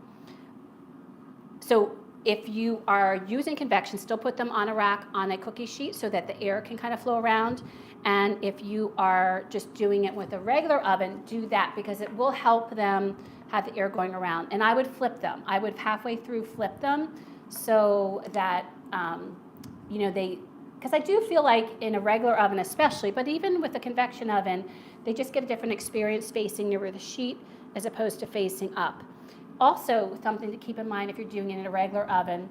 So if you are using convection, still put them on a rack on a cookie sheet so that the air can kind of flow around. And if you are just doing it with a regular oven, do that because it will help them have the air going around. And I would flip them. I would halfway through flip them so that, because I do feel like in a regular oven especially, but even with a convection oven, they just get a different experience facing near the sheet as opposed to facing up. Also, something to keep in mind if you're doing it in a regular oven,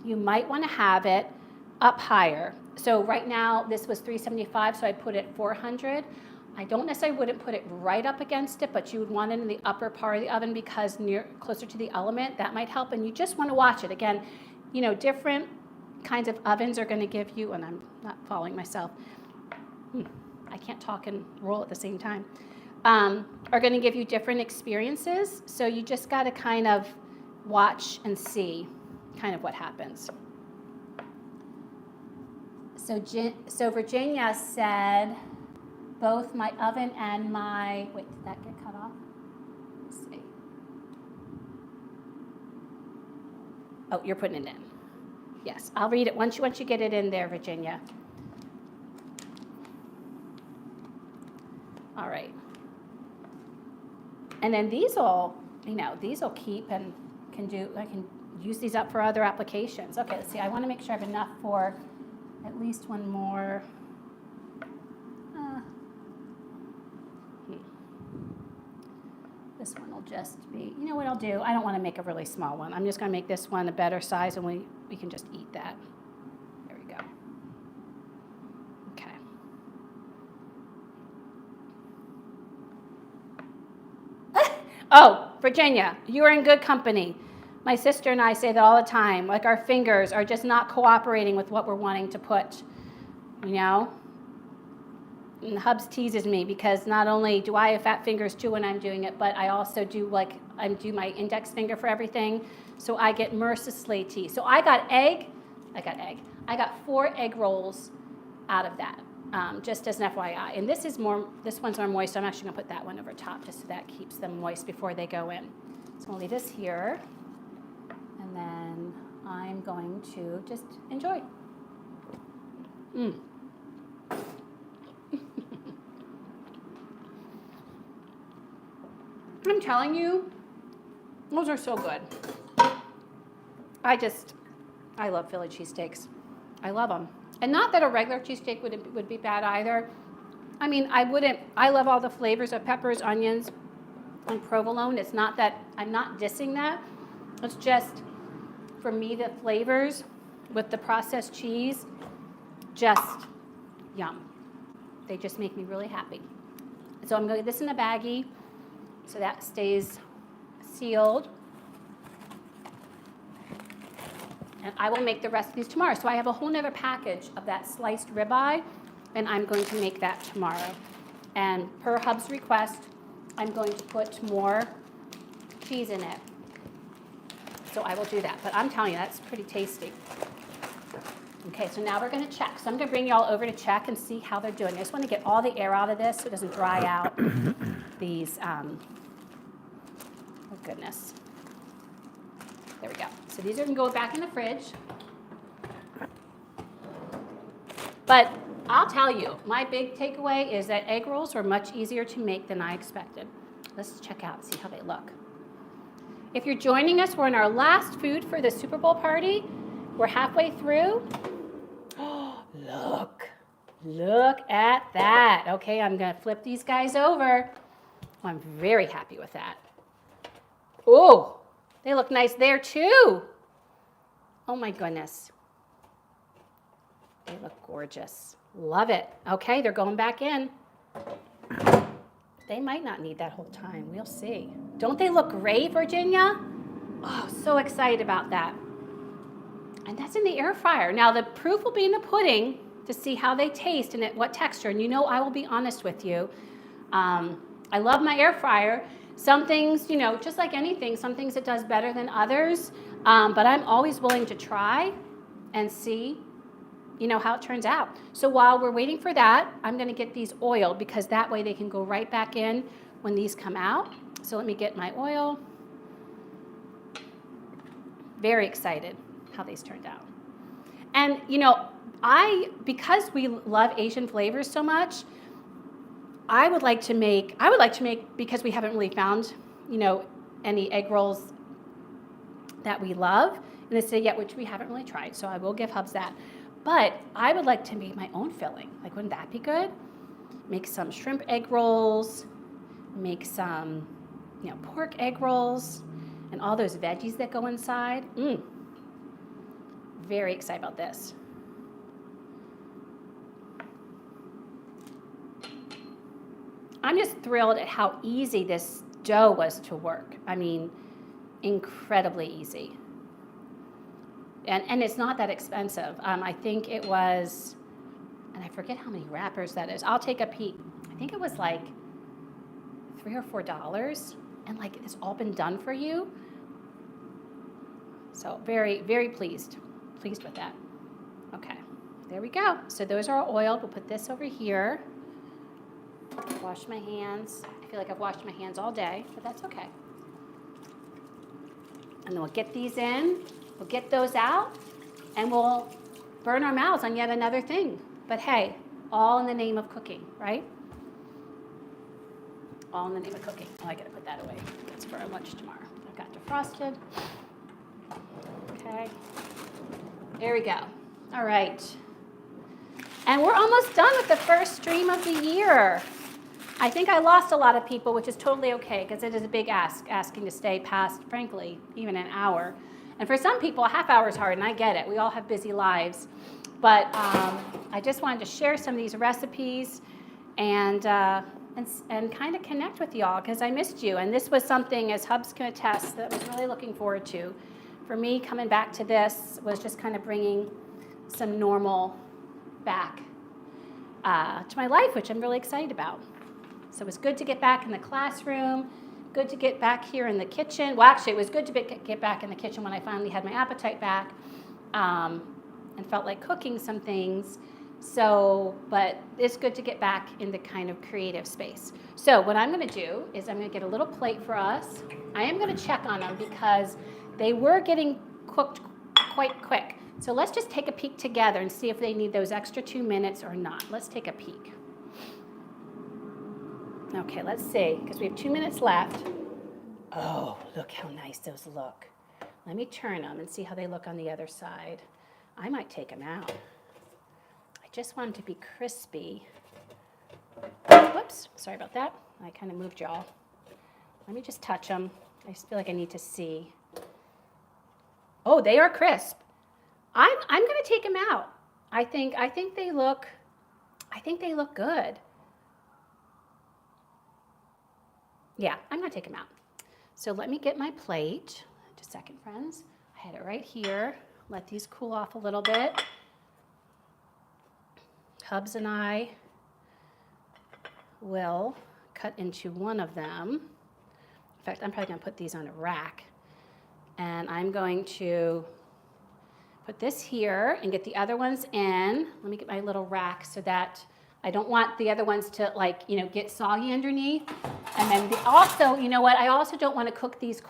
you might want to have it up higher. So right now, this was 375, so I put it 400. I don't necessarily wouldn't put it right up against it, but you would want it in the upper part of the oven because closer to the element, that might help. And you just want to watch it. Again, different kinds of ovens are going to give you, and I'm not following myself. I can't talk and roll at the same time. Are going to give you different experiences. So you just got to kind of watch and see kind of what happens. So Virginia said, both my oven and my, wait, did that get cut off? Let's see. Oh, you're putting it in. Yes, I'll read it once you get it in there, Virginia. All right. And then these will keep and I can use these up for other applications. Okay, let's see, I want to make sure I have enough for at least one more. This one will just be, you know what I'll do? I don't want to make a really small one. I'm just going to make this one a better size and we can just eat that. There we go. Okay. Oh, Virginia, you are in good company. My sister and I say that all the time. Like our fingers are just not cooperating with what we're wanting to put, And Hubs teases me because not only do I have fat fingers too when I'm doing it, but I also do my index finger for everything. So I get mercilessly teased. So I got 4 egg rolls out of that, just as an FYI. And this one's more moist, so I'm actually gonna put that one over top just so that keeps them moist before they go in. So I'm gonna leave this here, and then I'm going to just enjoy. I'm telling you, those are so good. I love Philly cheesesteaks. I love them. And not that a regular cheesesteak would be bad either. I mean, I love all the flavors of peppers, onions, and provolone. It's not that, I'm not dissing that. It's just, for me, the flavors with the processed cheese, just yum. They just make me really happy. So I'm going to get this in a baggie so that stays sealed. And I will make the rest of these tomorrow. So I have a whole nother package of that sliced ribeye, and I'm going to make that tomorrow. And per Hub's request, I'm going to put more cheese in it. So I will do that. But I'm telling you, that's pretty tasty. Okay, so now we're going to check. So I'm going to bring you all over to check and see how they're doing. I just want to get all the air out of this so it doesn't dry out these, oh goodness. There we go. So these are going to go back in the fridge. But I'll tell you, my big takeaway is that egg rolls are much easier to make than I expected. Let's check out and see how they look. If you're joining us, we're in our last food for the Super Bowl party. We're halfway through. Oh, look at that. Okay, I'm going to flip these guys over. I'm very happy with that. Oh, they look nice there too. Oh my goodness. They look gorgeous. Love it. Okay, they're going back in. They might not need that whole time. We'll see. Don't they look great, Virginia? Oh, so excited about that. And that's in the air fryer. Now, the proof will be in the pudding to see how they taste and at what texture. And you know I will be honest with you. I love my air fryer. Some things, you know, just like anything, some things it does better than others. But I'm always willing to try and see, you know, how it turns out. So while we're waiting for that, I'm going to get these oiled because that way they can go right back in when these come out. So let me get my oil. Very excited how these turned out. And, you know, because we love Asian flavors so much, I would like to make, because we haven't really found, you know, any egg rolls that we love in the city yet, which we haven't really tried, so I will give Hubs that. But I would like to make my own filling. Like, wouldn't that be good? Make some shrimp egg rolls, make some, you know, pork egg rolls, and all those veggies that go inside. Very excited about this. I'm just thrilled at how easy this dough was to work. I mean, incredibly easy. And it's not that expensive. I think it was, and I forget how many wrappers that is. I'll take a peek. I think it was like $3 or $4, and like it's all been done for you. So very, very pleased with that. Okay, there we go. So those are all oiled. We'll put this over here. Wash my hands. I feel like I've washed my hands all day, but that's okay. And then we'll get these in. We'll get those out, and we'll burn our mouths on yet another thing. But hey, all in the name of cooking, right? All in the name of cooking. Oh, I gotta put that away. That's for our lunch tomorrow. I've got defrosted. Okay. There we go. All right. And we're almost done with the first stream of the year. I think I lost a lot of people, which is totally okay, because it is a big ask, asking to stay past, frankly, even an hour. And for some people, a half hour is hard, and I get it. We all have busy lives. But I just wanted to share some of these recipes and kind of connect with y'all, because I missed you. And this was something, as Hubs can attest, that I was really looking forward to. For me, coming back to this was just kind of bringing some normal back to my life, which I'm really excited about. So it was good to get back in the classroom, good to get back here in the kitchen. Well, actually, it was good to get back in the kitchen when I finally had my appetite back and felt like cooking some things. So, but it's good to get back in the kind of creative space. So what I'm going to do is I'm going to get a little plate for us. I am going to check on them because they were getting cooked quite quick. So let's just take a peek together and see if they need those extra 2 minutes or not. Let's take a peek. Okay, let's see, because we have 2 minutes left. Oh, look how nice those look. Let me turn them and see how they look on the other side. I might take them out. I just want them to be crispy. Whoops, sorry about that. I kind of moved y'all. Let me just touch them. I just feel like I need to see. Oh, they are crisp. I'm going to take them out. I think they look good. Yeah, I'm going to take them out. So let me get my plate. Just a second, friends. I had it right here. let these cool off a little bit. Hubs and I will cut into one of them. In fact, I'm probably going to put these on a rack. And I'm going to put this here and get the other ones in. Let me get my little rack so that I don't want the other ones to get soggy underneath. And then also, you know what? I also don't want to cook these.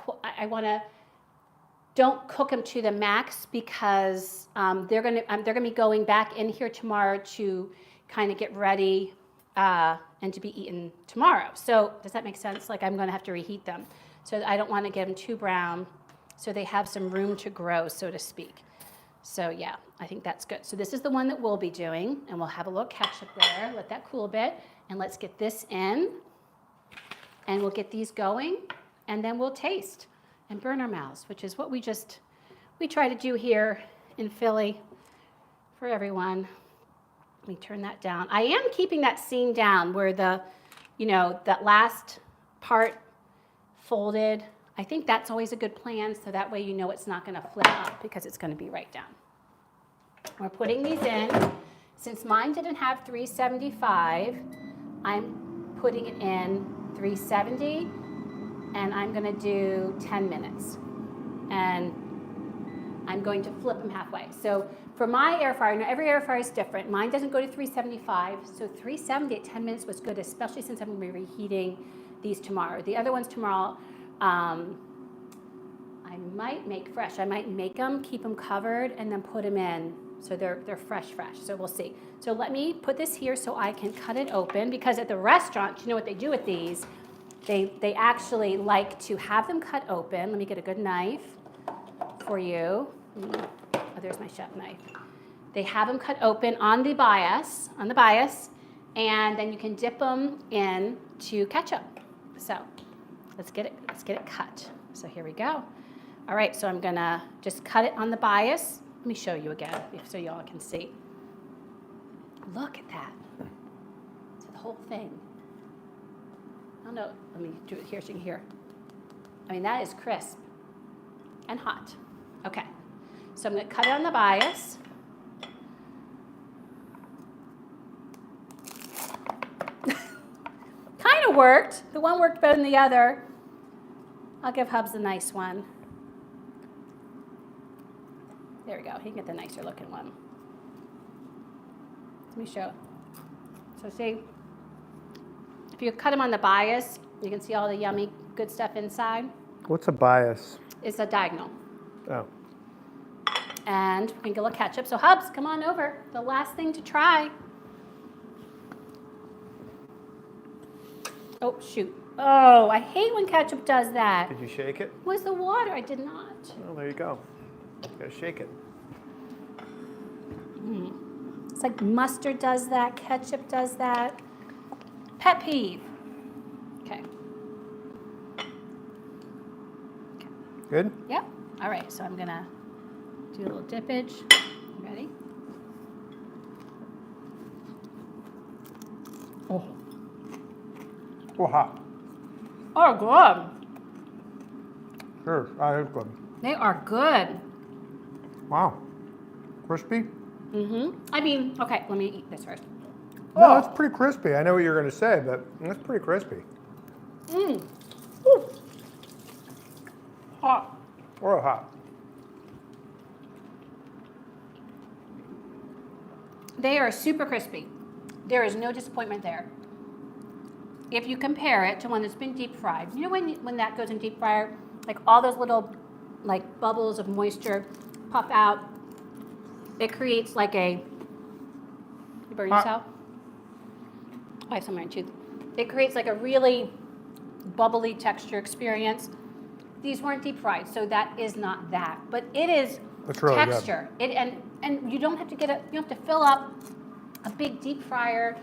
Don't cook them to the max because they're gonna be going back in here tomorrow to kind of get ready and to be eaten tomorrow. So does that make sense? Like I'm gonna have to reheat them. So I don't want to get them too brown, so they have some room to grow, so to speak. So yeah, I think that's good. So this is the one that we'll be doing, and we'll have a little ketchup there. Let that cool a bit, and let's get this in, and we'll get these going, and then we'll taste and burn our mouths, which is what we try to do here in Philly for everyone. Let me turn that down. I am keeping that seam down where that last part folded. I think that's always a good plan, so that way you know it's not going to flip up because it's going to be right down. We're putting these in. Since mine didn't have 375, I'm putting it in 370, and I'm going to do 10 minutes. And I'm going to flip them halfway. So for my air fryer, now every air fryer is different. Mine doesn't go to 375, so 370 at 10 minutes was good, especially since I'm going to be reheating these tomorrow. The other ones tomorrow, I might make fresh. I might make them, keep them covered, and then put them in so they're fresh. So we'll see. So let me put this here so I can cut it open, because at the restaurant, you know what they do with these? They actually like to have them cut open. Let me get a good knife for you. Oh, there's my chef knife. They have them cut open on the bias, and then you can dip them into ketchup. So let's get it cut. So here we go. All right, so I'm gonna just cut it on the bias. Let me show you again so you all can see. Look at that. So the whole thing. I don't know, let me do it here so you can hear. I mean, that is crisp and hot. Okay, so I'm gonna cut it on the bias. Kind of worked. The one worked better than the other. I'll give Hubs a nice one. There we go. He can get the nicer looking one. Let me show. So see, if you cut them on the bias, you can see all the yummy good stuff inside. What's a bias? It's a diagonal. Oh. And we can get a little ketchup. So Hubs, come on over. The last thing to try. Oh, shoot. Oh, I hate when ketchup does that. Did you shake it? Where's the water? I did not. Oh, there you go. You gotta shake it. It's like mustard does that, ketchup does that. Pet peeve. Okay. Good? Yep. All right, so I'm gonna do a little dippage. You ready? Oh. Oh, hot. Oh, good. Sure, that is good. They are good. Wow. Crispy? I mean, okay, let me eat this first. No, it's pretty crispy. I know what you're going to say, but it's pretty crispy. Ooh. Hot. Or hot. They are super crispy. There is no disappointment there. If you compare it to one that's been deep fried, you know when that goes in deep fryer, like all those little like bubbles of moisture pop out. It creates like a, you burn yourself? Oh, I have some in my tooth. It creates like a really bubbly texture experience. These weren't deep fried, so that is not that. But it is really texture. And you don't have to you have to fill up a big deep fryer,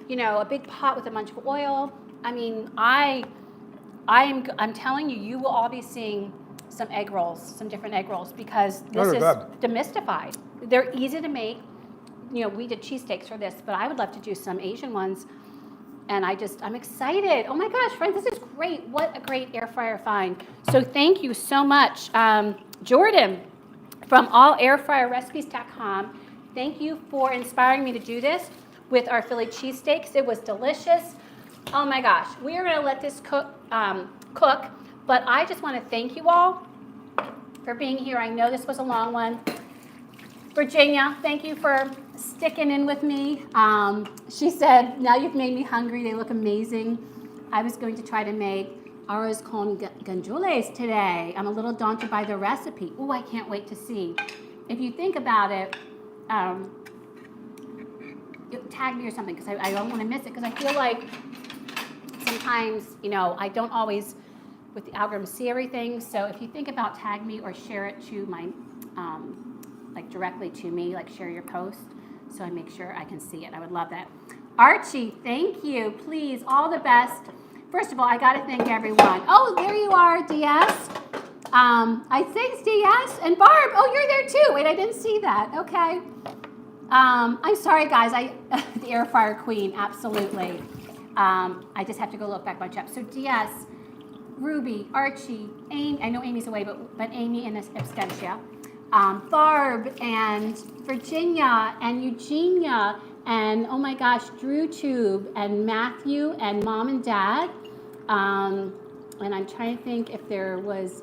a big pot with a bunch of oil. I mean, I'm telling you, you will all be seeing some egg rolls, some different egg rolls, because this is demystified. They're easy to make. We did cheesesteaks for this, but I would love to do some Asian ones. And I'm excited. Oh my gosh, friends, this is great. What a great air fryer find. So thank you so much. Jordan from allairfryerrecipes.com. Thank you for inspiring me to do this with our Philly cheesesteaks. It was delicious. Oh my gosh, we are going to let this cook, but I just want to thank you all for being here. I know this was a long one. Virginia, thank you for sticking in with me. She said, now you've made me hungry. They look amazing. I was going to try to make arroz con gandules today. I'm a little daunted by the recipe. Oh, I can't wait to see. If you think about it, tag me or something because I don't want to miss it because I feel like sometimes, I don't always, with the algorithm, see everything. So if you think about tag me or share it to my, like directly to me, like share your post so I make sure I can see it. I would love that. Archie, thank you. Please, all the best. First of all, I got to thank everyone. Oh, there you are, DS. I think DS and Barb. Oh, you're there too. Wait, I didn't see that. Okay. I'm sorry, guys. The air fryer queen, absolutely. I just have to go look back my chat. So DS, Ruby, Archie, Amy. I know Amy's away, but Amy in absentia. Barb and Virginia and Eugenia and oh my gosh, DrewTube and Matthew and Mom and Dad. And I'm trying to think if there was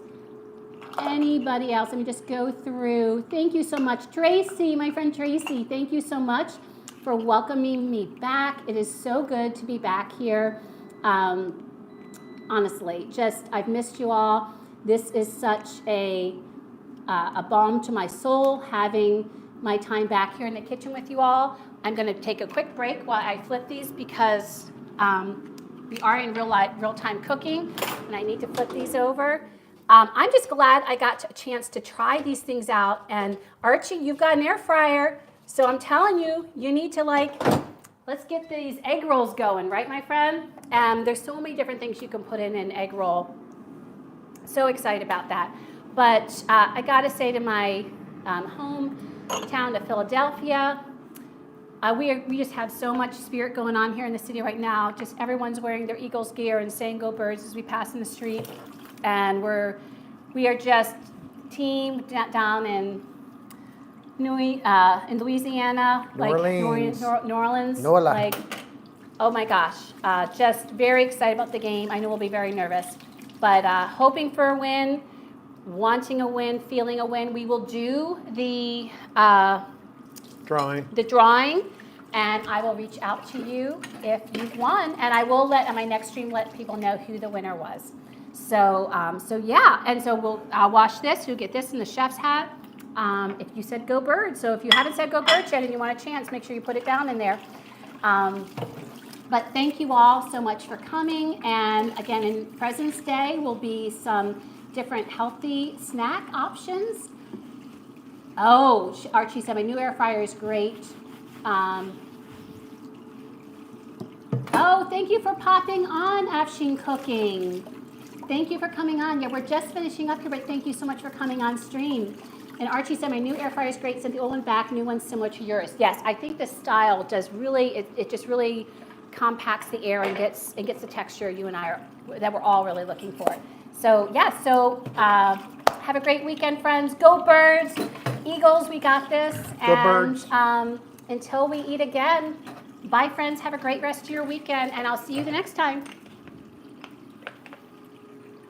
anybody else. Let me just go through. Thank you so much. Tracy, my friend Tracy, thank you so much for welcoming me back. It is so good to be back here. Honestly, I've missed you all. This is such a balm to my soul having my time back here in the kitchen with you all. I'm going to take a quick break while I flip these because we are in real-time cooking, and I need to flip these over. I'm just glad I got a chance to try these things out. And Archie, you've got an air fryer, so I'm telling you, you need to let's get these egg rolls going, right, my friend? There's so many different things you can put in an egg roll. So excited about that. But I got to say to my hometown of Philadelphia, we just have so much spirit going on here in the city right now. Just everyone's wearing their Eagles gear and saying "Go Birds" as we pass in the street, and we are just team down in Louisiana, New Orleans. New Orleans, Nola. like oh my gosh, just very excited about the game. I know we'll be very nervous, but hoping for a win, wanting a win, feeling a win. We will do the drawing, and I will reach out to you if you've won, and I will on my next stream let people know who the winner was. So yeah, and so I'll wash this. You'll get this in the chef's hat. If you said "Go Birds," so if you haven't said "Go Birds" yet and you want a chance, make sure you put it down in there. But thank you all so much for coming. And again, in President's Day will be some different healthy snack options. Oh, Archie said my new air fryer is great. Oh, thank you for popping on, Afshin Cooking. Thank you for coming on. Yeah, we're just finishing up here, but thank you so much for coming on stream. And Archie said my new air fryer is great. Sent the old one back. New one's similar to yours. Yes, I think the style does really. It just really compacts the air and gets the texture you and I that we're all really looking for. So yeah. So have a great weekend, friends. Go Birds, Eagles. We got this. Go Birds. Until we eat again. Bye, friends. Have a great rest of your weekend, and I'll see you the next time.